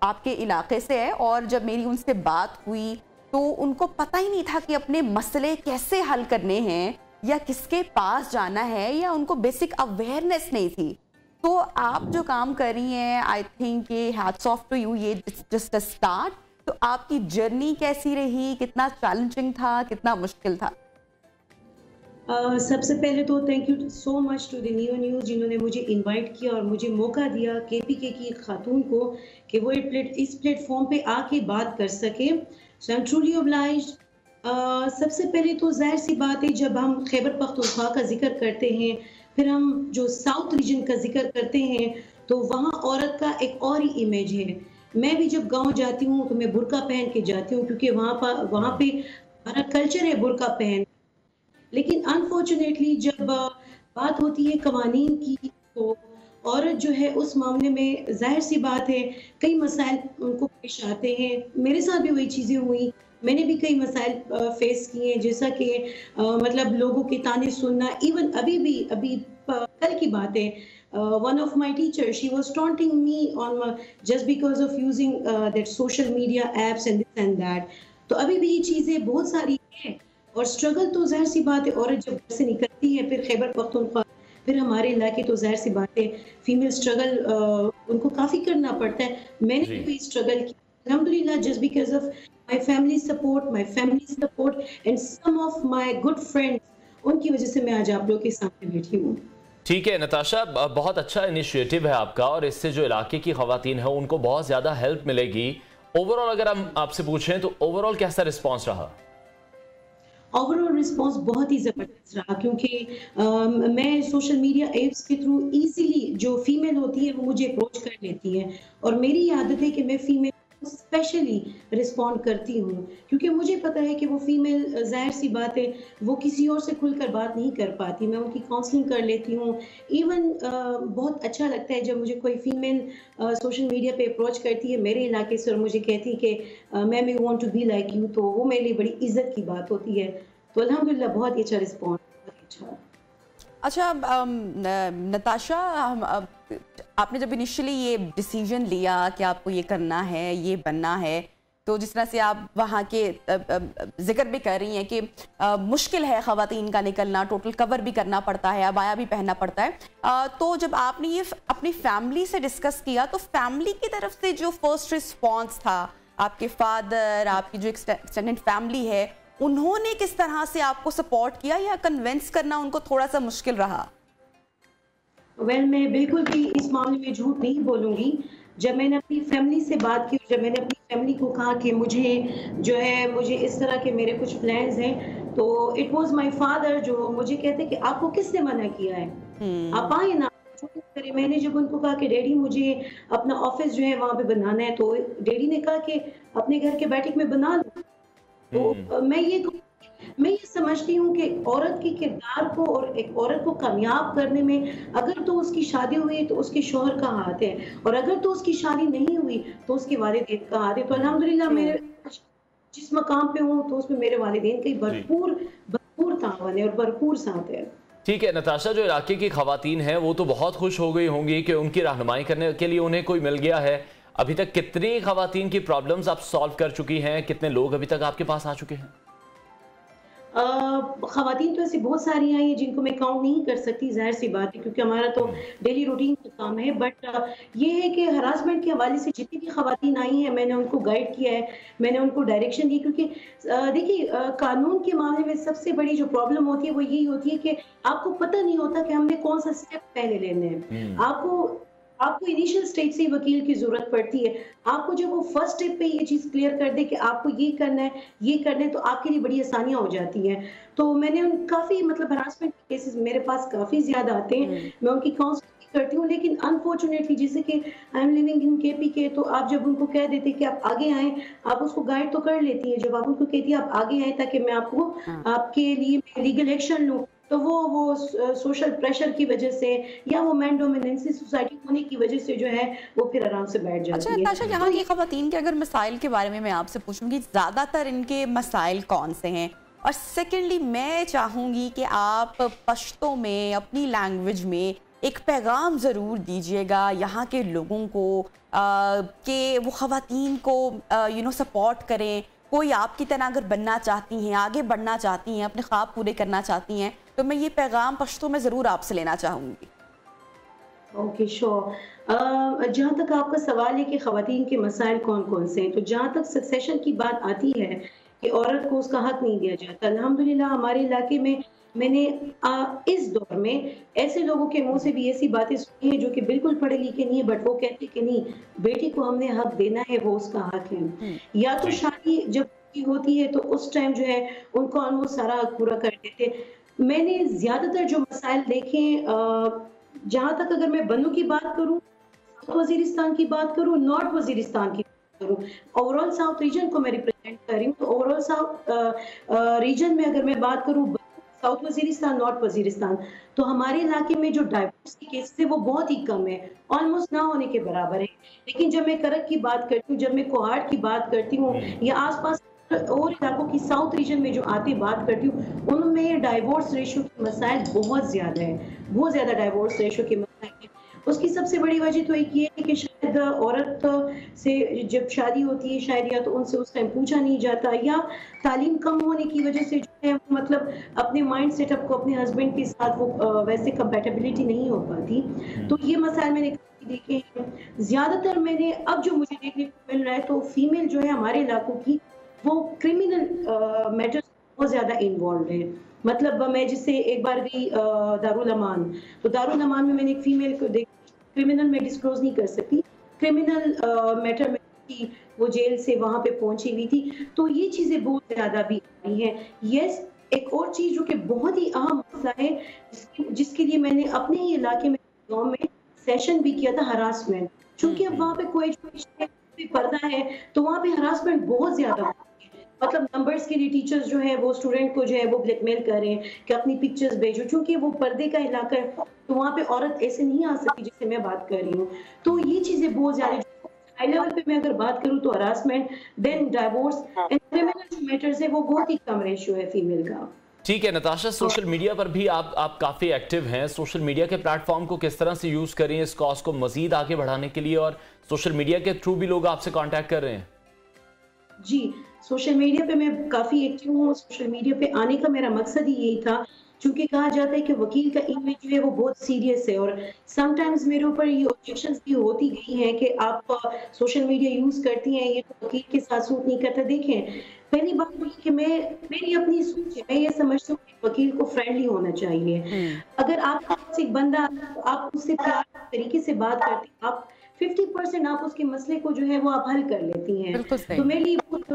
आपके इलाके से है, और जब मेरी उनसे बात हुई तो उनको पता ही नहीं था कि अपने मसले कैसे हल करने हैं या किसके पास जाना है, या उनको बेसिक अवेयरनेस नहीं थी। तो आप जो काम कर रही हैं, आई थिंक ये हैट्स ऑफ टू यू, ये जस्ट अ स्टार्ट। तो आपकी जर्नी कैसी रही, कितना चैलेंजिंग था, कितना मुश्किल था? सबसे पहले तो thank you so much to the news जिन्होंने मुझे इनवाइट किया और मुझे मौका दिया KPK की एक खातून को कि वो इस प्लेटफॉर्म पे आके बात कर सके। सो आई एम ट्रूली ऑब्लाइज्ड। सबसे पहले तो जाहिर सी बात है, जब हम खैबर पख्तूनख्वा का जिक्र करते हैं, फिर हम जो साउथ रीजन का जिक्र करते हैं, तो वहाँ औरत का एक और ही इमेज है। मैं भी जब गाँव जाती हूँ तो मैं बुर्का पहन के जाती हूँ, क्योंकि वहाँ पे हमारा कल्चर है बुर्का पहन। लेकिन अनफॉर्चुनेटली जब बात होती है कवानीन की, तो औरत जो है उस मामले में जाहिर सी बात है कई मसाइल उनको पेश आते हैं। मेरे साथ भी वही चीज़ें हुई, मैंने भी कई मसाइल फेस किए हैं, जैसा कि मतलब लोगों के ताने सुनना। इवन अभी कल की बात है, one of my teachers, she was taunting me on just because of using that social media apps and this and that. तो अभी भी ये चीज़ें बहुत सारी हैं, और स्ट्रगल तो जाहिर सी बात है, औरत जब घर से निकलती है, फिर खैबर पख्तूनख्वा, फिर हमारे इलाके, तो जाहिर सी बात है फीमेल स्ट्रगल उनको काफ़ी करना पड़ता है। मैंने भी स्ट्रगल किया अल्हम्दुलिल्लाह, just because of my family support and some of my good friends, उनकी वजह से मैं आज आप लोगों के सामने बैठी हूँ। ठीक है नताशा, बहुत अच्छा इनिशिएटिव है आपका, और इससे जो इलाके की खवातीन है उनको बहुत ज़्यादा हेल्प मिलेगी। ओवरऑल अगर हम आपसे पूछें तो ओवरऑल कैसा रिस्पॉन्स रहा? ओवरऑल रिस्पॉन्स बहुत ही ज़बरदस्त रहा, क्योंकि मैं सोशल मीडिया एप्स के थ्रू इजीली जो फीमेल होती है वो मुझे अप्रोच कर लेती है, और मेरी आदत है कि मैं फीमेल स्पेशली रिस्पॉन्ड करती हूँ, क्योंकि मुझे पता है कि वो फीमेल जाहिर सी बात है वो किसी और से खुलकर बात नहीं कर पाती। मैं उनकी काउंसलिंग कर लेती हूँ। इवन बहुत अच्छा लगता है जब मुझे कोई फीमेल सोशल मीडिया पे अप्रोच करती है मेरे इलाके से और मुझे कहती है कि ma'am I want to be like you, तो वो मेरे लिए बड़ी इज्जत की बात होती है। तो अल्हम्दुलिल्लाह बहुत ही अच्छा रिस्पॉन्स, बहुत अच्छा। अच्छा नताशा, आपने जब इनिशियली ये डिसीजन लिया कि आपको ये करना है, ये बनना है, तो जिस तरह से आप वहाँ के जिक्र भी कर रही हैं कि मुश्किल है ख़वातीन का निकलना, टोटल कवर भी करना पड़ता है, अबाया भी पहनना पड़ता है, तो जब आपने ये अपनी फैमिली से डिस्कस किया, तो फैमिली की तरफ से जो फर्स्ट रिस्पॉन्स था, आपके फादर, आपकी जो एक्सटेंडेड फैमिली है, उन्होंने किस तरह से आपको सपोर्ट किया, या कन्विंस करना उनको थोड़ा सा मुश्किल रहा? मैं बिल्कुल भी इस मामले में झूठ नहीं बोलूँगी। जब मैंने अपनी फैमिली से बात की, जब मैंने अपनी फैमिली को कहा कि मुझे इस तरह के मेरे कुछ प्लान्स हैं, तो इट वाज माय फादर जो मुझे कहते कि आपको किसने मना किया है, आप आए ना। मैंने जब उनको कहा कि डैडी मुझे अपना ऑफिस जो है वहाँ पे बनाना है, तो डैडी ने कहा कि अपने घर के बैठक में बना लो। तो मैं ये समझती हूँ कि औरत के किरदार को और एक औरत को कामयाब करने में, अगर तो उसकी शादी हुई तो उसके शौहर का हाथ है, और अगर तो उसकी शादी नहीं हुई तो उसके वालिदैन का हाथ है। तो अल्हम्दुलिल्लाह मेरे जिस मकाम पे हूँ तो उसमें मेरे वालिदैन का भरपूर तावन है और भरपूर साथ है। ठीक है नताशा, जो इलाके की खवातीन हैं वो तो बहुत खुश हो गई होंगी कि उनकी रहनुमाई करने के लिए उन्हें कोई मिल गया है। अभी तक कितनी खवातीन की प्रॉब्लम्स आप सॉल्व कर चुकी हैं? कितने लोग अभी तक आपके पास आ चुके हैं? खवातीन तो ऐसी बहुत सारी आई हैं जिनको मैं काउंट नहीं कर सकती, जाहिर सी बात है, क्योंकि हमारा तो डेली रूटीन का काम है। बट ये है कि हरासमेंट के हवाले से जितनी भी खवातीन आई हैं मैंने उनको गाइड किया है, मैंने उनको डायरेक्शन दी, क्योंकि देखिए कानून के मामले में सबसे बड़ी जो प्रॉब्लम होती है वो यही होती है कि आपको पता नहीं होता कि हमने कौन सा स्टेप पहले लेने हैं। आपको इनिशियल स्टेज से वकील की जरूरत पड़ती है। आपको जब वो फर्स्ट स्टेप पे ये चीज क्लियर कर दे कि आपको ये करना है, तो आपके लिए बड़ी आसानियां हो जाती हैं। तो मैंने काफी मतलब हरासमेंट केसेस मेरे पास काफी ज्यादा आते हैं, मैं उनकी काउंसलिंग करती हूँ। लेकिन अनफॉर्चुनेटली जैसे कि I am living in KPK, तो आप जब उनको कह देते कि आप आगे आए, आप उसको गाइड तो कर लेती है। जब आप उनको कहती है आप आगे आए ताकि मैं आपको आपके लिए लीगल एक्शन लूँ, तो वो सोशल प्रेशर की वजह से या वो मैन डोमिनेंसी सोसाइटी होने की वजह से जो है वो फिर आराम से बैठ जाती है। अच्छा, यहाँ की खवातीन के अगर मसाइल के बारे में मैं आपसे पूछूंगी, ज़्यादातर इनके मसाइल कौन से हैं? और सेकेंडली मैं चाहूँगी कि आप पश्तो में अपनी लैंग्वेज में एक पैगाम ज़रूर दीजिएगा यहाँ के लोगों को कि वो खवातीन को सपोर्ट करें। कोई आपकी तरह अगर बनना चाहती हैं, आगे बढ़ना चाहती हैं, अपने ख्वाब पूरे करना चाहती हैं, तो मैं ये पैगाम पश्तो में ज़रूर आपसे लेना चाहूँगी। Okay sure. जहाँ तक आपका सवाल है कि ख़वातीन के मसाइल कौन कौन से हैं, तो जहाँ तक सक्सेशन की बात आती है कि औरत को उसका हक नहीं दिया जाता, अल्हम्दुलिल्लाह हमारे इलाके में मैंने इस दौर में ऐसे लोगों के मुंह से भी ऐसी बातें सुनी है जो कि बिल्कुल पढ़े लिखे नहीं है, बट वो कहते कि नहीं, बेटी को हमने हक देना है, वो उसका हक है। या तो शादी जब होती है तो उस टाइम जो है उनको हम वो सारा हक पूरा कर देते। मैंने ज्यादातर जो मसाइल देखे, जहां तक अगर मैं बनू की बात करूं, साउथ वजीरिस्तान की बात करूं, नॉर्थ वजीरिस्तान की करूं, ओवरऑल साउथ रीजन को मैं रिप्रेजेंट कर रही हूँ, तो ओवरऑल साउथ रीजन में अगर मैं बात करूं, साउथ वजीरिस्तान, नॉर्थ वजीरिस्तान, तो हमारे इलाके में जो डाइवोर्स की केसेस है वो बहुत ही कम है, ऑलमोस्ट ना होने के बराबर है। लेकिन जब मैं करक की बात करती हूँ, जब मैं कोहाट की बात करती हूँ, या आसपास और इलाकों की साउथ रीजन में जो आते बात करती हूँ, उनमें डाइवोर्स रेशियो के मसाइल बहुत ज्यादा है, बहुत ज्यादा डाइवोर्स रेशियो के मसाइल है। उसकी सबसे बड़ी वजह तो एक ये है कि शायद औरत से जब शादी होती है, शायद या तो उनसे उस टाइम पूछा नहीं जाता, या तालीम कम होने की वजह से जो है मतलब अपने माइंड सेटअप को अपने हस्बैंड के साथ वो वैसे कंपैटिबिलिटी नहीं हो पाती। तो ये मसाइल मैंने देखे हैं ज्यादातर। मैंने अब जो मुझे देखने को मिल रहा है तो फीमेल जो है हमारे इलाकों की वो क्रिमिनल मैटर्स बहुत ज्यादा इन्वॉल्व है। मतलब मैं जिससे एक बार गई दारुल अमान, तो दारुल अमान में मैंने एक फीमेल को देखी, क्रिमिनल में डिस्क्लोज नहीं कर सकती, क्रिमिनल मैटर में की वो जेल से वहां पे पहुंची हुई थी। तो ये चीजें बहुत ज्यादा भी आई हैं। यस, एक और चीज जो कि बहुत ही अहम मसला है, जिसके लिए मैंने अपने ही इलाके में गांव में सेशन भी किया था, हरासमेंट। चूंकि अब वहाँ पे कोई पर्दा है तो वहाँ पे हरासमेंट बहुत ज्यादा, मतलब नंबर्स के लिए टीचर्स जो है वो स्टूडेंट को जो है वो ब्लैकमेल कर रहे हैं कि अपनी पिक्चर्स भेजो, क्योंकि वो पर्दे का इलाका है तो वहाँ पे औरत ऐसे नहीं आ सकती जिससे मैं बात कर रही हूँ। तो ये चीजें बहुत ज्यादा, हाई लेवल पे मैं अगर बात करूँ तो harassment, then divorce and criminal जो मैटर्स है वो बहुत ही कम रेशियो है फीमेल का। ठीक है नताशा, सोशल मीडिया पर भी आप काफी एक्टिव हैं। सोशल मीडिया के प्लेटफॉर्म को किस तरह से यूज करें इस कॉज को मजीद आगे बढ़ाने के लिए, और सोशल मीडिया के थ्रू भी लोग आपसे कांटेक्ट कर रहे हैं? जी, सोशल मीडिया पे मैं काफी एक्टिव हूँ। सोशल मीडिया पे आने का मेरा मकसद ही यही था, क्योंकि कहा जाता है कि वकील का इमेज जो है वो बहुत सीरियस है, और समटाइम्स मेरे ऊपर ये ऑब्जेक्शंस भी होती गई हैं कि आप सोशल मीडिया यूज करती हैं, ये तो वकील के साथ सूट नहीं करता। देखें, पहली बात ये कि मेरी अपनी सोच है, मैं ये समझती हूँ कि वकील को फ्रेंडली होना चाहिए। अगर आपके पास एक बंदा, आप उससे प्यार तरीके से बात करते हैं, आप 50% आप उसके मसले को जो है वो आप हल कर लेती हैं, तो मेरे लिए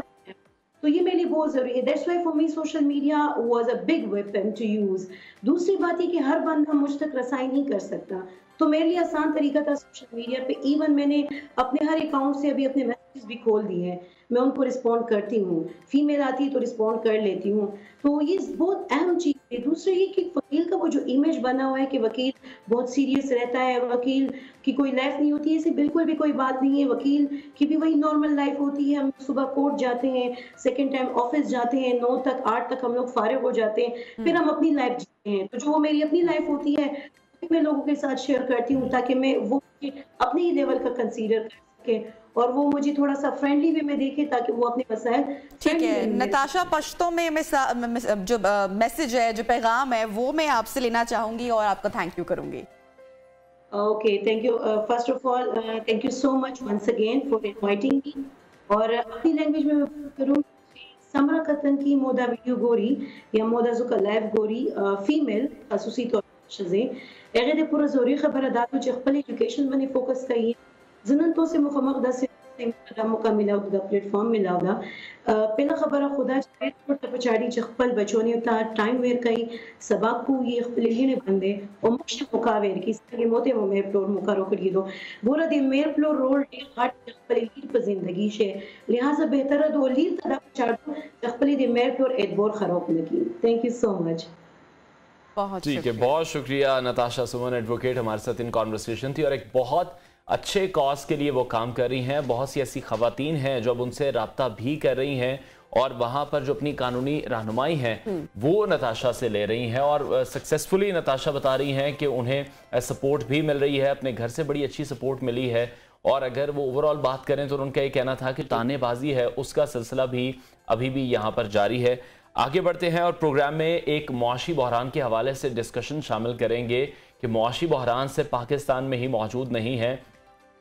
तो ये मेरे लिए बहुत जरूरी है। That's why for me social media was a big weapon to use. दूसरी बात ये कि हर बंदा मुझ तक रसाई नहीं कर सकता, तो मेरे लिए आसान तरीका था सोशल मीडिया पे। इवन मैंने अपने हर अकाउंट से अभी अपने मैसेज भी खोल दिए हैं, मैं उनको रिस्पॉन्ड करती हूँ, फीमेल आती है तो रिस्पॉन्ड कर लेती हूँ। तो ये बहुत अहम चीज है। दूसरा ये कि वकील का वो जो इमेज बना हुआ है कि वकील बहुत सीरियस रहता है, वकील की कोई लाइफ नहीं होती है, ऐसे बिल्कुल भी कोई बात नहीं है। वकील की भी वही नॉर्मल लाइफ होती है। हम सुबह कोर्ट जाते हैं, सेकेंड टाइम ऑफिस जाते हैं, 9 तक 8 तक हम लोग फारिग हो जाते हैं, फिर हम अपनी लाइफ जीते हैं। तो जो वो मेरी अपनी लाइफ होती है मैं लोगों के साथ शेयर करती हूँ, ताकि मैं वो अपने ही लेवल का कंसीडर कर सके और वो मुझे थोड़ा सा फ्रेंडली वे में देखे, ताकि वो अपने मसाइल। ठीक है नताशा, पश्तो में जो मैसेज है, जो पैगाम है, वो मैं आपसे लेना चाहूंगी और आपका थैंक यू करूंगी। Okay, thank you. First of all thank you so much once again for inviting me. और अपनी लैंग्वेज में करूँ, समरा कतन की मोदा वीडियो गोरी या मोदा जुका लाइव गोरी फीमेल खसूसी तौर शज़े एगे दे पूरा जोरी खबर दादो चखपल एजुकेशन बने फोकस कई जनन तो से मुखमक दा से मौका मिला उदा प्लेटफॉर्म मिला उदा पहला खबर खुदा चाहे तो पछाड़ी चखपल बच्चों ने उता टाइम वेयर कई सबक को ये खपले ने बंदे और मुख्य मुकावेर की सके मोते में प्लोर मुकारो कर दो बोरा दे मेर प्लोर रोल हार्ट चखपल लीड पर जिंदगी से लिहाजा बेहतर दो लीड तदा पछाड़ो चखपल दे मेर प्लोर एडबोर खराब लगी। Thank you so much. ठीक है, बहुत शुक्रिया नताशा सुमन एडवोकेट हमारे साथ इन कॉन्वर्सेशन थी, और एक बहुत अच्छे कॉज के लिए वो काम कर रही हैं। बहुत सी ऐसी खवातीन हैं जो अब उनसे रब्ता भी कर रही हैं, और वहाँ पर जो अपनी कानूनी रहनुमाई है वो नताशा से ले रही हैं, और सक्सेसफुली नताशा बता रही हैं कि उन्हें सपोर्ट भी मिल रही है, अपने घर से बड़ी अच्छी सपोर्ट मिली है। और अगर वो ओवरऑल बात करें तो उनका ये कहना था कि तानेबाजी है उसका सिलसिला भी अभी भी यहाँ पर जारी है। आगे बढ़ते हैं और प्रोग्राम में एक मुआशी बहरान के हवाले से डिस्कशन शामिल करेंगे कि मुआशी बहरान सिर्फ पाकिस्तान में ही मौजूद नहीं है,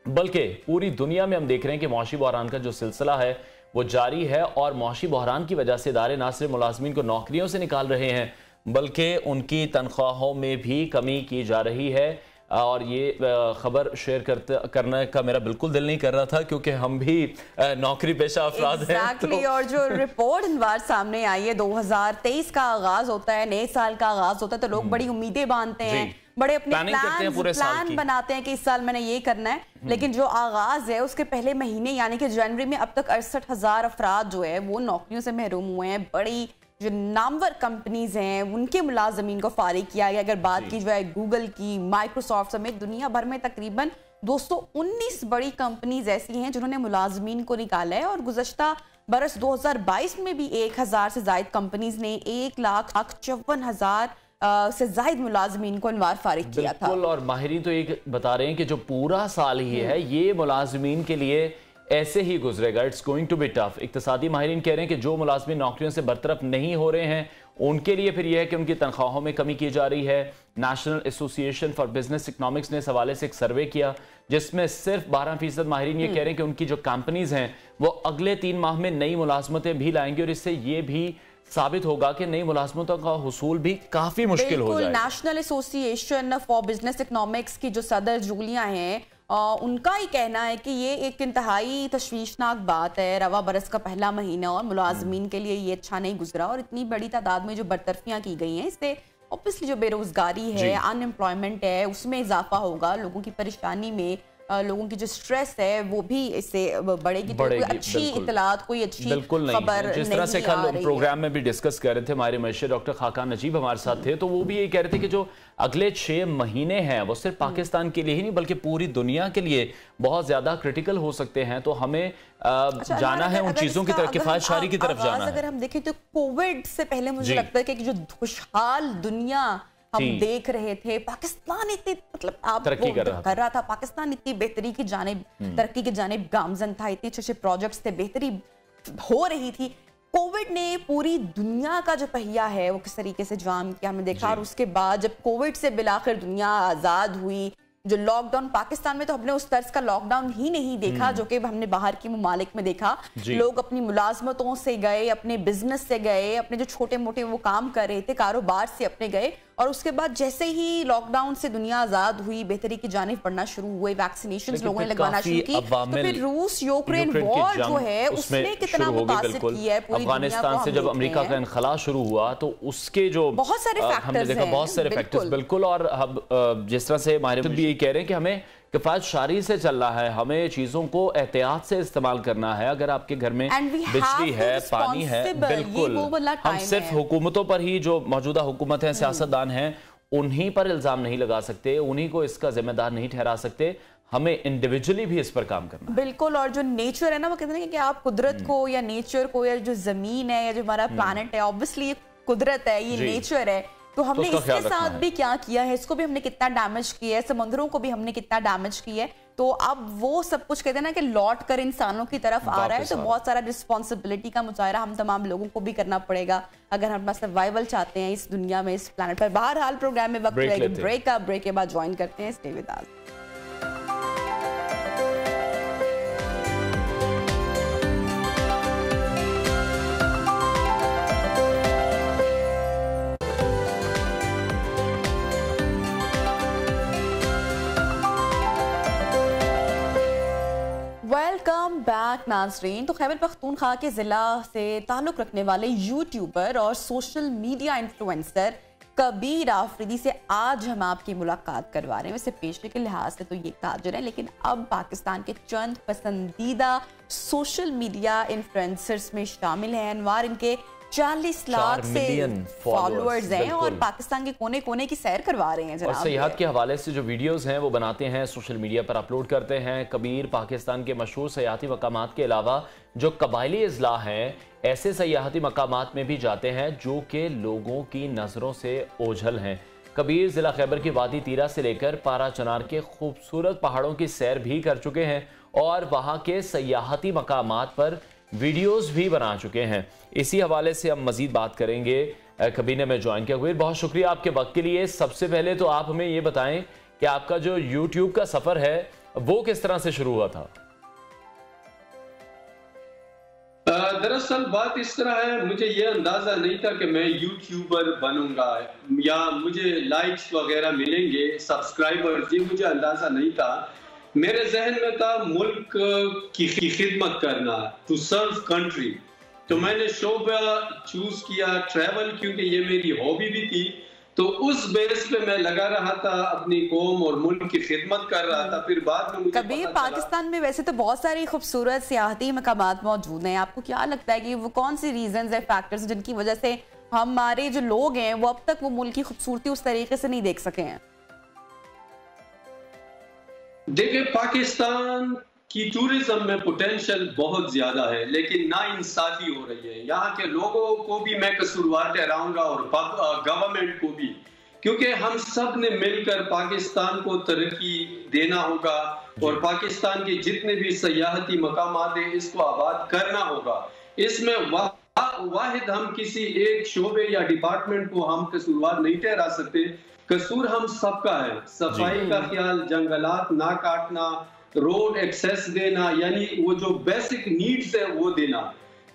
बल्कि पूरी दुनिया में हम देख रहे हैं कि मुआशी बहरान का जो सिलसिला है वो जारी है, और मुआशी बहरान की वजह से इदारे ना सिर्फ मुलाजमीन को नौकरियों से निकाल रहे हैं बल्कि उनकी तनख्वाहों में भी कमी की जा रही है। और ये खबर शेयर करने का मेरा बिल्कुल दिल नहीं कर रहा था, क्योंकि हम भी नौकरी पेशा अफराद हैं। तो... और जो रिपोर्ट इन बार सामने आई है, 2023 का आगाज होता है, नए साल का आगाज होता है, तो लोग बड़ी उम्मीदें बांधते हैं, बड़े अपने प्लान बनाते हैं कि इस साल मैंने ये करना है। लेकिन जो आगाज है उसके पहले महीने यानी कि जनवरी में अब तक 68,000 अफराद जो है वो नौकरियों से महरूम हुए हैं। बड़ी जो नामवर कंपनीज हैं उनके मुलाजमीन को फारिग किया गया। अगर बात की जाए गूगल की, माइक्रोसॉफ्ट समेत दुनिया भर में तकरीबन 219 बड़ी कंपनीज ऐसी हैं जिन्होंने मुलाजमीन को निकाला है। और गुज़श्ता बरस 2022 में भी 1000 से ज्यादा कंपनीज ने 1,54,000 से ज्यादा मुलाजमीन को अनवार फारिग किया था। और माहिरीन तो एक बता रहे हैं कि जो पूरा साल ही है ये मुलाजमीन के लिए ऐसे ही गुजरेगा। It's going to be tough. इक्तिसादी माहिरीन कह रहे हैं कि जो मुलाजमीन नौकरियों से बरतरफ नहीं हो रहे हैं उनके लिए फिर यह है कि उनकी तनख्वाहों में कमी की जा रही है। National association for business economics ने इस हवाले से एक सर्वे किया जिसमें सिर्फ 12% माहिरीन ये कह रहे हैं कि उनकी जो कंपनीज हैं वो अगले 3 माह में नई मुलाजमतें भी लाएंगी। और इससे ये भी साबित होगा कि नई मुलाजमतों का हुसूल भी काफी मुश्किल हो जाएगा। National association for business economics की जो सदर जूलिया हैं उनका ही कहना है कि ये एक इंतहाई तशवीशनाक बात है। रवा बरस का पहला महीना और मुलाजमीन के लिए ये अच्छा नहीं गुजरा और इतनी बड़ी तादाद में जो बरतरफियां की गई हैं इससे ऑब्वियसली जो बेरोजगारी है, अनएम्प्लॉयमेंट है, उसमें इजाफा होगा। लोगों की परेशानी में, लोगों की जो स्ट्रेस है वो भी इससे बढ़ेगी। तो कोई अच्छी इतलात, कोई अच्छी खबर जिस तरह से कल प्रोग्राम में भी डिस्कस कर रहे थे हमारे मशहूर डॉक्टर खाकान नजीब हमारे साथ थे, तो वो भी ये कह रहे थे कि जो अगले 6 महीने हैं वो सिर्फ पाकिस्तान के लिए ही नहीं बल्कि पूरी दुनिया के लिए बहुत ज्यादा क्रिटिकल हो सकते हैं। तो हमें जाना है उन चीजों की तरफ, किफायत शारी की तरफ जाना है। अगर हम देखें तो कोविड से पहले मुझे लगता है कि जो खुशहाल दुनिया हम देख रहे थे, पाकिस्तान इतनी मतलब तरक्की कर रहा था, पाकिस्तान इतनी बेहतरी की जानिब, तरक्की की जानिब गामजन था, इतने अच्छे प्रोजेक्ट्स थे, बेहतरी हो रही थी। कोविड ने पूरी दुनिया का जो पहिया है वो किस तरीके से जाम किया हमने देखा। और उसके बाद जब कोविड से बिलाखिर दुनिया आजाद हुई, जो लॉकडाउन पाकिस्तान में तो हमने उस तर्ज का लॉकडाउन ही नहीं देखा जो कि हमने बाहर की ममालिक में देखा। लोग अपनी मुलाजमतों से गए, अपने बिजनेस से गए, अपने जो छोटे मोटे वो काम कर रहे थे कारोबार से अपने गए। और उसके बाद जैसे ही लॉकडाउन से दुनिया आजाद हुई, बेहतरी की जानिब बढ़ना शुरू हुए, वैक्सीनेशंस लोगों ने लगवाना शुरू की, तो फिर रूस यूक्रेन वॉर जो है उसने कितना मुतासिर किया है पूरी अफगानिस्तान से। जब अमेरिका का इनखला शुरू हुआ तो उसके जो बहुत सारे फैक्टर्स देखा, बहुत सारे फैक्टर्स बिल्कुल। और अब जिस तरह से हमारे भी ये कह रहे हैं कि हमें किफायत शारी से चलना है, हमें चीजों को एहतियात से इस्तेमाल करना है। अगर आपके घर में बिजली है, पानी है, बिल्कुल हम सिर्फ हुकूमतों पर ही, जो मौजूदा हुकूमत है, सियासतदान हैं, उन्हीं पर इल्जाम नहीं लगा सकते, उन्हीं को इसका जिम्मेदार नहीं ठहरा सकते। हमें इंडिविजुअली भी इस पर काम करना बिल्कुल। और जो नेचर है ना, वो कहते हैं कि आप कुदरत को या नेचर को, या जो जमीन है या जो हमारा प्लैनेट है, ऑब्वियसली ये कुदरत है, ये नेचर है, तो हमने इसके साथ भी क्या किया है, इसको भी हमने कितना डैमेज किया है, समुद्रों को भी हमने कितना डैमेज किया है। तो अब वो सब कुछ कहते हैं ना कि लौट कर इंसानों की तरफ आ रहा है। तो बहुत सारा रिस्पॉन्सिबिलिटी का मुजाहरा हम तमाम लोगों को भी करना पड़ेगा अगर हम अपना सर्वाइवल चाहते हैं इस दुनिया में, इस प्लैनेट पर। बहरहाल प्रोग्राम में वक्त लगेगा, ब्रेक के बाद ज्वाइन करते हैं। Stay with us. Welcome back नाज़रीन। तो खैबर पख्तूनख्वा के ज़िला से ताल्लुक़ रखने वाले यूट्यूबर और social media influencer Kabir Afridi से आज हम आपकी मुलाकात करवा रहे हैं। वैसे पेशे के लिहाज से तो ये ताजर है, लेकिन अब पाकिस्तान के चंद पसंदीदा सोशल मीडिया इन्फ्लुएंसर्स में शामिल हैं। अनवार इनके 40 लाख से फॉलोअर्स हैं और पाकिस्तान के कोने कोने की सैर करवा रहे हैं जनाब। और सयाहत के हवाले से जो वीडियोस हैं वो बनाते हैं, सोशल मीडिया पर अपलोड करते हैं। कबीर पाकिस्तान के मशहूर सयाहती मकामात के अलावा जो कबायली अजला हैं ऐसे सयाहती मकामात में भी जाते हैं जो कि लोगों की नज़रों से ओझल हैं। कबीर ज़िला खैबर की वादी तीरा से लेकर पारा चनार के खूबसूरत पहाड़ों की सैर भी कर चुके हैं और वहाँ के सयाहती मकामात पर वीडियोस भी बना चुके हैं। इसी हवाले से हम मजीद बात करेंगे। कबीर ने हमें ज्वाइन किया। कबीर, बहुत शुक्रिया आपके वक्त के लिए। सबसे पहले तो आप हमें ये बताएं कि आपका जो यूट्यूब का सफ़र है वो किस तरह से शुरू हुआ था? दरअसल बात इस तरह है, मुझे ये अंदाजा नहीं था कि मैं यूट्यूबर बनूंगा या मुझे लाइक्स वगैरह मिलेंगे, सब्सक्राइबर्स, ये मुझे अंदाजा नहीं था। मेरे जहन में था मुल्क की खिदमत करना, टू सर्व कंट्री। तो मैंने शोबा चूज किया ट्रैवल, क्योंकि ये मेरी हॉबी भी थी। तो उस बेस पे मैं लगा रहा था, अपनी कौम और मुल्क की खिदमत कर रहा था। फिर बाद में मुझे कबीर, पाकिस्तान में वैसे तो बहुत सारी खूबसूरत सियाहती मकामात मौजूद हैं, आपको क्या लगता है कि वो कौन सी रीजंस है, फैक्टर्स जिनकी वजह से हमारे जो लोग हैं वो अब तक वो मुल्क की खूबसूरती उस तरीके से नहीं देख सके हैं? देखिए, पाकिस्तान की टूरिज्म में पोटेंशियल बहुत ज्यादा है, लेकिन नाइंसाफी हो रही है। यहाँ के लोगों को भी मैं कसूरवार ठहराऊंगा और गवर्नमेंट को भी, क्योंकि हम सब ने मिलकर पाकिस्तान को तरक्की देना होगा और पाकिस्तान के जितने भी सयाहती मकामात हैं इसको आबाद करना होगा। इसमें वाहिद हम किसी एक शोबे या डिपार्टमेंट को हम कसूरवार नहीं ठहरा सकते। कसूर हम सबका है। सफाई का ख्याल, जंगलात ना काटना, रोड एक्सेस देना, यानी वो जो बेसिक नीड्स है वो देना।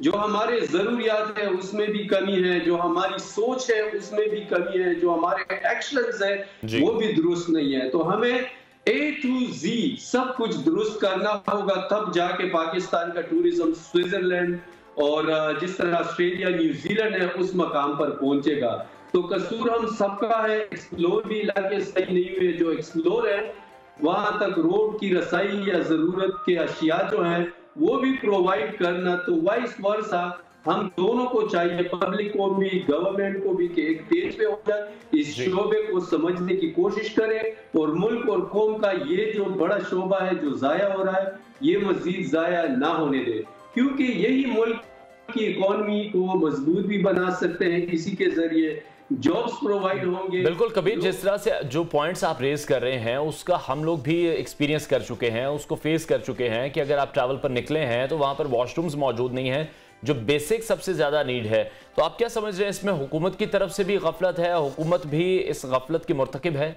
जो हमारे जरूरियात है उसमें भी कमी है, जो हमारी सोच है उसमें भी कमी है, जो हमारे एक्शंस है वो भी दुरुस्त नहीं है। तो हमें A to Z सब कुछ दुरुस्त करना होगा, तब जाके पाकिस्तान का टूरिज्म स्विट्जरलैंड और जिस तरह ऑस्ट्रेलिया, न्यूजीलैंड है उस मकाम पर पहुंचेगा। तो कसूर हम सबका है। एक्सप्लोर भी इलाके सही नहीं हुए, जो एक्सप्लोर है वहां तक रोड की रसाई या जरूरत के अशिया जो है वो भी प्रोवाइड करना। तो वाइस वर्सा हम दोनों को चाहिए, पब्लिक को भी, गवर्नमेंट को भी, कि एक पेज पे हो जाए, इस शोबे को समझने की कोशिश करें और मुल्क और कौम का ये जो बड़ा शोबा है जो जाया हो रहा है ये मजीद जाया ना होने दे, क्योंकि यही मुल्क की इकोनॉमी को मजबूत भी बना सकते हैं। इसी के जरिए जॉब्स प्रोवाइड होंगे। बिल्कुल कबीर, जिस तरह से जो पॉइंट्स आप रेज कर रहे हैं उसका हम लोग भी एक्सपीरियंस कर चुके हैं, उसको फेस कर चुके हैं कि अगर आप ट्रैवल पर निकले हैं तो वहां पर वॉशरूम्स मौजूद नहीं है, जो बेसिक सबसे ज्यादा नीड है। तो आप क्या समझ रहे हैं, इसमें हुकूमत की तरफ से भी गफलत है, हुकूमत भी इस गफलत की मुर्तकिब है?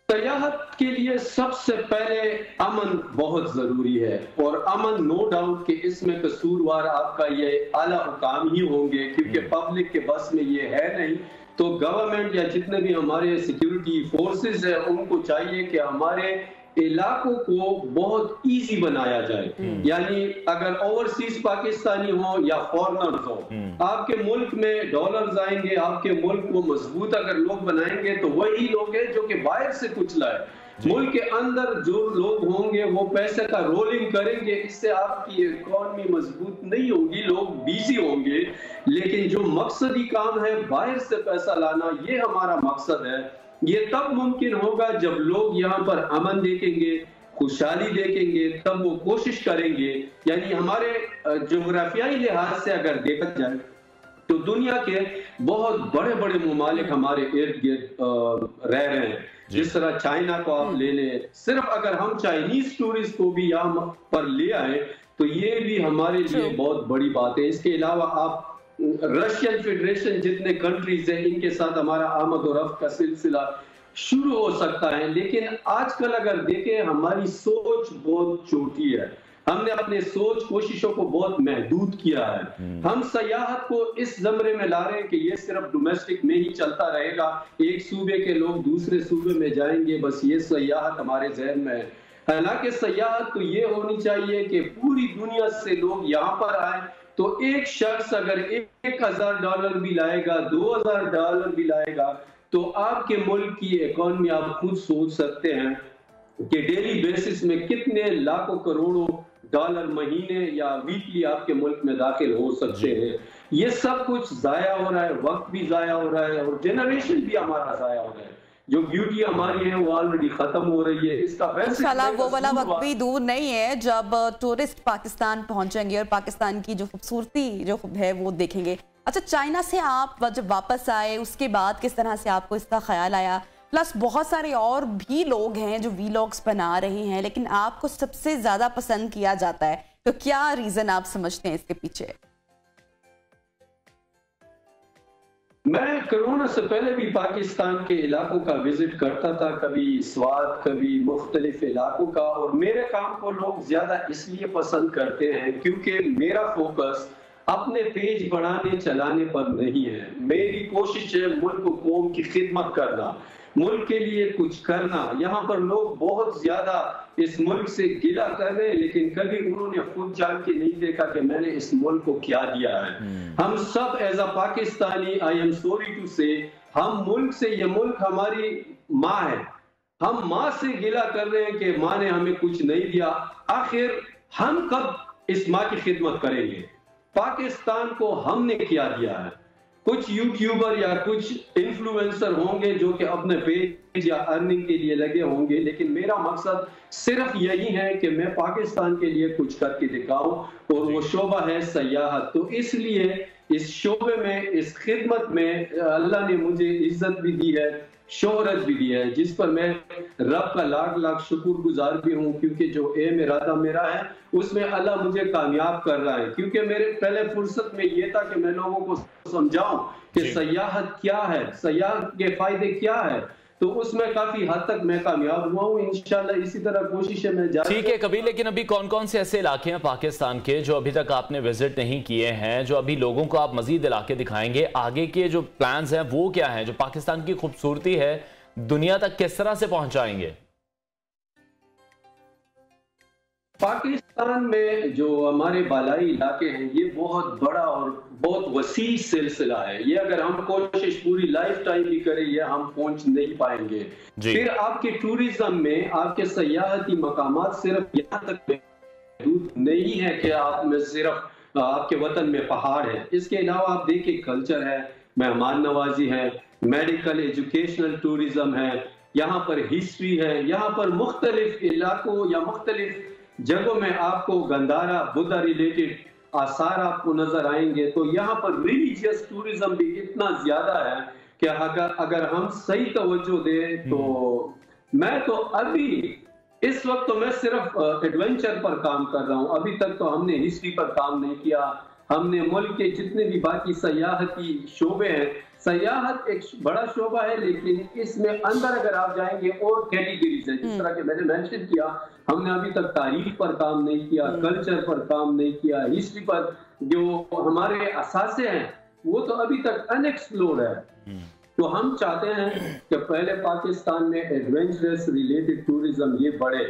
सयाहत के लिए सबसे पहले अमन बहुत जरूरी है, और अमन नो डाउट कि इसमें कसूरवार आपका ये आला हुकाम ही होंगे, क्योंकि पब्लिक के बस में ये है नहीं। तो गवर्नमेंट या जितने भी हमारे सिक्योरिटी फोर्सेस है उनको चाहिए कि हमारे इलाकों को बहुत इजी बनाया जाए। यानी अगर ओवरसीज पाकिस्तानी हो या फॉरेनर्स हो, आपके मुल्क में डॉलर्स आएंगे, आपके मुल्क को मजबूत अगर लोग बनाएंगे तो वही लोग हैं जो कि बाहर से कुछ लाए। मुल्क के अंदर जो लोग होंगे वो पैसे का रोलिंग करेंगे, इससे आपकी इकोनॉमी मजबूत नहीं होगी, लोग बिजी होंगे। लेकिन जो मकसदी काम है बाहर से पैसा लाना, ये हमारा मकसद है। ये तब मुमकिन होगा जब लोग यहाँ पर अमन देखेंगे, खुशहाली देखेंगे, तब वो कोशिश करेंगे। यानी हमारे जोग्राफियाई लिहाज से अगर देखा जाए तो दुनिया के बहुत बड़े बड़े मुमालिक हमारे इर्द गिर्द रह रहे हैं। जिस तरह चाइना को आप ले लें, सिर्फ अगर हम चाइनीज टूरिस्ट को भी यहाँ पर ले आए तो ये भी हमारे लिए बहुत बड़ी बात है। इसके अलावा आप रशियन फेडरेशन जितने कंट्रीज हैं इनके साथ हमारा आमद और रफ्त का सिलसिला शुरू हो सकता है। लेकिन आजकल अगर देखें हमारी सोच बहुत छोटी है, हमने अपने सोच कोशिशों को बहुत महदूद किया है। हम सयाहत को इस जमरे में ला रहे हैं कि ये सिर्फ डोमेस्टिक में ही चलता रहेगा, एक सूबे के लोग दूसरे सूबे में जाएंगे, बस ये सयाहत हमारे जहन में है। हालांकि सयाहत तो ये होनी चाहिए कि पूरी दुनिया से लोग यहाँ पर आए। तो एक शख्स अगर $1000 भी लाएगा, $2000 भी लाएगा, तो आपके मुल्क की इकोनॉमी आप खुद सोच सकते हैं कि डेली बेसिस में कितने लाखों करोड़ों डॉलर महीने या वीकली आपके मुल्क में दाखिल हो सकते हैं। ये सब कुछ जाया हो रहा है, वक्त भी जाया हो रहा है और जनरेशन भी हमारा जाया हो रहा है। जो ब्यूटी हमारी है वो ऑलरेडी खत्म हो रही है। इसका इंशाल्लाह वो वाला वक्त भी दूर नहीं है जब टूरिस्ट पाकिस्तान पहुंचेंगे और पाकिस्तान की जो खूबसूरती जो है वो देखेंगे। अच्छा, चाइना से आप जब वापस आए उसके बाद किस तरह से आपको इसका ख्याल आया? प्लस बहुत सारे और भी लोग हैं जो वीलॉग्स बना रहे हैं, लेकिन आपको सबसे ज्यादा पसंद किया जाता है, तो क्या रीजन आप समझते हैं इसके पीछे? मैं कोरोना से पहले भी पाकिस्तान के इलाकों का विजिट करता था, कभी स्वात, कभी मुख्तलिफ इलाकों का, और मेरे काम को लोग ज्यादा इसलिए पसंद करते हैं क्योंकि मेरा फोकस अपने पेज बढ़ाने चलाने पर नहीं है। मेरी कोशिश है मुल्क कौम की खिदमत करना, मुल्क के लिए कुछ करना। यहाँ पर लोग बहुत ज्यादा इस मुल्क से गिला कर रहे हैं, लेकिन कभी उन्होंने खुद जान के नहीं देखा कि मैंने इस मुल्क को क्या दिया है। हम सब as a Pakistani, I am sorry to say, हम मुल्क से, ये मुल्क हमारी माँ है, हम माँ से गिला कर रहे हैं कि माँ ने हमें कुछ नहीं दिया। आखिर हम कब इस माँ की खिदमत करेंगे? पाकिस्तान को हमने क्या दिया है? कुछ यूट्यूबर या कुछ इन्फ्लुएंसर होंगे जो कि अपने पेज या अर्निंग के लिए लगे होंगे, लेकिन मेरा मकसद सिर्फ यही है कि मैं पाकिस्तान के लिए कुछ करके दिखाऊं, और वो शोबा है सयाहत। तो इसलिए इस शोबे में, इस खिदमत में अल्लाह ने मुझे इज्जत भी दी है, शोहरत भी दी है, जिस पर मैं रब का लाख लाख शुक्रगुजार भी हूँ, क्योंकि जो एम इरादा मेरा है उसमें अल्लाह मुझे कामयाब कर रहा है। क्योंकि मेरे पहले फुर्सत में ये था कि मैं लोगों को समझाऊं कि सयाहत क्या है, सयाहत के फायदे क्या है, तो उसमें काफी हद तक मैं कामयाब हुआ हूँ। इंशाल्लाह इसी तरह कोशिश है मैं जारी। ठीक है कबीर, लेकिन अभी कौन कौन से ऐसे इलाके हैं पाकिस्तान के जो अभी तक आपने विजिट नहीं किए हैं, जो अभी लोगों को आप मजीद इलाके दिखाएंगे? आगे के जो प्लान्स हैं वो क्या हैं? जो पाकिस्तान की खूबसूरती है दुनिया तक किस तरह से पहुंचाएंगे? पाकिस्तान में जो हमारे बालाई इलाके हैं ये बहुत बड़ा और बहुत वसी सिलसिला है। ये अगर हम कोशिश पूरी लाइफ टाइम भी करें ये हम पहुंच नहीं पाएंगे। फिर आपके टूरिज्म में आपके सयाहती मकामात सिर्फ यहाँ तक महदूद नहीं है कि आप में सिर्फ आपके वतन में पहाड़ है। इसके अलावा आप देखिए कल्चर है, मेहमान नवाजी है, मेडिकल एजुकेशनल टूरिज्म है, यहाँ पर हिस्ट्री है, यहाँ पर मुख्तलिफ इलाकों या मुख्तलिफ जगहों में आपको गंदारा बुद्धा रिलेटेड आसार आपको नजर आएंगे। तो यहाँ पर रिलीजियस टूरिज्म भी इतना ज्यादा है कि अगर हम सही तवज्जो दें तो मैं तो अभी इस वक्त तो मैं सिर्फ एडवेंचर पर काम कर रहा हूँ। अभी तक तो हमने हिस्ट्री पर काम नहीं किया। हमने मुल्क के जितने भी बाकी सयाहती शोबे हैं, सयाहत एक बड़ा शोबा है, लेकिन इसमें अंदर अगर आप जाएंगे और कैटेगरीज है, जिस तरह के मैंने मेंशन किया, हमने अभी तक तारीख पर काम नहीं किया, कल्चर पर काम नहीं किया, हिस्ट्री पर जो हमारे असासे हैं वो तो अभी तक अनएक्सप्लोर्ड है। तो हम चाहते हैं कि पहले पाकिस्तान में एडवेंचरस रिलेटेड टूरिज्म ये बढ़े,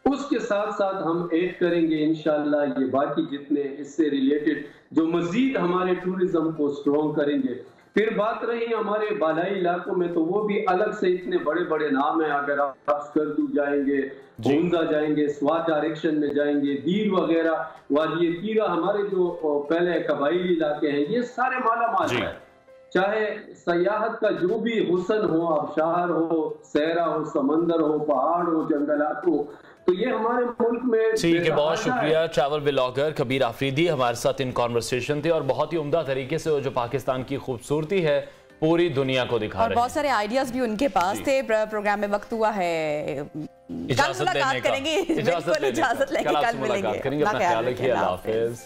उसके साथ साथ हम ऐड करेंगे इंशाल्लाह ये बाकी जितने इससे रिलेटेड जो मजीद हमारे टूरिज्म को स्ट्रॉन्ग करेंगे। फिर बात रही हमारे बालाई इलाकों में, तो वो भी अलग से इतने बड़े बड़े नाम है। अगर आप स्कर्दू जाएंगे, भूंजा जाएंगे, स्वात डायरेक्शन में जाएंगे, दीर वगैरह, वादी तीरा, हमारे जो पहले कबाइली इलाके हैं ये सारे माला माल है। चाहे सयाहत का जो भी हुस्न हो, आबशार हो, सहरा हो, समंदर हो, पहाड़ हो, जंगलात हो, तो ये हमारे मुल्क में। ठीक है, बहुत शुक्रिया। ट्रैवल व्लॉगर कबीर आफरीदी हमारे साथ इन कॉन्वर्सेशन थे और बहुत ही उम्दा तरीके से जो पाकिस्तान की खूबसूरती है पूरी दुनिया को दिखा रहे हैं। बहुत सारे आइडियाज भी उनके पास थे। प्रोग्राम में वक्त हुआ है, कल मुलाकात करेंगे, इजाजत लेंगे, कल मिलेंगे। अपना ख्याल रखिए, अल्लाह हाफिज।